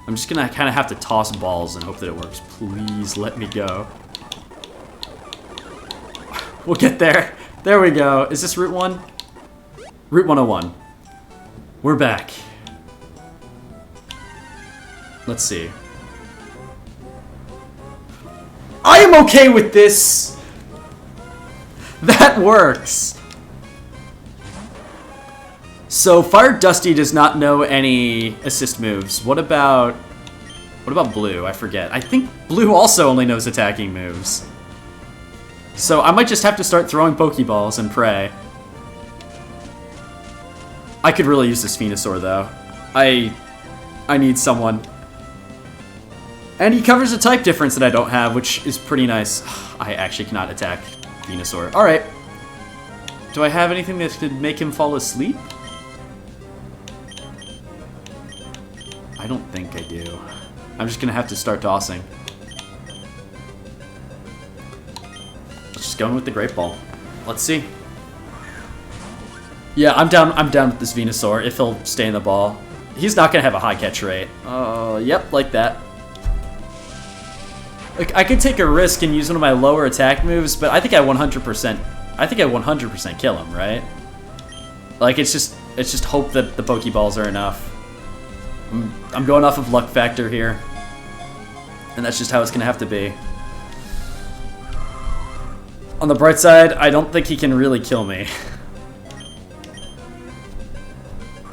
I'm just going to kind of have to toss balls and hope that it works. Please let me go. We'll get there. There we go. Is this Route 1? Route 101. We're back. Let's see. I am okay with this! That works! So, Fire Dusty does not know any assist moves. What about What about blue? I forget. I think blue also only knows attacking moves. So I might just have to start throwing Pokeballs and pray. I could really use this Venusaur though. I need someone. And he covers a type difference that I don't have, which is pretty nice. I actually cannot attack Venusaur. Alright. Do I have anything that could make him fall asleep? I don't think I do. I'm just gonna have to start tossing. Let's just go in with the Great Ball. Let's see. Yeah, I'm down with this Venusaur if he'll stay in the ball. He's not gonna have a high catch rate. Yep, like that. Like, I could take a risk and use one of my lower attack moves, but I think I 100% kill him, right? Like, it's just hope that the Pokeballs are enough. I'm going off of luck factor here. And that's just how it's gonna have to be. On the bright side, I don't think he can really kill me.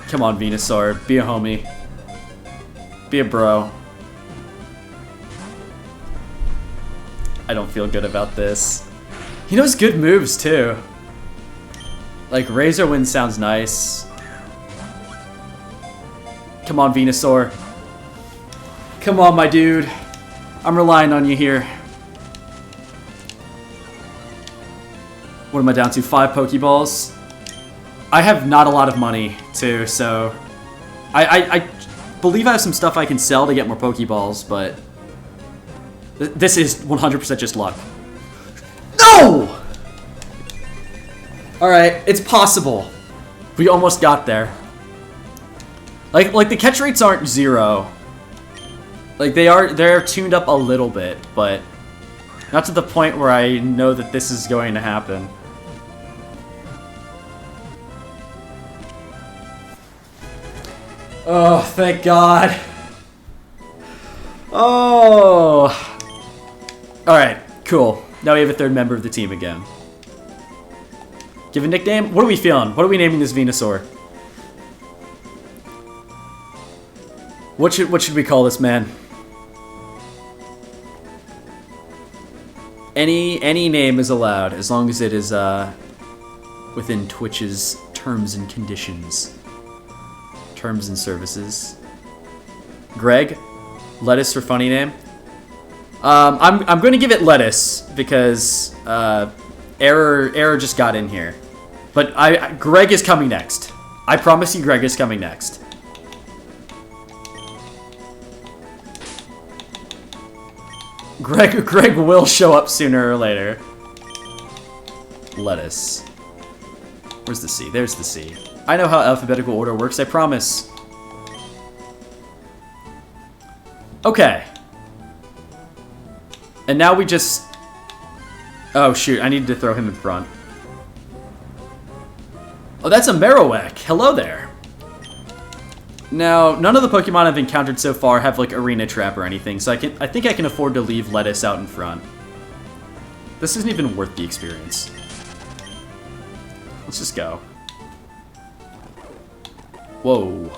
Come on, Venusaur. Be a homie. Be a bro. I don't feel good about this. He knows good moves, too. Like, Razor Wind sounds nice. Come on, Venusaur. Come on, my dude. I'm relying on you here. What am I down to? 5 Pokeballs? I have not a lot of money, too, so... I believe I have some stuff I can sell to get more Pokeballs, but... This is 100% just luck. No! Alright, it's possible. We almost got there. Like the catch rates aren't 0. Like they're tuned up a little bit, but not to the point where I know that this is going to happen. Oh, thank God. Oh. Alright, cool. Now we have a 3rd member of the team again. Give a nickname? What are we feeling? What are we naming this Venusaur? What should we call this man? Any name is allowed as long as it is within Twitch's terms and conditions. Terms and services. Greg? Lettuce for funny name? I'm going to give it Lettuce because Error just got in here. But Greg is coming next. I promise you Greg is coming next. Greg will show up sooner or later. Lettuce. Where's the C? There's the C. I know how alphabetical order works, I promise. Okay. And now we just... Oh shoot, I needed to throw him in front. Oh, that's a Marowak. Hello there. Now, none of the Pokemon I've encountered so far have like Arena Trap or anything, so I think I can afford to leave Lettuce out in front. This isn't even worth the experience. Let's just go. Whoa.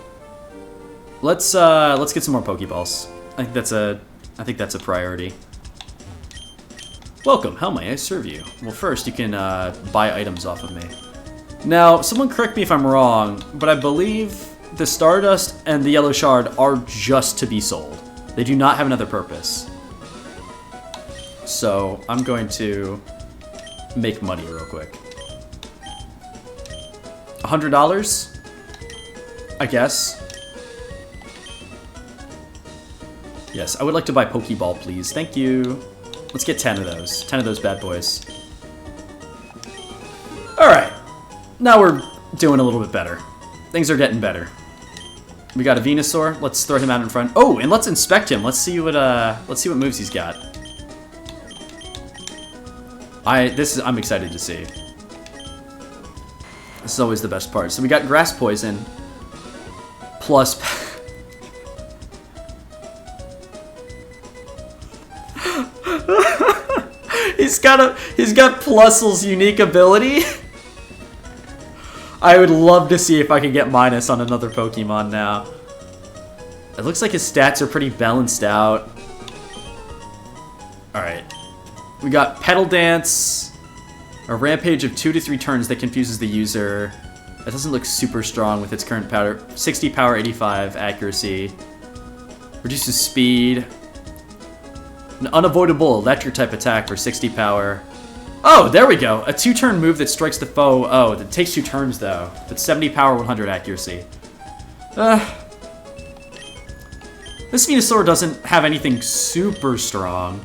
Let's get some more Pokeballs. I think that's a priority. Welcome, how may I serve you? Well, first you can buy items off of me. Now, someone correct me if I'm wrong, but I believe the Stardust and the Yellow Shard are just to be sold. They do not have another purpose. So, I'm going to make money real quick. $100? I guess. Yes, I would like to buy Pokeball, please. Thank you. Let's get 10 of those. 10 of those bad boys. Alright. Now we're doing a little bit better. Things are getting better. We got a Venusaur. Let's throw him out in front. Oh, and let's inspect him. Let's see what moves he's got. I'm excited to see. This is always the best part. So we got Grass Poison plus He's got Plusle's unique ability. I would love to see if I can get minus on another Pokemon now. It looks like his stats are pretty balanced out. Alright. We got Petal Dance, a Rampage of 2 to 3 turns that confuses the user. That doesn't look super strong with its current power. 60 power, 85 accuracy. Reduces speed. An unavoidable electric type attack for 60 power. Oh, there we go. A 2-turn move that strikes the foe. Oh, that takes 2 turns though. That's 70 power, 100 accuracy. This Venusaur doesn't have anything super strong.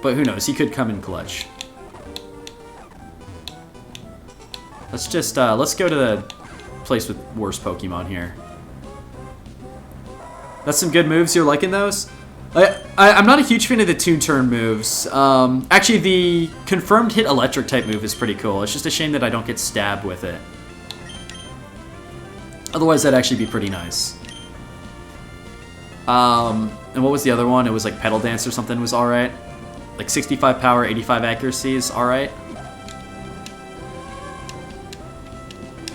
But who knows, he could come in clutch. Let's just, let's go to the place with worse Pokemon here. That's some good moves, you're liking those? I'm not a huge fan of the 2-turn moves. Actually, the confirmed hit electric type move is pretty cool. It's just a shame that I don't get stabbed with it. Otherwise, that'd actually be pretty nice. And what was the other one? It was like Petal Dance or something was alright. Like 65 power, 85 accuracy is alright.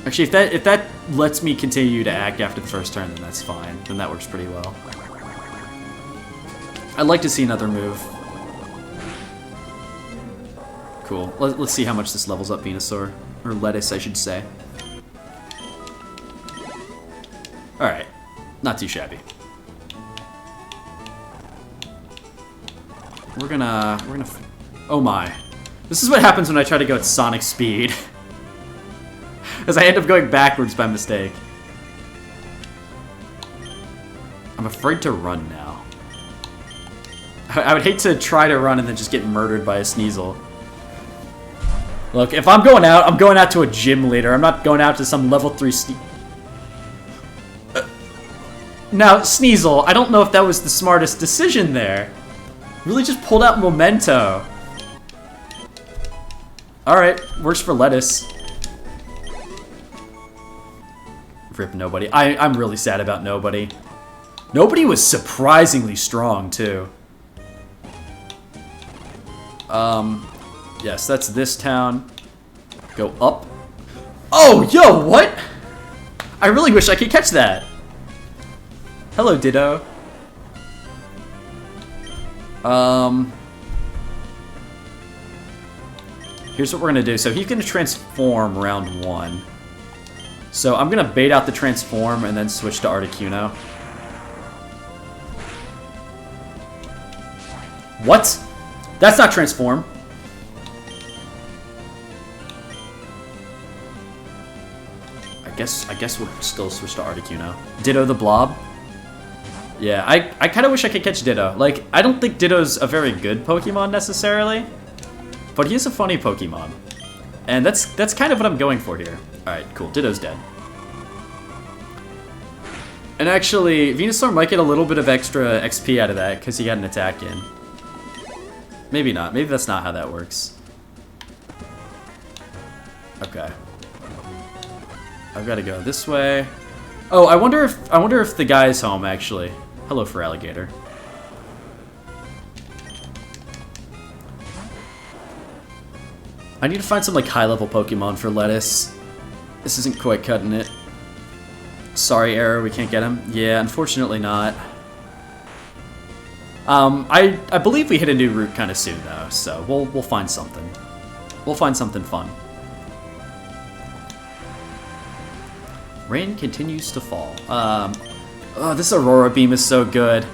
Actually, if that lets me continue to act after the first turn, then that's fine. Then that works pretty well. I'd like to see another move. Cool. Let's see how much this levels up Venusaur. Or Lettuce, I should say. Alright. Not too shabby. We're gonna... Oh my. This is what happens when I try to go at Sonic speed. As I end up going backwards by mistake. I'm afraid to run now. I would hate to try to run and then just get murdered by a Sneasel. Look, if I'm going out to a gym leader. I'm not going out to some level 3 Now, Sneasel, I don't know if that was the smartest decision there. Really just pulled out Memento. Alright, works for Lettuce. Rip Nobody. I'm really sad about Nobody. Nobody was surprisingly strong, too. Yes, that's this town. Go up. Oh, yo, what? I really wish I could catch that. Hello, Ditto. Here's what we're gonna do. So he's gonna transform round 1. So I'm gonna bait out the transform and then switch to Articuno. What? That's not transform. I guess we'll still switch to Articuno. Ditto the Blob. Yeah, I kind of wish I could catch Ditto. Like, I don't think Ditto's a very good Pokemon necessarily, but he is a funny Pokemon. And that's kind of what I'm going for here. Alright, cool. Ditto's dead. And actually, Venusaur might get a little bit of extra XP out of that because he got an attack in. Maybe not. Maybe that's not how that works. Okay. I've got to go this way. Oh, I wonder if the guy's home actually. Hello, for alligator. I need to find some like high-level Pokemon for Lettuce. This isn't quite cutting it. Sorry, Error, we can't get him. Yeah, unfortunately not. I believe we hit a new route kind of soon though, so we'll find something. We'll find something fun. Rain continues to fall. Oh, this Aurora Beam is so good.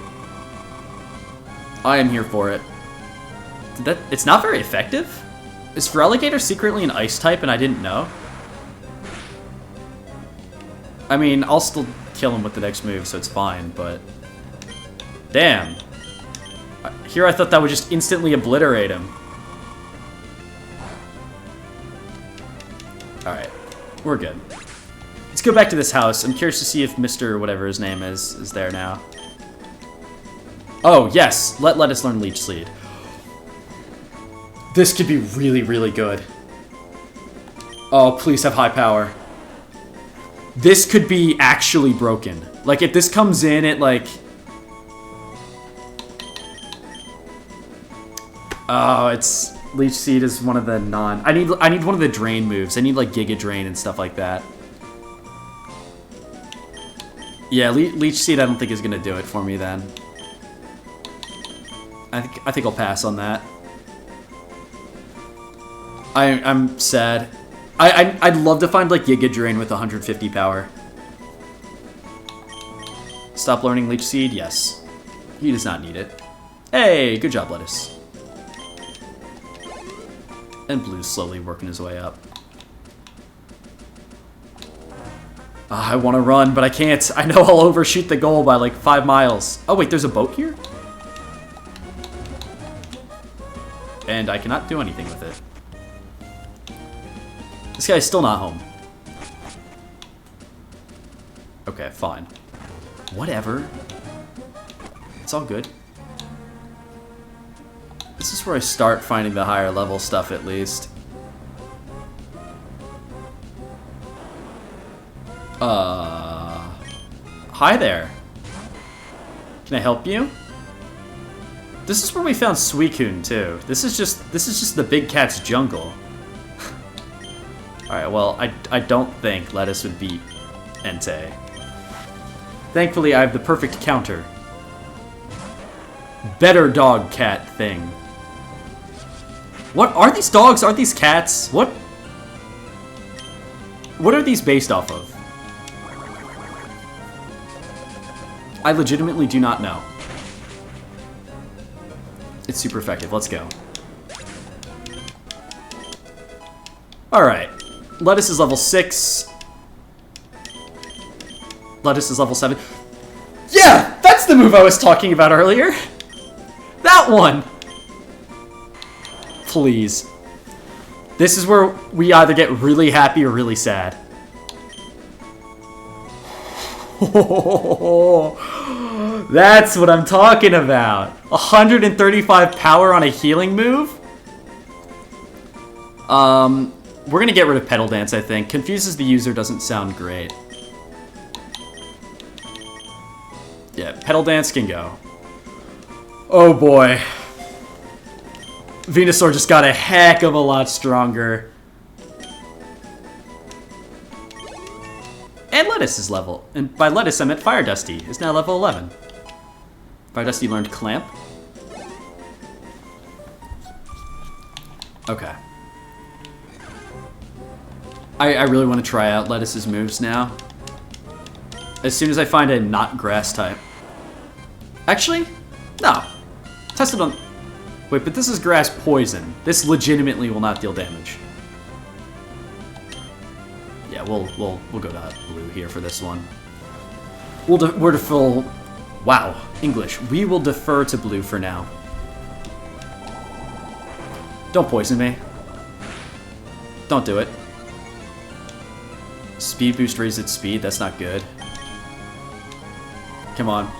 I am here for it. It's not very effective? Is Feraligatr secretly an Ice type and I didn't know? I mean, I'll still kill him with the next move, so it's fine, but... Damn. Here I thought that would just instantly obliterate him. Alright, we're good. Let's go back to this house. I'm curious to see if Mr. whatever his name is there now. Oh, yes! Let us learn Leech Seed. This could be really, really good. Oh, please have high power. This could be actually broken. Like, if this comes in at, like... Oh, it's... Leech Seed is one of the non... I need one of the Drain moves. I need, like, Giga Drain and stuff like that. Yeah, Leech Seed I don't think is going to do it for me then. I think I'll pass on that. I'm sad. I'd love to find like Giga Drain with 150 power. Stop learning Leech Seed? Yes. He does not need it. Hey, good job, Lettuce. And Blue's slowly working his way up. I want to run, but I can't. I know I'll overshoot the goal by like 5 miles. Oh wait, there's a boat here? And I cannot do anything with it. This guy's still not home. Okay, fine. Whatever. It's all good. This is where I start finding the higher level stuff at least. Hi there. Can I help you? This is where we found Suicune too. This is just the big cat's jungle. Alright, well, I don't think Lettuce would beat Entei. Thankfully, I have the perfect counter. Better dog cat thing. What are these dogs? Are these cats? What are these based off of? I legitimately do not know. It's super effective. Let's go. Alright. Lettuce is level 6. Lettuce is level 7. Yeah! That's the move I was talking about earlier! That one! Please. This is where we either get really happy or really sad. That's what I'm talking about. 135 power on a healing move? We're gonna get rid of Petal Dance, I think. Confuses the user doesn't sound great. Yeah, Petal Dance can go. Oh boy. Venusaur just got a heck of a lot stronger. And Lettuce is level. And by Lettuce, I meant Fire Dusty is now level 11. Fire Dusty learned Clamp. Okay. I really want to try out Lettuce's moves now. As soon as I find a not grass type. Actually, no. Test it on... Wait, but this is grass poison. This legitimately will not deal damage. Yeah, we'll go to blue here for this one. We're to full... Wow, English. We will defer to blue for now. Don't poison me. Don't do it. Speed boost raised its speed. That's not good. Come on.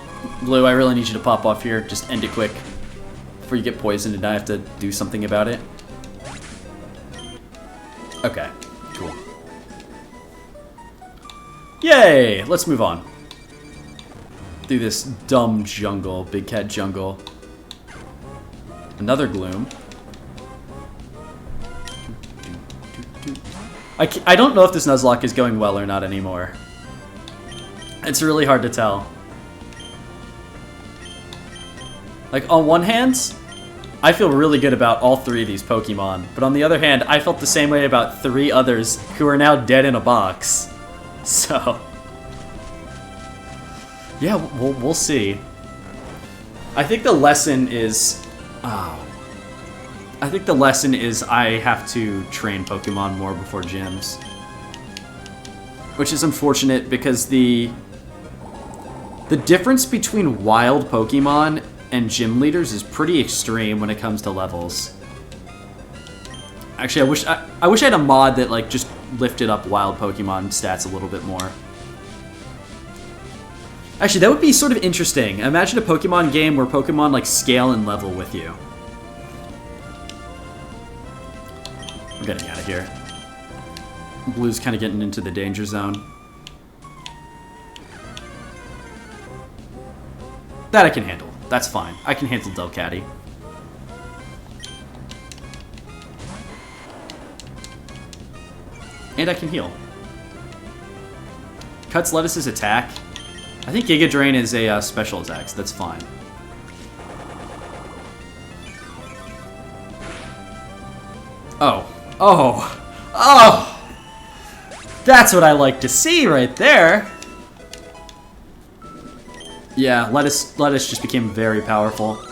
Blue, I really need you to pop off here. Just end it quick. Before you get poisoned and I have to do something about it. Okay, cool. Yay! Let's move on. Through this dumb jungle, big cat jungle. Another Gloom. I don't know if this Nuzlocke is going well or not anymore. It's really hard to tell. Like, on one hand, I feel really good about all 3 of these Pokemon. But on the other hand, I felt the same way about 3 others who are now dead in a box. So... yeah, we'll see. I think the lesson is... I think the lesson is I have to train Pokemon more before gyms. Which is unfortunate because the difference between wild Pokemon and gym leaders is pretty extreme when it comes to levels. Actually, I wish I had a mod that like just lifted up wild Pokemon stats a little bit more. Actually, that would be sort of interesting. Imagine a Pokemon game where Pokemon like scale and level with you. We're getting out of here. Blue's kind of getting into the danger zone. That I can handle. That's fine. I can handle Delcatty. And I can heal. Cuts Lettuce's attack. I think Giga Drain is a special attack, so that's fine. Oh. Oh. Oh! That's what I like to see right there! Yeah, Lettuce just became very powerful.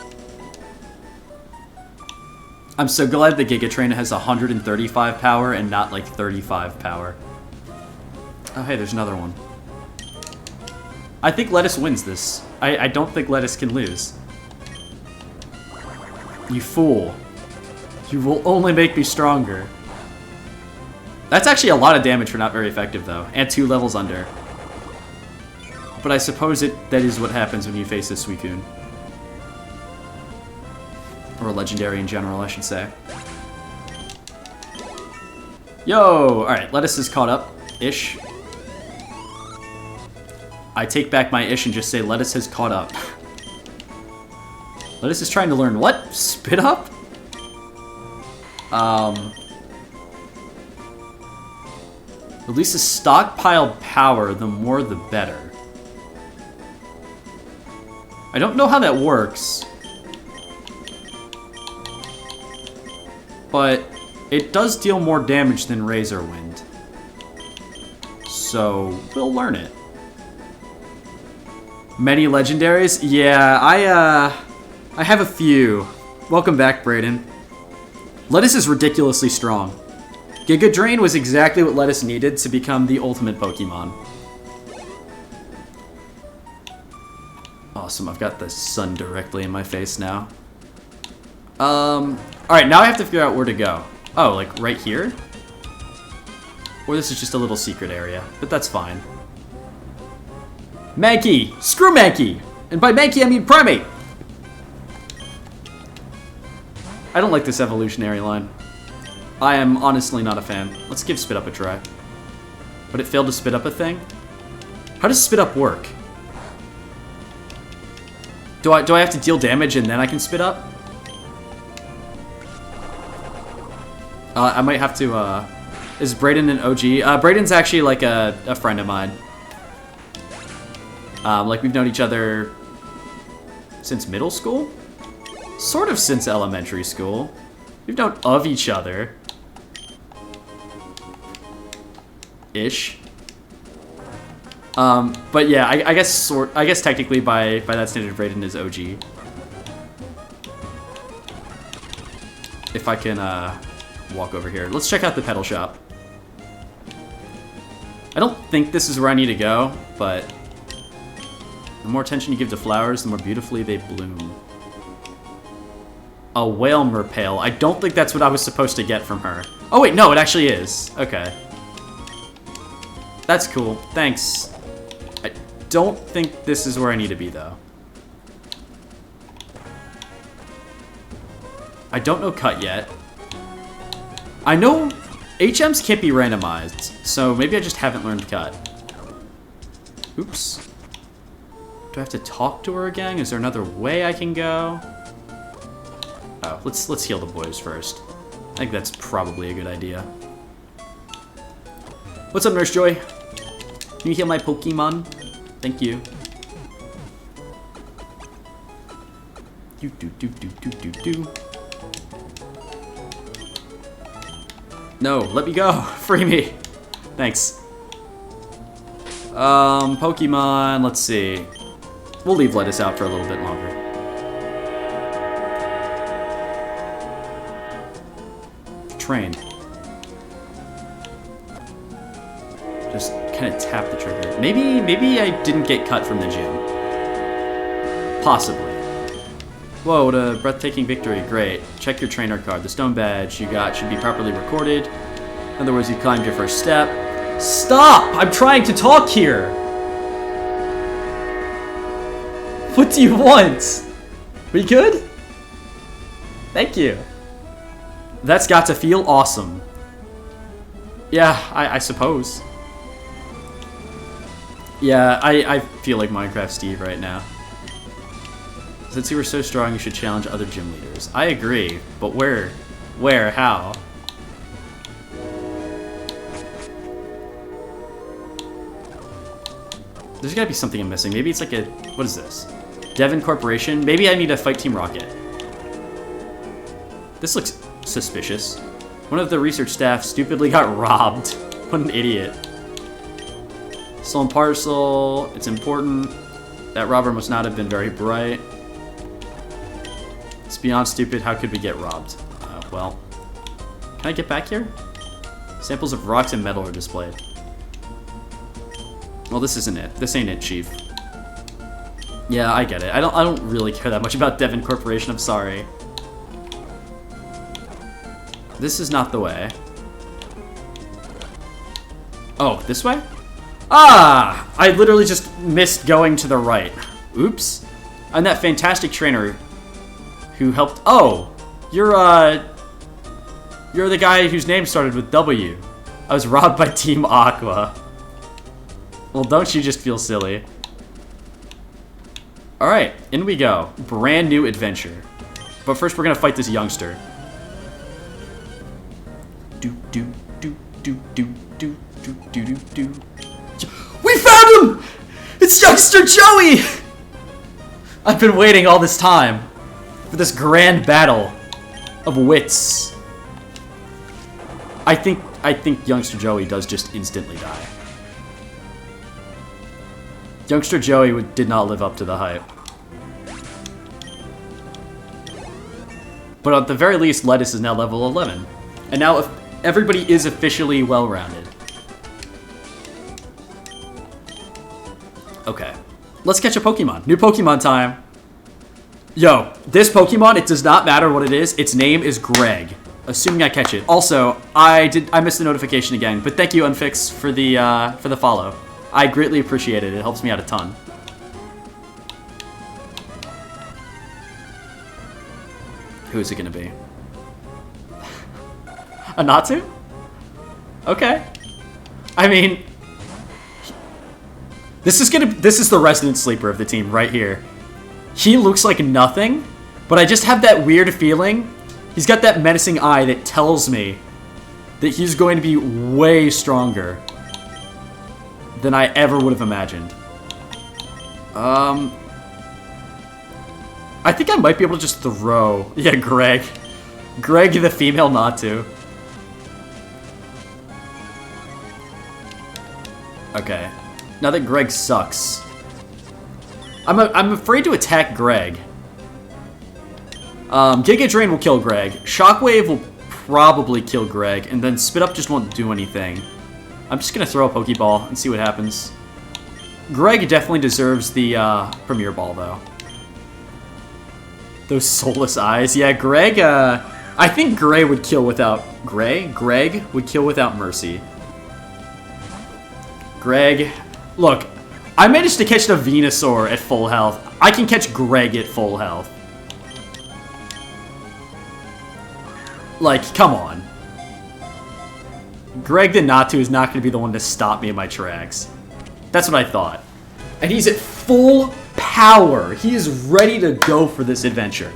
I'm so glad the Giga Train has 135 power and not like 35 power. Oh hey, there's another one. I think Lettuce wins this. I don't think Lettuce can lose. You fool. You will only make me stronger. That's actually a lot of damage for not very effective though, and 2 levels under. But I suppose that is what happens when you face a Suicune. Or a legendary in general, I should say. Yo! Alright, Lettuce is caught up-ish. I take back my ish and just say Lettuce has caught up. Lettuce is trying to learn what? Spit up? Releases stockpiled power, the more the better. I don't know how that works. But it does deal more damage than Razor Wind. So, we'll learn it. Many legendaries? Yeah, I have a few. Welcome back, Brayden. Lettuce is ridiculously strong. Giga Drain was exactly what Lettuce needed to become the ultimate Pokemon. Awesome, I've got the sun directly in my face now. Alright, now I have to figure out where to go. Oh, like right here? Or this is just a little secret area, but that's fine. Mankey! Screw Mankey! And by Mankey, I mean Primate! I don't like this evolutionary line. I am honestly not a fan. Let's give Spit Up a try. But it failed to spit up a thing? How does Spit Up work? Do I have to deal damage and then I can spit up? I might have to, is Brayden an OG? Brayden's actually like a friend of mine. Like we've known each other since middle school? Sort of since elementary school. We've known of each other. Ish. But yeah, I guess technically by that standard, Brayden is OG. If I can walk over here, let's check out the pedal shop. I don't think this is where I need to go, but the more attention you give to flowers, the more beautifully they bloom. A whale merpale. I don't think that's what I was supposed to get from her. Oh wait, no, it actually is. Okay. That's cool. Thanks. I don't think this is where I need to be, though. I don't know Cut yet. I know HMs can't be randomized, so maybe I just haven't learned Cut. Oops. Do I have to talk to her again? Is there another way I can go? Oh, let's heal the boys first. I think that's probably a good idea. What's up, Nurse Joy? Can you heal my Pokemon? Thank you. Do. No, let me go. Free me. Thanks. Pokemon, let's see. We'll leave Lettuce out for a little bit longer. Train. Just kind of tap the trigger. Maybe I didn't get cut from the gym. Possibly. Whoa, what a breathtaking victory. Great. Check your trainer card. The stone badge you got should be properly recorded. In other words, you climbed your first step. Stop! I'm trying to talk here! What do you want? We good? Thank you. That's got to feel awesome. Yeah, I suppose. Yeah, I feel like Minecraft Steve right now. Since you were so strong, you should challenge other gym leaders. I agree, but where? Where? How? There's gotta be something I'm missing. Maybe it's like a... What is this? Devon Corporation? Maybe I need to fight Team Rocket. This looks suspicious. One of the research staff stupidly got robbed. What an idiot. Stolen parcel. It's important. That robber must not have been very bright. It's beyond stupid. How could we get robbed? Well. Can I get back here? Samples of rocks and metal are displayed. Well, this isn't it. This ain't it, Chief. Yeah, I get it. I don't really care that much about Devon Corporation. I'm sorry. This is not the way. Oh, this way? Ah! I literally just missed going to the right. Oops. I'm that fantastic trainer who helped... Oh! You're the guy whose name started with W. I was robbed by Team Aqua. Well, don't you just feel silly. Alright, in we go. Brand new adventure. But first we're gonna fight this youngster. We found him! It's youngster Joey! I've been waiting all this time for this grand battle of wits. I think youngster Joey does just instantly die. Youngster Joey did not live up to the hype. But at the very least, Lettuce is now level 11. And now if everybody is officially well-rounded. Okay. Let's catch a Pokemon. New Pokemon time. Yo, this Pokemon, it does not matter what it is. Its name is Greg. Assuming I catch it. Also, I missed the notification again, but thank you, Unfix, for the follow. I greatly appreciate it. It helps me out a ton. Who is it gonna be? A Natsu? Okay. I mean, this is the resident sleeper of the team right here. He looks like nothing, but I just have that weird feeling. He's got that menacing eye that tells me that he's going to be way stronger than I ever would have imagined. I think I might be able to just throw... Yeah, Greg. Greg the female Natu. Okay. Now that Greg sucks. I'm afraid to attack Greg. Giga Drain will kill Greg. Shockwave will probably kill Greg. And then Spit Up just won't do anything. I'm just going to throw a Pokeball and see what happens. Greg definitely deserves the Premier Ball, though. Those soulless eyes. Yeah, Greg, I think Greg would kill without... Greg would kill without mercy. Greg... Look, I managed to catch the Venusaur at full health. I can catch Greg at full health. Like, come on. Greg the Natu is not going to be the one to stop me in my tracks. That's what I thought. And he's at full power. He is ready to go for this adventure.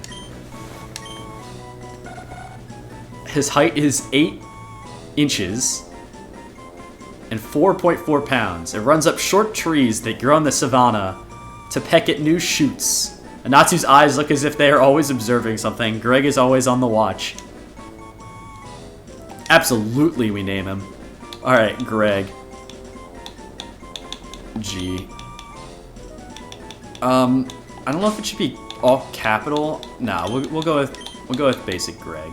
His height is 8 inches and 4.4 pounds. It runs up short trees that grow in the savannah to peck at new shoots. Anatsu's eyes look as if they are always observing something. Greg is always on the watch. Absolutely, we name him. Alright, Greg. G. I don't know if it should be all capital. No, we'll go with basic Greg.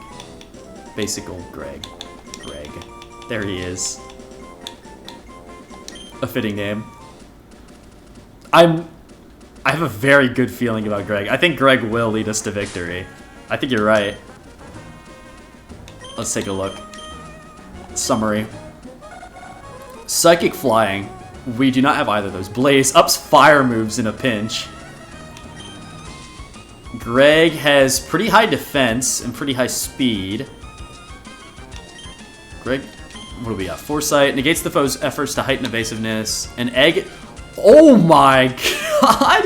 Basic old Greg. Greg. There he is. A fitting name. I have a very good feeling about Greg. I think Greg will lead us to victory. I think you're right. Let's take a look. Summary. Psychic Flying. We do not have either of those. Blaze ups fire moves in a pinch. Greg has pretty high defense and pretty high speed. Greg, what do we got? Foresight negates the foe's efforts to heighten evasiveness. And Egg. Oh my god!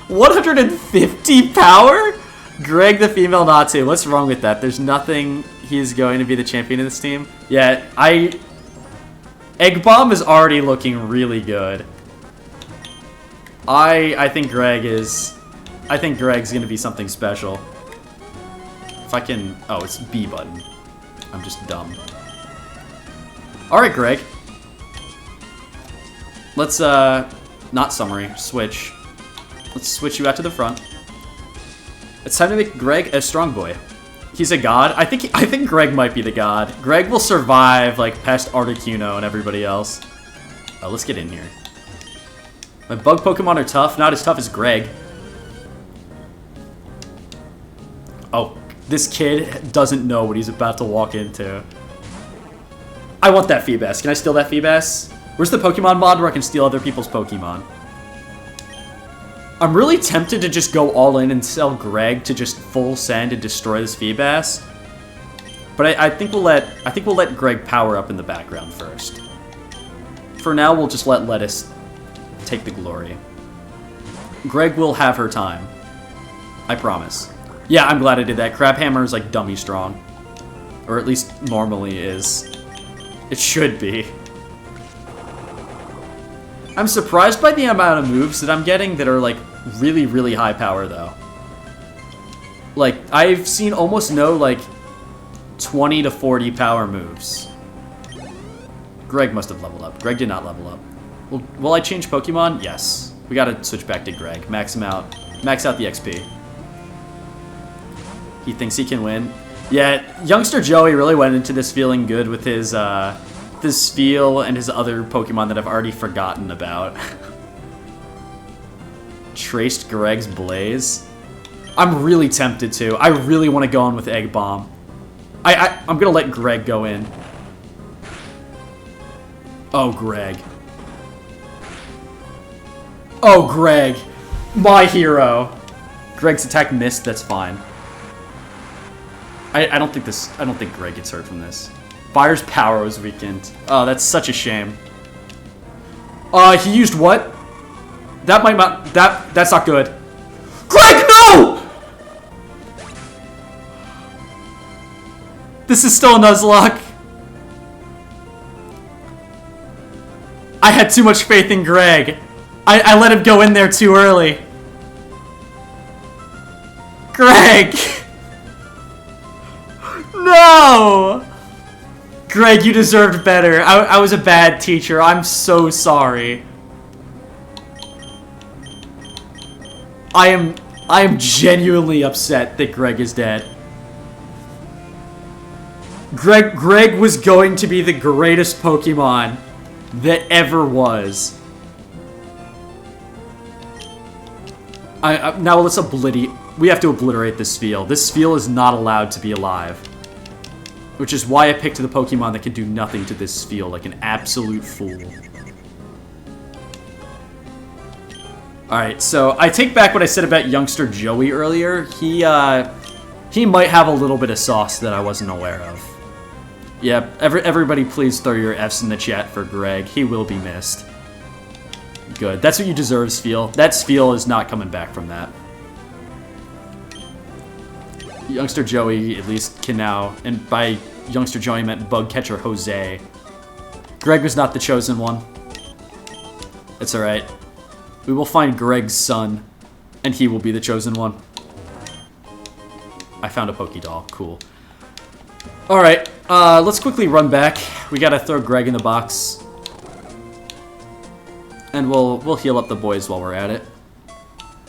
150 power? Greg the female Natsu. What's wrong with that? There's nothing. He's going to be the champion of this team. Yeah, Egg Bomb is already looking really good. I think Greg is... I think Greg's gonna be something special. If I can... Oh, it's B button. I'm just dumb. Alright, Greg. Let's, not summary, switch. Let's switch you out to the front. It's time to make Greg a strong boy. He's a god. I think Greg might be the god. Greg will survive, like, past Articuno and everybody else. Oh, let's get in here. My bug Pokemon are tough. Not as tough as Greg. Oh, this kid doesn't know what he's about to walk into. I want that Feebas. Can I steal that Feebas? Where's the Pokemon mod where I can steal other people's Pokemon? I'm really tempted to just go all in and sell Greg to just full send and destroy this Feebas. But I think we'll let Greg power up in the background first. For now, we'll just let Lettuce take the glory. Greg will have her time. I promise. Yeah, I'm glad I did that. Crabhammer is like dummy strong. Or at least normally is. It should be. I'm surprised by the amount of moves that I'm getting that are like really, really high power though. Like, I've seen almost no like 20 to 40 power moves. Greg must have leveled up. Greg did not level up. Will I change Pokemon? Yes. We gotta switch back to Greg. Max him out. Max out the XP. He thinks he can win. Yeah, youngster Joey really went into this feeling good with his, this feel and his other Pokemon that I've already forgotten about. Traced Greg's Blaze. I'm really tempted to. I really want to go in with Egg Bomb. I'm gonna let Greg go in. Oh, Greg. Oh, Greg. My hero. Greg's attack missed, that's fine. I don't think Greg gets hurt from this. Fire's power was weakened. Oh, that's such a shame. He used what? That might not, that's not good. Greg, no! This is still a Nuzlocke. I had too much faith in Greg. I let him go in there too early. Greg! No! Greg, you deserved better. I was a bad teacher. I'm so sorry. I am genuinely upset that Greg is dead. Greg was going to be the greatest Pokemon that ever was. Now let's we have to obliterate this Spheal. This Spheal is not allowed to be alive. Which is why I picked the Pokemon that can do nothing to this Spheal, like an absolute fool. Alright, so I take back what I said about youngster Joey earlier. He might have a little bit of sauce that I wasn't aware of. Yeah, everybody please throw your Fs in the chat for Greg. He will be missed. Good. That's what you deserve, Spheal. That Spheal is not coming back from that. Youngster Joey at least can now, and by youngster Joey I meant bug catcher Jose. Greg was not the chosen one. It's alright. We will find Greg's son, and he will be the chosen one. I found a Pokédoll. Cool. Alright, let's quickly run back. We gotta throw Greg in the box. And we'll heal up the boys while we're at it.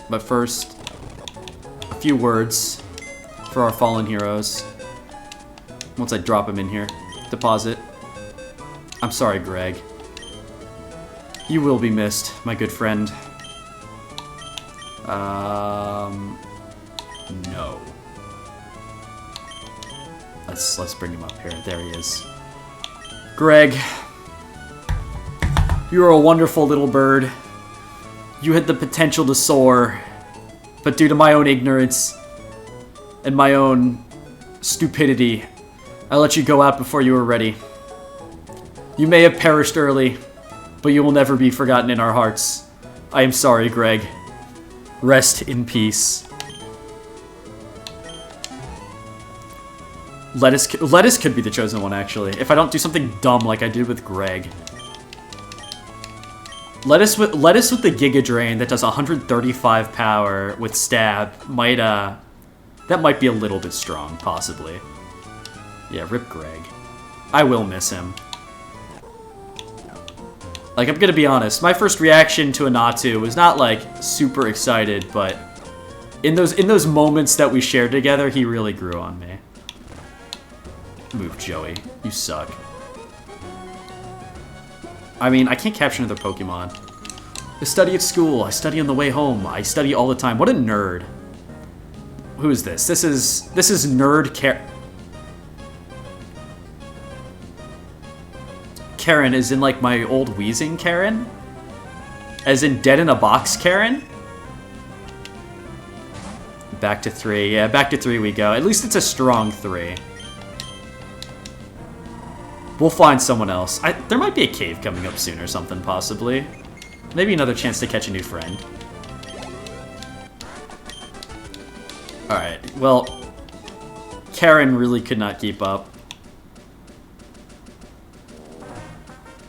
But first, a few words for our fallen heroes. Once I drop him in here. Deposit. I'm sorry, Greg. You will be missed, my good friend. No. Let's bring him up here. There he is. Greg, you are a wonderful little bird. You had the potential to soar, but due to my own ignorance and my own stupidity, I let you go out before you were ready. You may have perished early, but you will never be forgotten in our hearts. I am sorry, Greg. Rest in peace. Lettuce could be the chosen one, actually, if I don't do something dumb like I did with Greg. Lettuce with the Giga Drain that does 135 power with stab might that might be a little bit strong, possibly. Yeah, rip Greg. I will miss him. Like, I'm gonna be honest, my first reaction to Anatu was not like super excited, but in those moments that we shared together, he really grew on me. Move, Joey. You suck. I mean, I can't capture another Pokemon. I study at school. I study on the way home. I study all the time. What a nerd. Who is this? This is Nerd Karen is in like my old wheezing Karen? As in dead in a box Karen? Back to 3. Yeah, back to 3 we go. At least it's a strong 3. We'll find someone else. There might be a cave coming up soon or something, possibly. Maybe another chance to catch a new friend. Alright, well, Karen really could not keep up.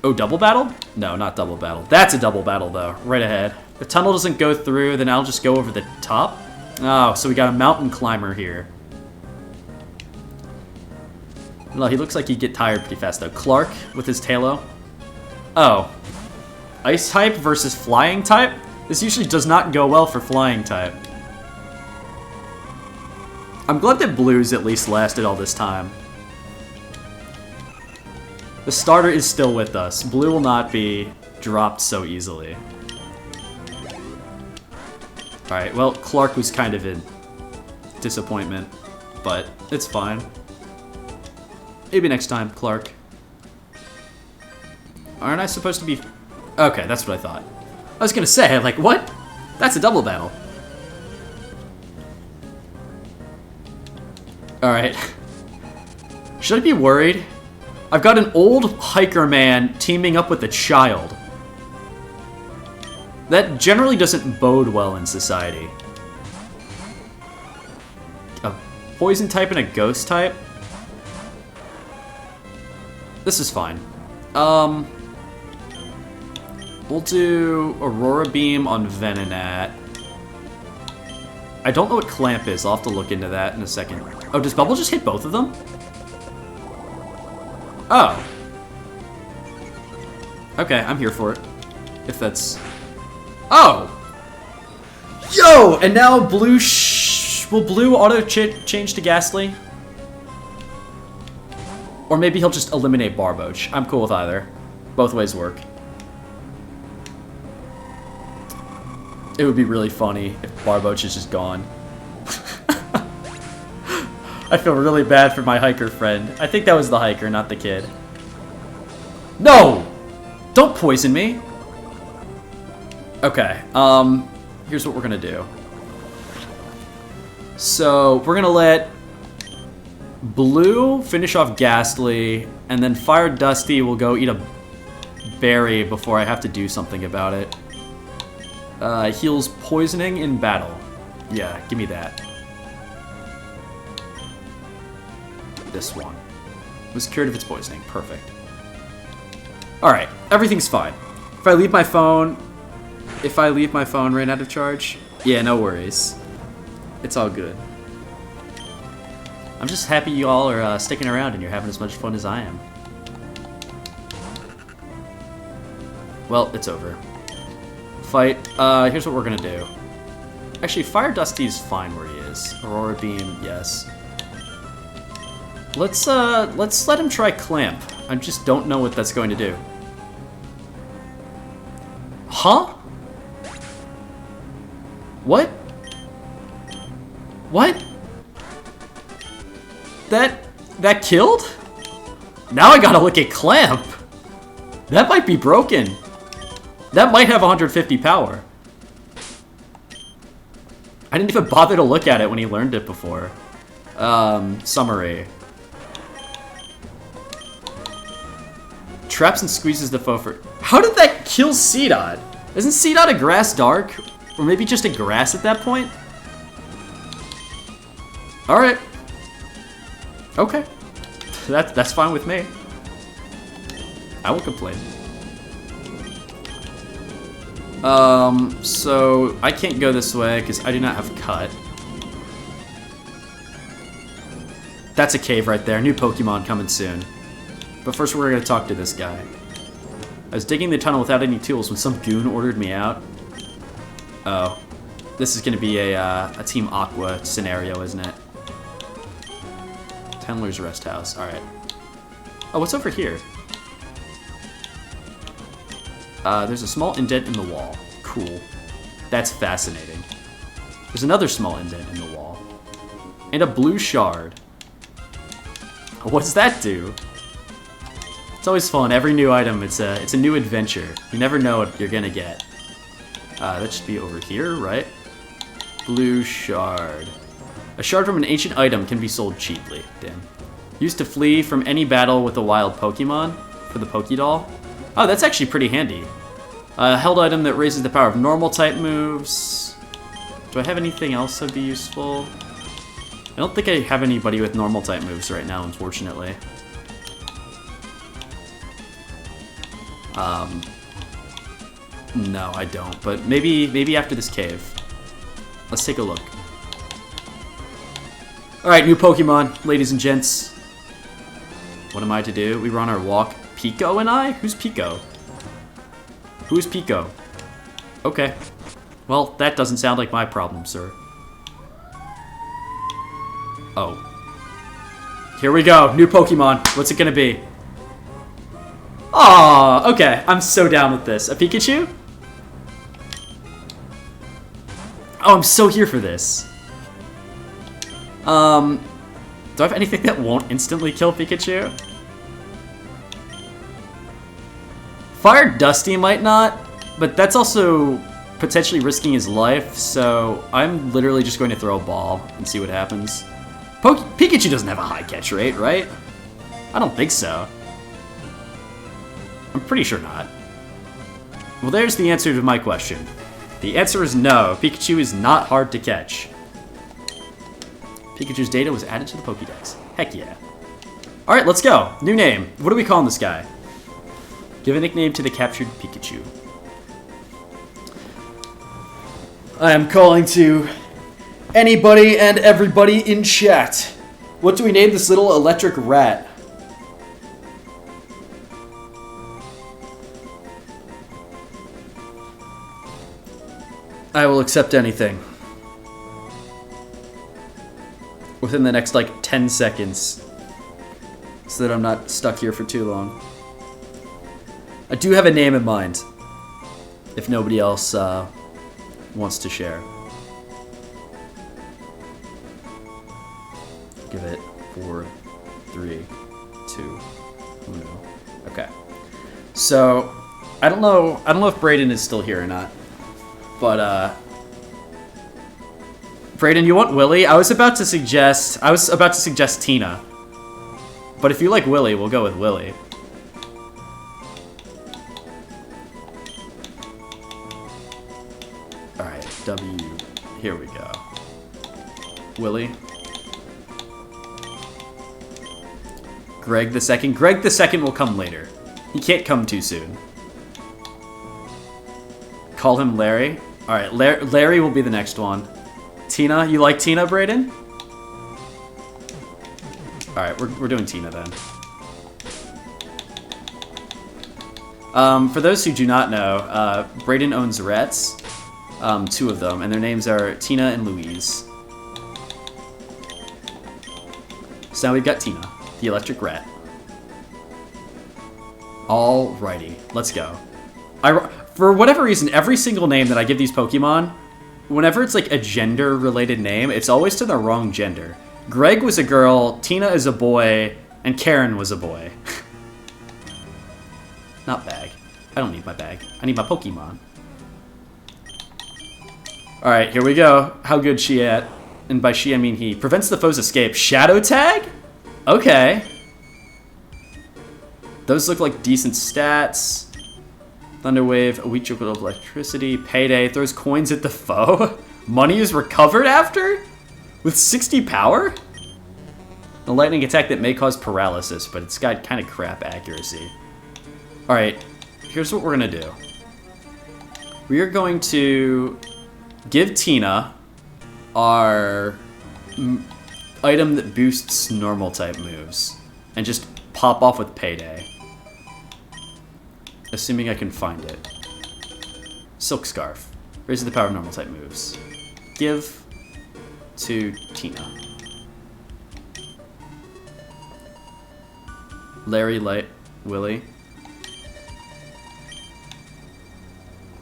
Oh, double battle? No, not double battle. That's a double battle, though. Right ahead. The tunnel doesn't go through, then I'll just go over the top. Oh, so we got a mountain climber here. Well, he looks like he'd get tired pretty fast, though. Clark with his Tailo. Oh. Ice type versus flying type? This usually does not go well for flying type. I'm glad that Blue's at least lasted all this time. The starter is still with us. Blue will not be dropped so easily. Alright, well, Clark was kind of in disappointment, but it's fine. Maybe next time, Clark. Aren't I supposed to be... Okay, that's what I thought. I was gonna say, like, what? That's a double battle. Alright. Should I be worried? I've got an old hiker man teaming up with a child. That generally doesn't bode well in society. A poison type and a ghost type? This is fine. We'll do Aurora Beam on Venonat. I don't know what Clamp is. I'll have to look into that in a second. Oh, does Bubble just hit both of them? Oh. Okay, I'm here for it. If that's... Oh! Yo! And now Blue will Blue auto-change to Ghastly? Or maybe he'll just eliminate Barboach. I'm cool with either. Both ways work. It would be really funny if Barboach is just gone. I feel really bad for my hiker friend. I think that was the hiker, not the kid. No! Don't poison me! Okay, here's what we're gonna do. So, we're gonna let Blue finish off Ghastly, and then Fire Dusty will go eat a berry before I have to do something about it. Heals poisoning in battle. Yeah, give me that. This one. Was cured of its poisoning. Perfect. Alright, everything's fine. If I leave my phone ran out of charge, yeah, no worries. It's all good. I'm just happy you all are sticking around and you're having as much fun as I am. Well, it's over. Fight. Here's what we're gonna do. Actually, Fire Dusty's fine where he is. Aurora Beam, yes. Let's let him try Clamp. I just don't know what that's going to do. Huh? What? What? That killed? Now I gotta look at Clamp. That might be broken. That might have 150 power. I didn't even bother to look at it when he learned it before. Summary. Traps and squeezes the foe for... How did that kill Seedot? Isn't Seedot a grass dark? Or maybe just a grass at that point? Alright. Okay. That's fine with me. I won't complain. So I can't go this way because I do not have cut. That's a cave right there. New Pokemon coming soon. But first we're going to talk to this guy. I was digging the tunnel without any tools when some goon ordered me out. Oh. This is going to be a Team Aqua scenario, isn't it? Tendler's Rest House. Alright. Oh, what's over here? There's a small indent in the wall. Cool. That's fascinating. There's another small indent in the wall. And a blue shard. What's that do? It's always fun. Every new item, it's a new adventure. You never know what you're gonna get. That should be over here, right? Blue shard. A shard from an ancient item can be sold cheaply. Damn. Used to flee from any battle with a wild Pokemon for the Pokédoll. Oh, that's actually pretty handy. A held item that raises the power of normal type moves. Do I have anything else that'd be useful? I don't think I have anybody with normal type moves right now, unfortunately. No, I don't. But maybe after this cave. Let's take a look. Alright, new Pokemon, ladies and gents. What am I to do? We were on our walk. Pico and I? Who's Pico? Who's Pico? Okay. Well, that doesn't sound like my problem, sir. Oh. Here we go. New Pokemon. What's it gonna be? Aw, okay. I'm so down with this. A Pikachu? Oh, I'm so here for this. Do I have anything that won't instantly kill Pikachu? Fire Dusty might not, but that's also potentially risking his life, so I'm literally just going to throw a ball and see what happens. Pikachu doesn't have a high catch rate, right? I don't think so. I'm pretty sure not. Well, there's the answer to my question. The answer is no. Pikachu is not hard to catch. Pikachu's data was added to the Pokédex. Heck yeah. Alright, let's go. New name. What are we calling this guy? Give a nickname to the captured Pikachu. I am calling to anybody and everybody in chat. What do we name this little electric rat? I will accept anything. Within the next, like, 10 seconds. So that I'm not stuck here for too long. I do have a name in mind. If nobody else wants to share. Give it 4, 3, 2, 1. Okay. So, I don't know if Brayden is still here or not. But, Brayden, you want Willy? I was about to suggest Tina. But if you like Willy, we'll go with Willy. Alright, W. Here we go. Willy. Greg the Second. Greg the Second will come later. He can't come too soon. Call him Larry. Alright, Larry will be the next one. Tina, you like Tina, Brayden? Alright, we're doing Tina then. For those who do not know, Brayden owns rats. 2 of them, and their names are Tina and Louise. So now we've got Tina, the electric rat. Alrighty, let's go. For whatever reason, every single name that I give these Pokemon, whenever it's like a gender-related name, it's always to the wrong gender. Greg was a girl, Tina is a boy, and Karen was a boy. Not bag. I don't need my bag. I need my Pokemon. Alright, here we go. How good she at? And by she, I mean he. Prevents the foe's escape. Shadow Tag? Okay. Those look like decent stats. Thunderwave, a weak trickle of electricity. Payday, throws coins at the foe. Money is recovered after? With 60 power? A lightning attack that may cause paralysis, but it's got kind of crap accuracy. Alright, here's what we're gonna do. We are going to give Tina our item that boosts normal type moves and just pop off with Payday. Assuming I can find it. Silk Scarf. Raises the power of normal type moves. Give to Tina. Larry, Light, Willie.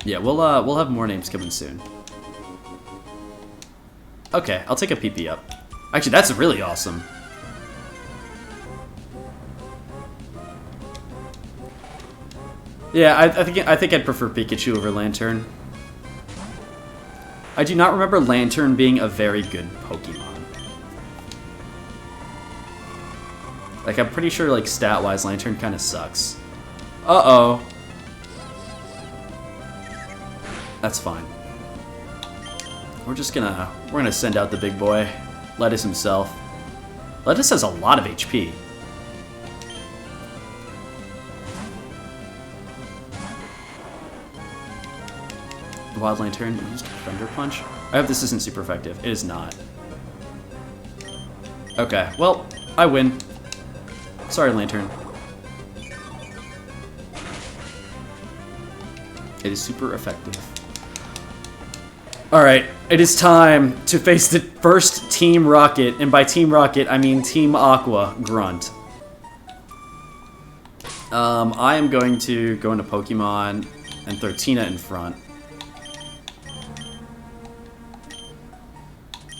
Yeah, we'll have more names coming soon. Okay, I'll take a PP up. Actually, that's really awesome. Yeah, I think I'd prefer Pikachu over Lantern. I do not remember Lantern being a very good Pokemon. Like, I'm pretty sure, like, stat-wise, Lantern kind of sucks. Uh-oh. That's fine. We're gonna send out the big boy. Lettuce himself. Lettuce has a lot of HP. Wild Lantern used Thunder Punch. I hope this isn't super effective. It is not. Okay, well, I win. Sorry, Lantern. It is super effective. Alright, it is time to face the first Team Rocket, and by Team Rocket, I mean Team Aqua Grunt. I am going to go into Pokemon and throw Tina in front.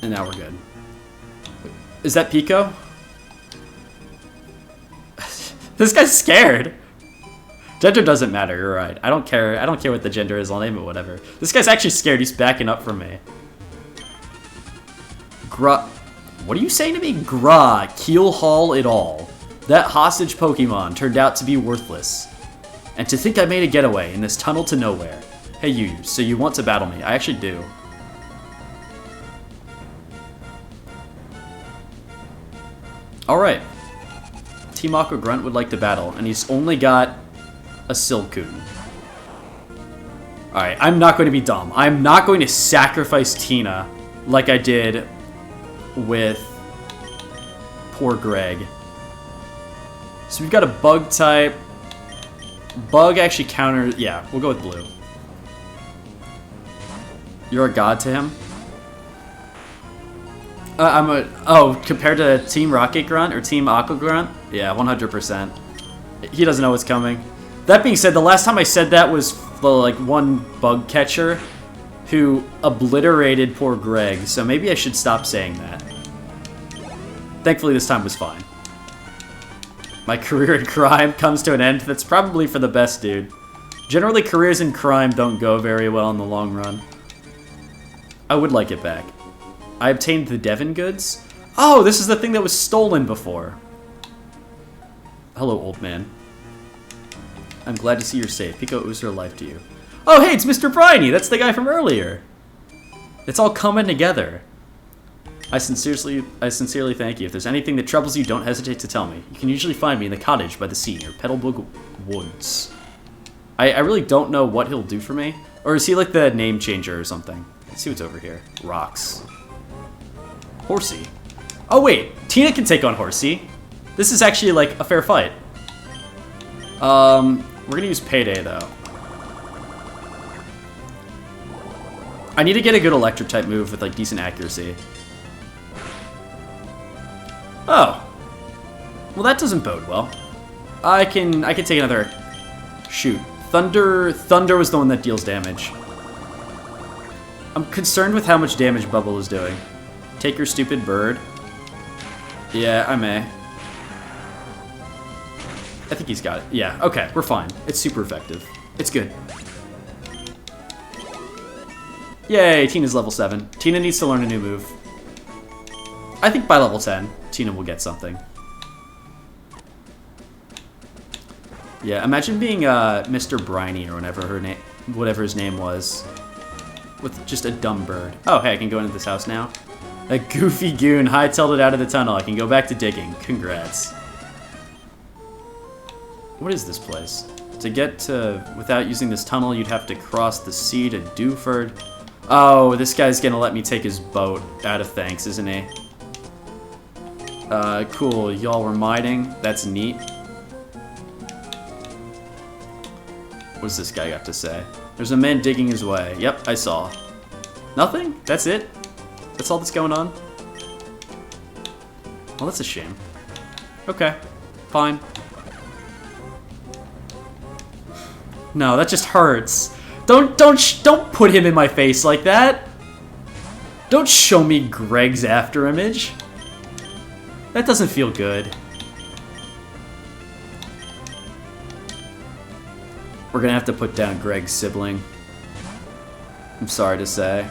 And now we're good. Is that Pico? This guy's scared. Gender doesn't matter, you're right. I don't care what the gender is, I'll name it whatever. This guy's actually scared, he's backing up from me. What are you saying to me? Keel haul it all. That hostage Pokemon turned out to be worthless. And to think I made a getaway in this tunnel to nowhere. Hey you, so you want to battle me? I actually do. Alright. Team Aqua Grunt would like to battle, and he's only got a Silcoon. Alright, I'm not going to be dumb. I'm not going to sacrifice Tina like I did with poor Greg. So we've got a Bug type. Bug actually counters... Yeah, we'll go with Blue. You're a god to him? Compared to Team Rocket Grunt or Team Aqua Grunt? Yeah, 100%. He doesn't know what's coming. That being said, the last time I said that was the, like, one bug catcher who obliterated poor Greg, so maybe I should stop saying that. Thankfully, this time was fine. My career in crime comes to an end. That's probably for the best, dude. Generally, careers in crime don't go very well in the long run. I would like it back. I obtained the Devon goods. Oh, this is the thing that was stolen before. Hello, old man. I'm glad to see you're safe. Pico owes her life to you. Oh, hey, it's Mr. Briny. That's the guy from earlier. It's all coming together. I sincerely thank you. If there's anything that troubles you, don't hesitate to tell me. You can usually find me in the cottage by the sea near Petalbrook Woods. I really don't know what he'll do for me. Or is he like the name changer or something? Let's see what's over here. Rocks. Horsey. Oh wait, Tina can take on Horsey. This is actually like a fair fight. We're gonna use Payday though. I need to get a good electric type move with like decent accuracy. Oh. Well, that doesn't bode well. I can take another... Shoot. Thunder was the one that deals damage. I'm concerned with how much damage Bubble is doing. Take your stupid bird. Yeah, I may. I think he's got it. Yeah, okay, we're fine. It's super effective. It's good. Yay, Tina's level 7. Tina needs to learn a new move. I think by level 10, Tina will get something. Yeah, imagine being Mr. Briny or whatever his name was, with just a dumb bird. Oh, hey, I can go into this house now. A goofy goon hightailed it out of the tunnel. I can go back to digging. Congrats. What is this place? To get to... Without using this tunnel, you'd have to cross the sea to Dewford. Oh, this guy's gonna let me take his boat out of thanks, isn't he? Cool. Y'all were mining. That's neat. What's this guy got to say? There's a man digging his way. Yep, I saw. Nothing? That's it? That's all that's going on? Well, that's a shame. Okay. Fine. No, that just hurts. Don't put him in my face like that. Don't show me Greg's after image. That doesn't feel good. We're gonna have to put down Greg's sibling. I'm sorry to say.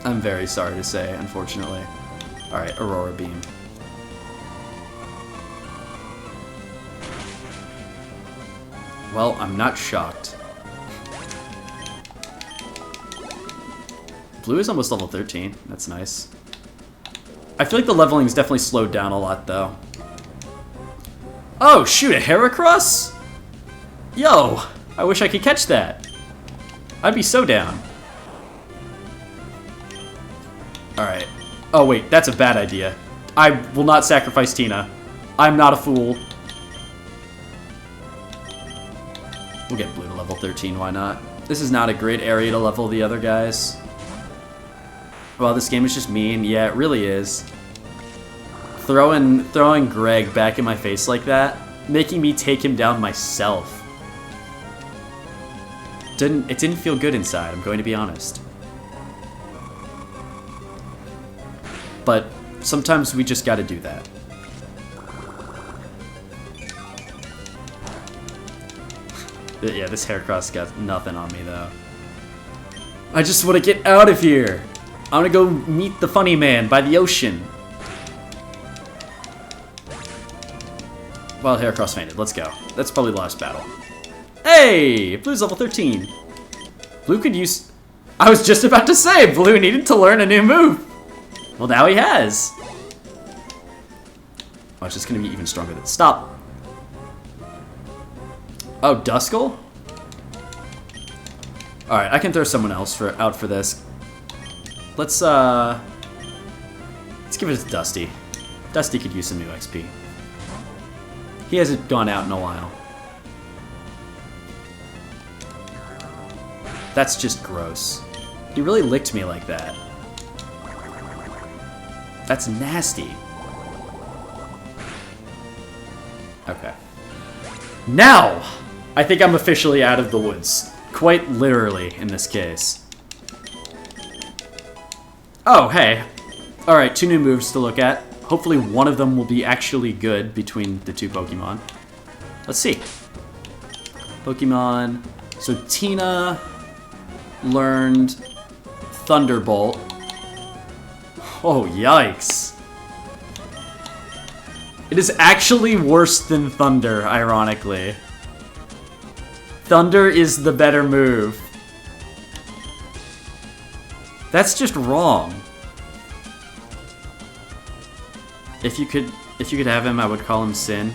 I'm very sorry to say, unfortunately. Alright, Aurora Beam. Well, I'm not shocked. Blue is almost level 13. That's nice. I feel like the leveling's definitely slowed down a lot, though. Oh, shoot, a Heracross? Yo, I wish I could catch that. I'd be so down. Alright. Oh, wait, that's a bad idea. I will not sacrifice Tina. I'm not a fool. We'll get Blue to level 13, why not? This is not a great area to level the other guys. Well, this game is just mean. Yeah, it really is. Throwing Greg back in my face like that, making me take him down myself. It didn't feel good inside, I'm going to be honest. But sometimes we just gotta do that. Yeah, this Heracross got nothing on me, though. I just want to get out of here! I want to go meet the funny man by the ocean. Well, Heracross fainted. Let's go. That's probably the last battle. Hey! Blue's level 13. Blue could use... I was just about to say, Blue needed to learn a new move. Well, now he has. Oh, it's just going to be even stronger than... Stop. Oh, Duskull? Alright, I can throw someone else out for this. Let's give it to Dusty. Dusty could use some new XP. He hasn't gone out in a while. That's just gross. He really licked me like that. That's nasty. Okay. Now, I think I'm officially out of the woods. Quite literally, in this case. Oh, hey. Alright, 2 new moves to look at. Hopefully one of them will be actually good between the 2 Pokemon. Let's see. Pokemon. So Tina learned Thunderbolt. Oh, yikes. It is actually worse than Thunder, ironically. Thunder is the better move. That's just wrong. If you could have him, I would call him Sin.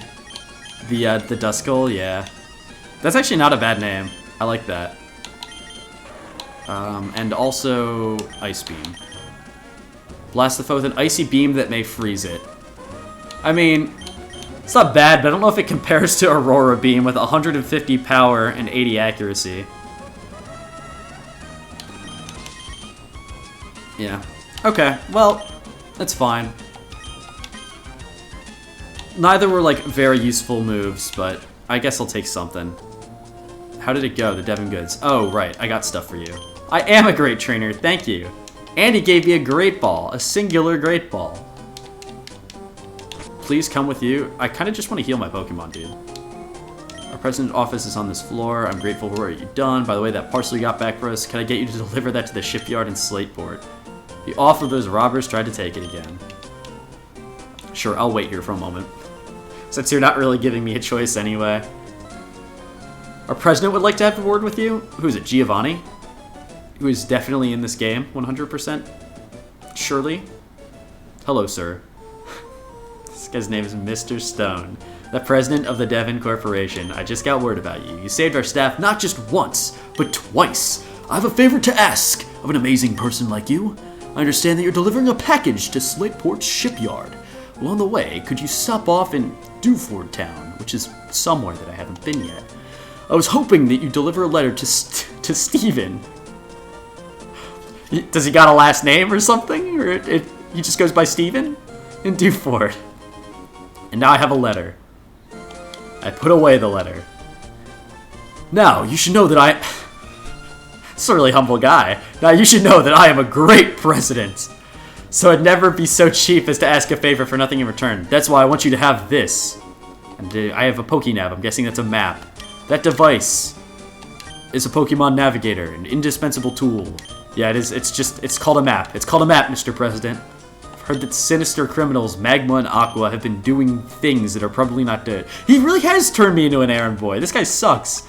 The Duskull, yeah. That's actually not a bad name. I like that. And also Ice Beam. Blast the foe with an icy beam that may freeze it. I mean, it's not bad, but I don't know if it compares to Aurora Beam with 150 power and 80 accuracy. Yeah. Okay, well, that's fine. Neither were, like, very useful moves, but I guess I'll take something. How did it go, the Devon Goods? Oh, right, I got stuff for you. I am a great trainer, thank you. And he gave me a great ball, a singular great ball. Please come with you. I kind of just want to heal my Pokemon, dude. Our president's office is on this floor. I'm grateful for what you've done. By the way, that parcel you got back for us, can I get you to deliver that to the shipyard in Slateport? Be off of those robbers tried to take it again. Sure, I'll wait here for a moment. Since you're not really giving me a choice anyway. Our president would like to have a word with you? Who is it, Giovanni? Who is definitely in this game, 100%? Surely? Hello, sir. This guy's name is Mr. Stone, the president of the Devon Corporation. I just got word about you. You saved our staff not just once, but twice. I have a favor to ask of an amazing person like you. I understand that you're delivering a package to Slateport's shipyard. Well, on the way, could you stop off in Dewford Town, which is somewhere that I haven't been yet? I was hoping that you'd deliver a letter to Steven. Does he got a last name or something? Or he just goes by Steven? In Dewford. And now I have a letter. I put away the letter. Now, you should know that It's a really humble guy. Now, you should know that I am a great president. So I'd never be so cheap as to ask a favor for nothing in return. That's why I want you to have this. And I have a Pokénav. I'm guessing that's a map. That device is a Pokemon Navigator, an indispensable tool. Yeah, it is. It's called a map. It's called a map, Mr. President. I've heard that sinister criminals, Magma and Aqua, have been doing things that are probably not good. He really has turned me into an errand boy. This guy sucks.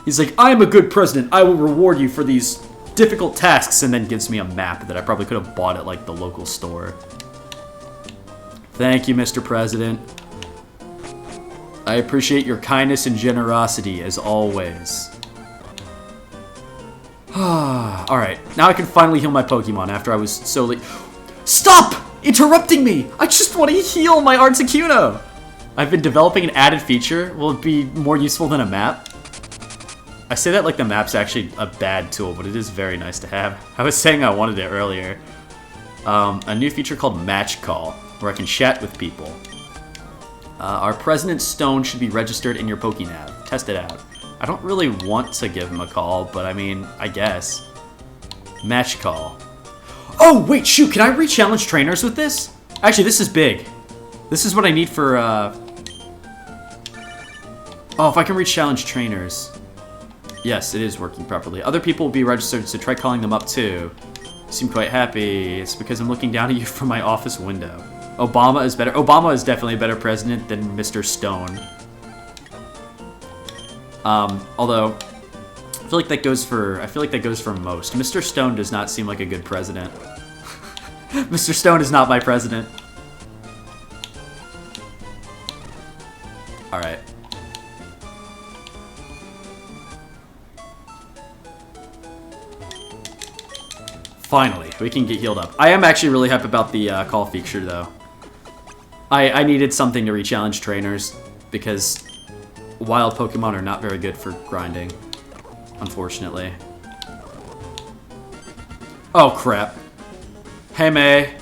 He's like, I am a good president. I will reward you for these difficult tasks, and then gives me a map that I probably could have bought at, like, the local store. Thank you, Mr. President. I appreciate your kindness and generosity, as always. Alright, now I can finally heal my Pokemon after I was so late. Stop interrupting me! I just want to heal my Articuno! I've been developing an added feature. Will it be more useful than a map? I say that like the map's actually a bad tool, but it is very nice to have. I was saying I wanted it earlier. A new feature called Match Call, where I can chat with people. Our President Stone should be registered in your Pokénav. Test it out. I don't really want to give him a call, but I mean, I guess. Match Call. Oh, wait, shoot, can I re-challenge trainers with this? Actually, this is big. This is what I need for, Oh, if I can re-challenge trainers. Yes, it is working properly. Other people will be registered, so try calling them up too. You seem quite happy. It's because I'm looking down at you from my office window. Obama is better. Obama is definitely a better president than Mr. Stone. Although I feel like that goes for most. Mr. Stone does not seem like a good president. Mr. Stone is not my president. All right. Finally, we can get healed up. I am actually really happy about the call feature, though. I needed something to re-challenge trainers, because wild Pokemon are not very good for grinding, unfortunately. Oh, crap. Hey, May.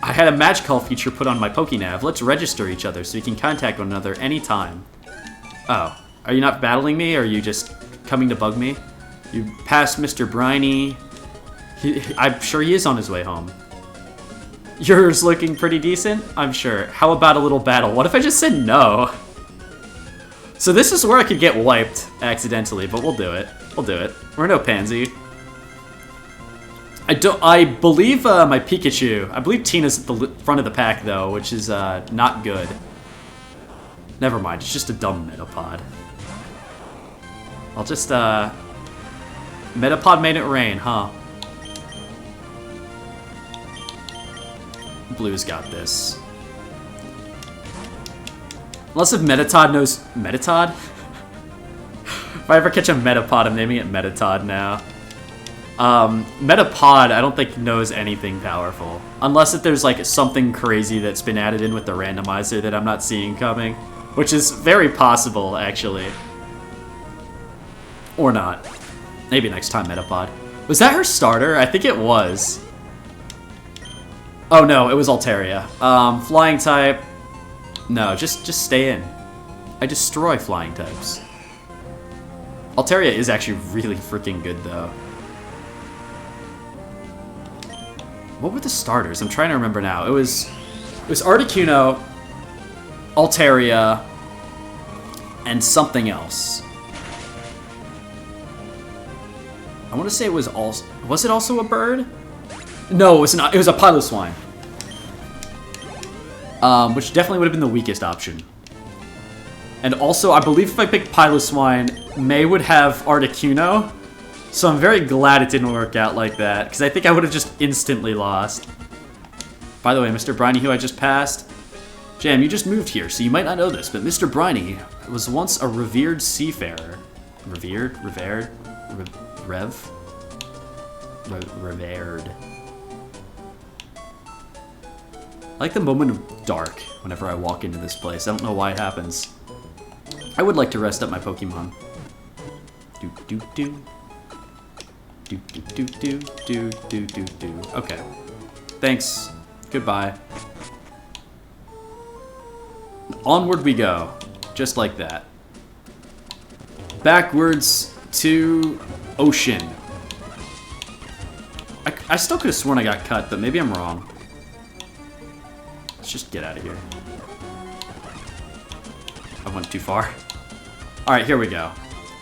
I had a match call feature put on my Pokénav. Let's register each other so we can contact one another anytime. Oh, are you not battling me, or are you just coming to bug me? You passed Mr. Briny. I'm sure he is on his way home. Yours looking pretty decent? I'm sure. How about a little battle? What if I just said no? So this is where I could get wiped accidentally, but we'll do it. We'll do it. We're no pansy. I believe my Pikachu. I believe Tina's at the front of the pack though, which is not good. Never mind. It's just a dumb Metapod. I'll just Metapod made it rain, huh? Blue's got this. Unless if Metatod knows... Metatod? If I ever catch a Metapod, I'm naming it Metatod now. Metapod, I don't think knows anything powerful. Unless if there's like something crazy that's been added in with the randomizer that I'm not seeing coming. Which is very possible, actually. Or not. Maybe next time, Metapod. Was that her starter? I think it was. Oh no, it was Altaria. Flying type. No, just stay in. I destroy flying types. Altaria is actually really freaking good though. What were the starters? I'm trying to remember now. It was Articuno, Altaria, and something else. I want to say it was also... Was it also a bird? No, it was not. It was a Piloswine. Which definitely would have been the weakest option. And also, I believe if I picked Piloswine, May would have Articuno. So I'm very glad it didn't work out like that, because I think I would have just instantly lost. By the way, Mr. Briny, who I just passed, Jam, you just moved here, so you might not know this, but Mr. Briny was once a revered seafarer. Revered? Revered? Revered. I like the moment of dark whenever I walk into this place. I don't know why it happens. I would like to rest up my Pokemon. Do do do. Do do do do do do do do. Okay. Thanks. Goodbye. Onward we go. Just like that. Backwards to ocean. I still could have sworn I got cut, but maybe I'm wrong. Let's just get out of here. I went too far. Alright, here we go.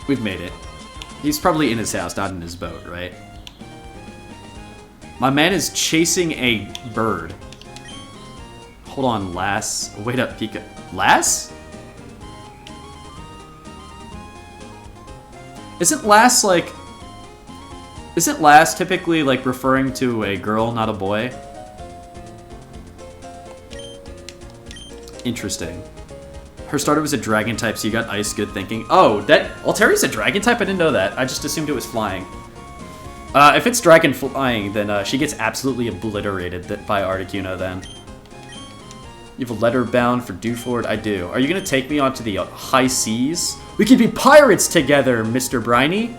We've made it. He's probably in his house, not in his boat, right? My man is chasing a bird. Hold on, Lass. Wait up, Pika. Lass? Isn't Lass like... Isn't Lass typically like referring to a girl, not a boy? Interesting. Her starter was a dragon type, so you got ice. Good thinking. Oh, that Alteria's a dragon type? I didn't know that. I just assumed it was flying. If it's dragon flying, then she gets absolutely obliterated by Articuno then. You have a letter bound for Dewford? I do. Are you going to take me onto the high seas? We could be pirates together, Mr. Briny.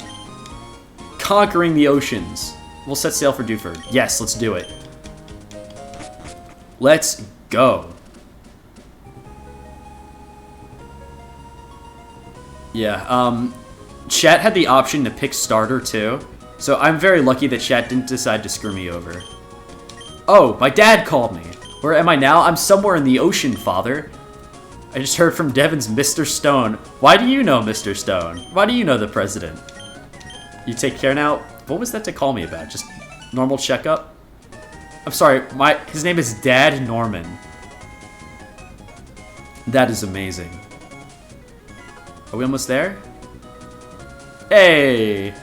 Conquering the oceans. We'll set sail for Dewford. Yes, let's do it. Let's go. Yeah, Chat had the option to pick starter too, so I'm very lucky that Chat didn't decide to screw me over. Oh, my dad called me. Where am I now? I'm somewhere in the ocean, father. I just heard from Devon's Mr. Stone. Why do you know Mr. Stone? Why do you know the president? You take care now? What was that to call me about? Just normal checkup? I'm sorry, his name is Dad Norman. That is amazing. Are we almost there? Hey!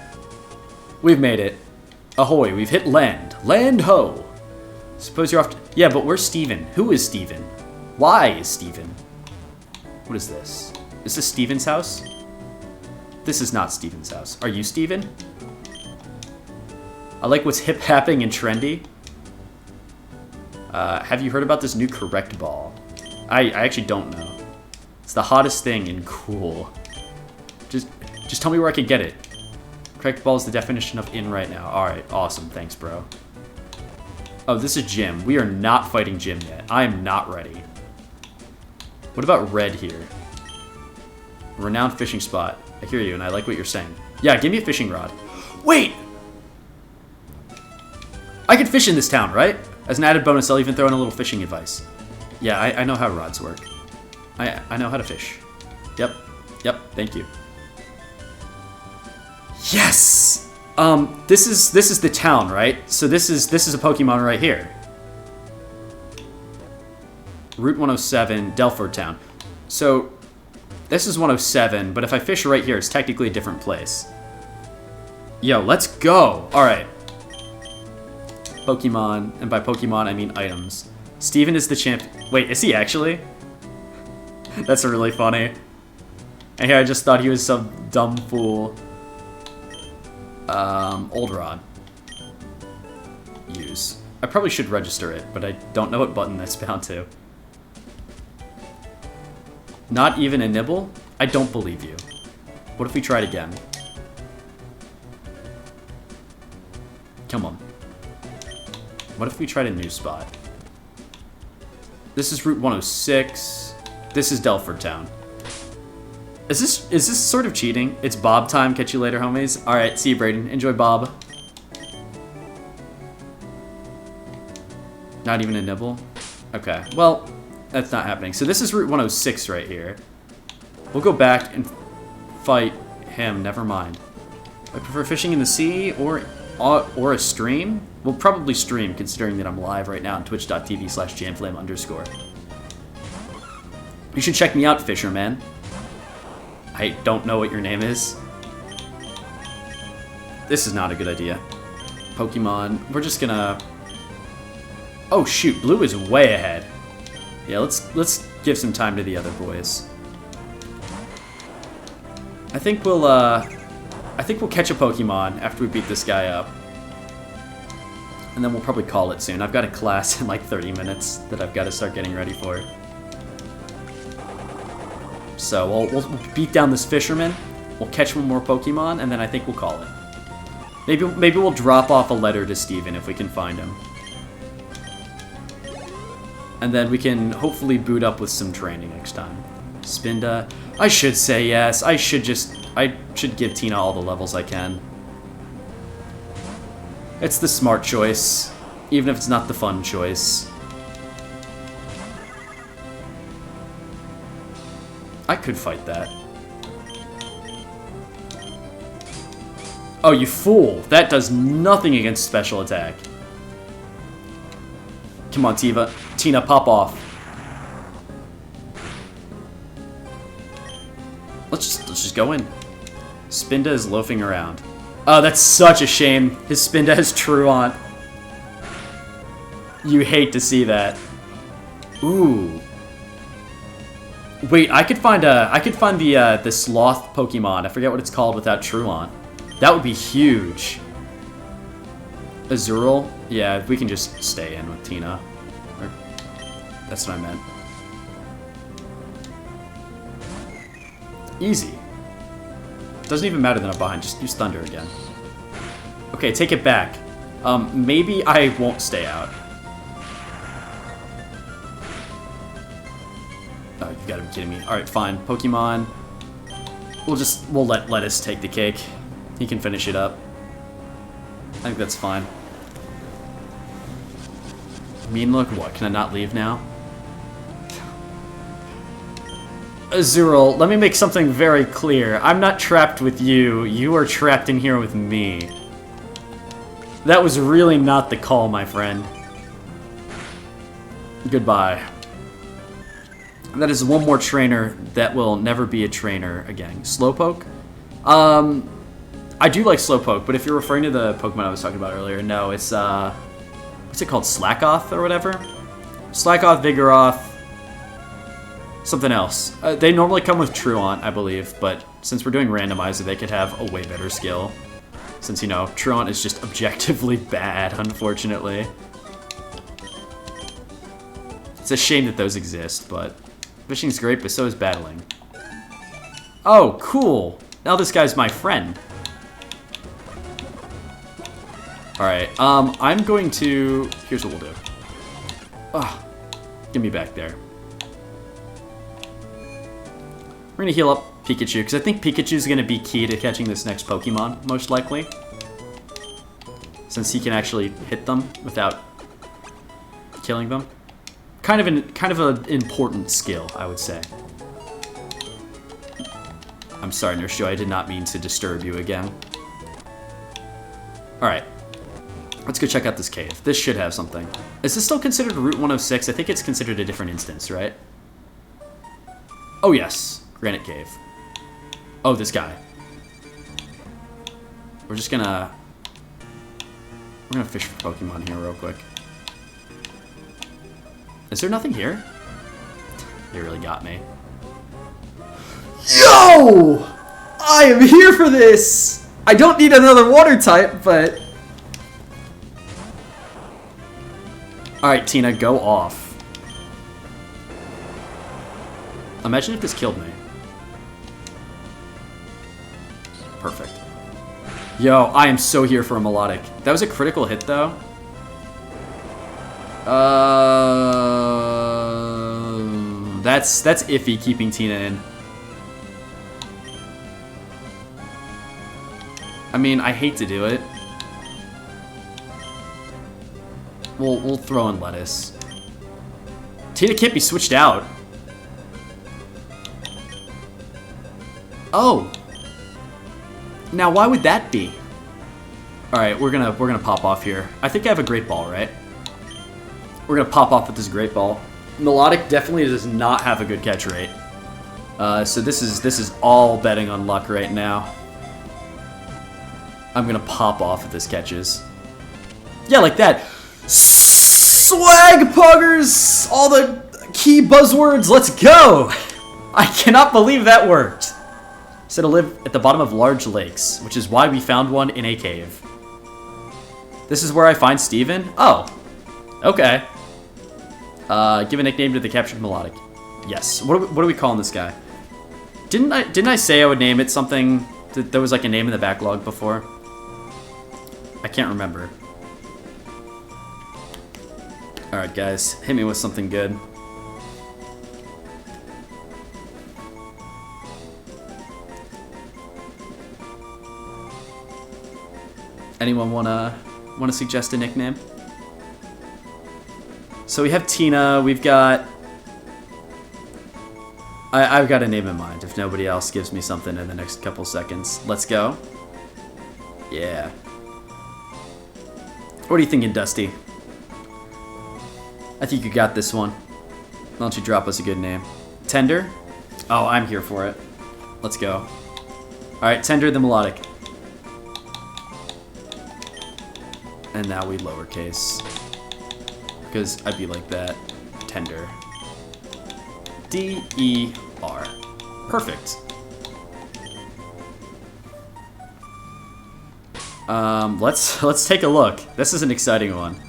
We've made it. Ahoy, we've hit land. Land ho! Suppose you're off to... Yeah, but where's Steven? Who is Steven? Why is Steven? What is this? Is this Steven's house? This is not Steven's house. Are you Steven? I like what's hip-happing and trendy. Have you heard about this new correct ball? I actually don't know. It's the hottest thing and cool. Just tell me where I can get it. Correct ball is the definition of in right now. Alright, awesome. Thanks, bro. Oh, this is Jim. We are not fighting Jim yet. I am not ready. What about red here? Renowned fishing spot. I hear you, and I like what you're saying. Yeah, give me a fishing rod. Wait! I can fish in this town, right? As an added bonus, I'll even throw in a little fishing advice. Yeah, I know how rods work. I know how to fish. Yep, thank you. Yes! This is the town, right? So this is a Pokemon right here. Route 107, Delford Town. So this is 107, but if I fish right here, it's technically a different place. Yo, let's go! Alright. Pokemon, and by Pokemon I mean items. Steven is the champ. Wait, is he actually? That's really funny. And here I just thought he was some dumb fool. Old Rod. Use. I probably should register it, but I don't know what button that's bound to. Not even a nibble? I don't believe you. What if we tried again? Come on. What if we tried a new spot? This is Route 106. This is Delford Town. Is this sort of cheating? It's Bob time. Catch you later, homies. Alright, see you, Brayden. Enjoy Bob. Not even a nibble? Okay, well, that's not happening. So this is Route 106 right here. We'll go back and fight him. Never mind. I prefer fishing in the sea or a stream. We'll probably stream, considering that I'm live right now on twitch.tv/jamflame_. You should check me out, fisherman. I don't know what your name is. This is not a good idea. Pokemon, we're just gonna... Oh shoot, blue is way ahead. Yeah, let's give some time to the other boys. I think we'll catch a Pokemon after we beat this guy up. And then we'll probably call it soon. I've got a class in like 30 minutes that I've got to start getting ready for. So we'll beat down this fisherman, we'll catch one more Pokemon, and then I think we'll call it. Maybe we'll drop off a letter to Steven if we can find him. And then we can hopefully boot up with some training next time. Spinda. I should say yes. I should give Tina all the levels I can. It's the smart choice, even if it's not the fun choice. I could fight that. Oh, you fool! That does nothing against special attack. Come on, Tina, pop off. Let's just go in. Spinda is loafing around. Oh, that's such a shame. His Spinda has Truant. You hate to see that. Ooh. Wait, I could find the sloth Pokemon. I forget what it's called without Truant. That would be huge. Azurill? Yeah, we can just stay in with Tina. That's what I meant. Easy. Doesn't even matter that I'm behind. Just use Thunder again. Okay, take it back. Maybe I won't stay out. Oh, you gotta be kidding me. Alright, fine. Pokemon. We'll let Lettuce take the cake. He can finish it up. I think that's fine. Mean look? What? Can I not leave now? Azurill, let me make something very clear. I'm not trapped with you. You are trapped in here with me. That was really not the call, my friend. Goodbye. That is one more trainer that will never be a trainer again. Slowpoke? I do like Slowpoke, but if you're referring to the Pokemon I was talking about earlier, no, it's, what's it called? Slackoth or whatever? Slackoth, Vigoroth, something else. They normally come with Truant, I believe, but since we're doing randomized, they could have a way better skill. Since, you know, Truant is just objectively bad, unfortunately. It's a shame that those exist, but fishing's great, but so is battling. Oh, cool! Now this guy's my friend. Alright, I'm going to... Here's what we'll do. Ugh. Get me back there. We're going to heal up Pikachu, because I think Pikachu's going to be key to catching this next Pokemon, most likely. Since he can actually hit them without killing them. Kind of an important skill, I would say. I'm sorry, Nurse Joy, I did not mean to disturb you again. Alright. Let's go check out this cave. This should have something. Is this still considered Route 106? I think it's considered a different instance, right? Oh, yes. Granite Cave. Oh, this guy. We're just gonna... We're gonna fish for Pokemon here real quick. Is there nothing here? They really got me. Yo! I am here for this! I don't need another water type, but... Alright, Tina, go off. Imagine if this killed me. Perfect. Yo, I am so here for a melodic. That was a critical hit, though. That's iffy, keeping Tina in. I mean, I hate to do it. We'll throw in Lettuce. Tina can't be switched out. Oh. Now, why would that be? All right, we're gonna pop off here. I think I have a Great Ball, right? We're gonna pop off with this Great Ball. Melodic definitely does not have a good catch rate. So this is all betting on luck right now. I'm gonna pop off if this catches. Yeah, like that. Swag Puggers! All the key buzzwords, let's go! I cannot believe that worked. Said to live at the bottom of large lakes, which is why we found one in a cave. This is where I find Steven? Oh. Okay. Give a nickname to the captured melodic. Yes. What are we calling this guy? Didn't I say I would name it something? There was like a name in the backlog before. I can't remember. Alright guys, hit me with something good. Anyone wanna suggest a nickname? So we have Tina, we've got... I've got a name in mind if nobody else gives me something in the next couple seconds. Let's go. Yeah. What are you thinking, Dusty? I think you got this one. Why don't you drop us a good name? Tender? Oh, I'm here for it. Let's go. Alright, Tender the Melodic. And now we lowercase. Because I'd be like that. Tender. D-E-R. Perfect. Let's take a look. This is an exciting one.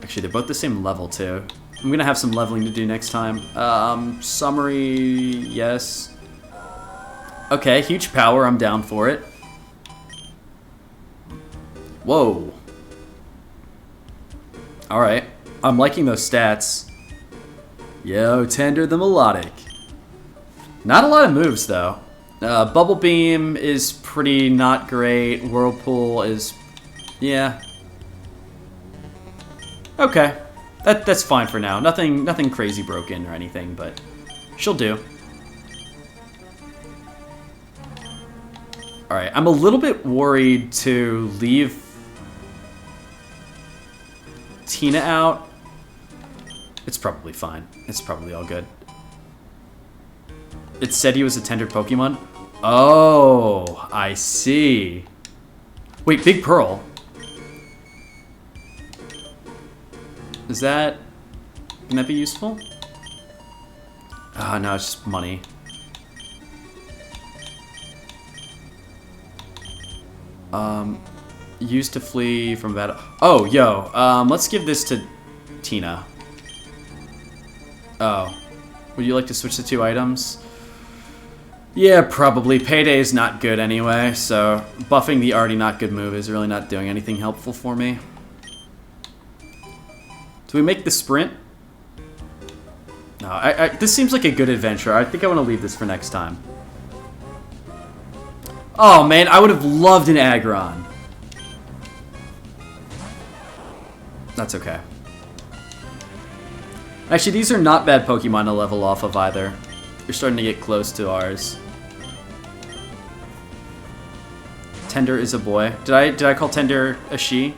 Actually, they're both the same level too. I'm gonna have some leveling to do next time. Summary, yes. Okay, huge power, I'm down for it. Whoa. Alright. I'm liking those stats. Yo, Tender the Melodic. Not a lot of moves, though. Bubble Beam is pretty not great. Whirlpool is... yeah. Okay. That's fine for now. Nothing crazy broken or anything, but she'll do. Alright, I'm a little bit worried to leave Tina out. It's probably fine. It's probably all good. It said he was a tender Pokemon? Oh, I see. Wait, Big Pearl. Is that... can that be useful? Ah, no, it's just money. Used to flee from battle. Oh, yo, let's give this to Tina. Oh. Would you like to switch the two items? Yeah, probably. Payday is not good anyway, so buffing the already not good move is really not doing anything helpful for me. Do we make the sprint? No, this seems like a good adventure. I think I want to leave this for next time. Oh, man, I would have loved an Aggron. That's okay. Actually, these are not bad Pokemon to level off of either. You're starting to get close to ours. Tender is a boy. Did I call Tender a she?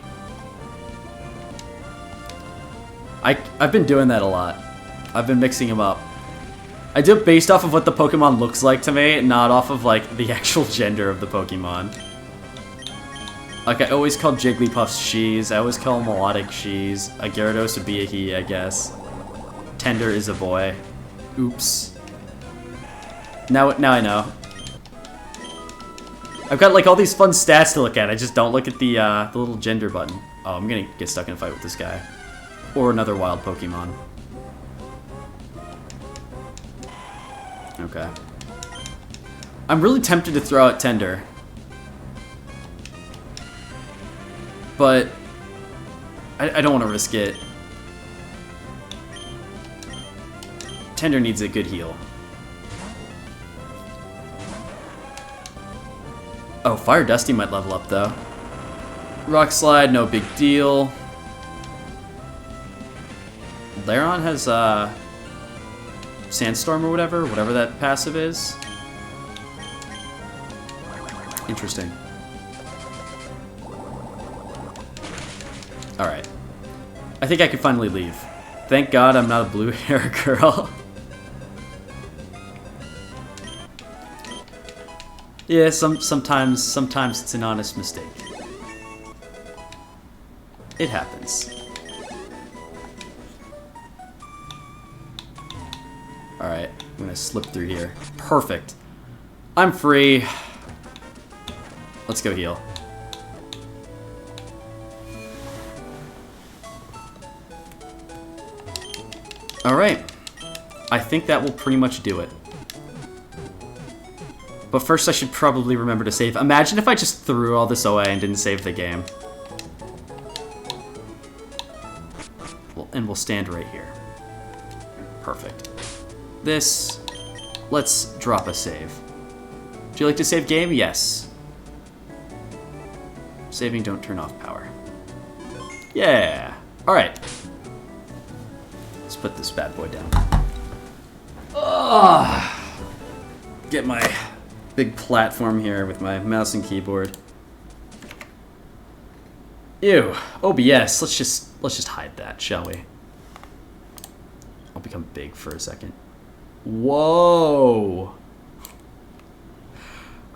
I've been doing that a lot. I've been mixing them up. I do it based off of what the Pokemon looks like to me, not off of like the actual gender of the Pokemon. Like I always call Jigglypuffs she's. I always call Melodic she's. A Gyarados would be a he, I guess. Tender is a boy. Oops. Now I know. I've got like all these fun stats to look at. I just don't look at the little gender button. Oh, I'm gonna get stuck in a fight with this guy. Or another wild Pokemon. Okay. I'm really tempted to throw out Tender. But I don't want to risk it. Tender needs a good heal. Oh, Fire Dusty might level up though. Rock Slide, no big deal. Lairon has Sandstorm or whatever that passive is. Interesting. Alright. I think I can finally leave. Thank God I'm not a blue hair girl. Yeah, sometimes it's an honest mistake. It happens. Alright, I'm gonna slip through here. Perfect. I'm free. Let's go heal. Alright. I think that will pretty much do it. But first I should probably remember to save. Imagine if I just threw all this away and didn't save the game. And we'll stand right here. Perfect. This, let's drop a save. Would you like to save game? Yes. Saving, don't turn off power. Yeah. Alright. Let's put this bad boy down. Get my big platform here with my mouse and keyboard. Ew. OBS. Let's just hide that, shall we? I'll become big for a second. Whoa.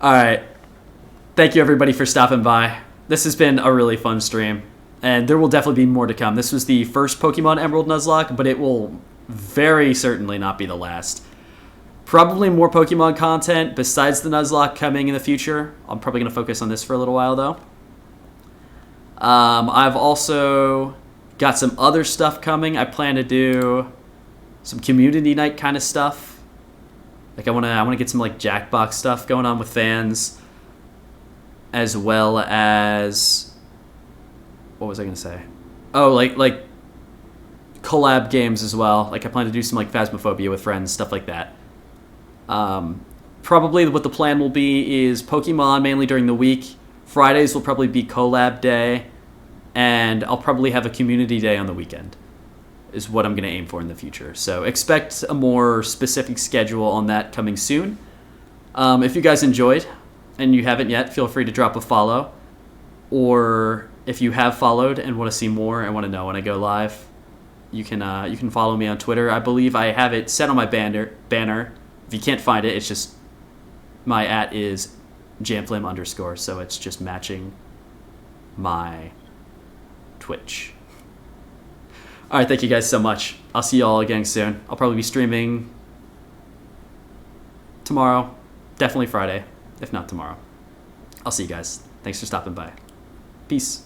Alright. Thank you everybody for stopping by. This has been a really fun stream. And there will definitely be more to come. This was the first Pokemon Emerald Nuzlocke, but it will very certainly not be the last. Probably more Pokemon content besides the Nuzlocke coming in the future. I'm probably going to focus on this for a little while though. I've also got some other stuff coming. I plan to do some community night kind of stuff. Like I want to get some like Jackbox stuff going on with fans, as well as what was I going to say? Oh, like collab games as well. Like I plan to do some like Phasmophobia with friends, stuff like that. Probably what the plan will be is Pokemon mainly during the week. Fridays will probably be collab day, and I'll probably have a community day on the weekend is what I'm going to aim for in the future. So expect a more specific schedule on that coming soon. If you guys enjoyed and you haven't yet, feel free to drop a follow. Or if you have followed and want to see more and want to know when I go live, you can follow me on Twitter. I believe I have it set on my banner. If you can't find it, it's just my @ is jamflim_, so it's just matching my Twitch. Alright, thank you guys so much. I'll see you all again soon. I'll probably be streaming tomorrow, definitely Friday, if not tomorrow. I'll see you guys. Thanks for stopping by. Peace.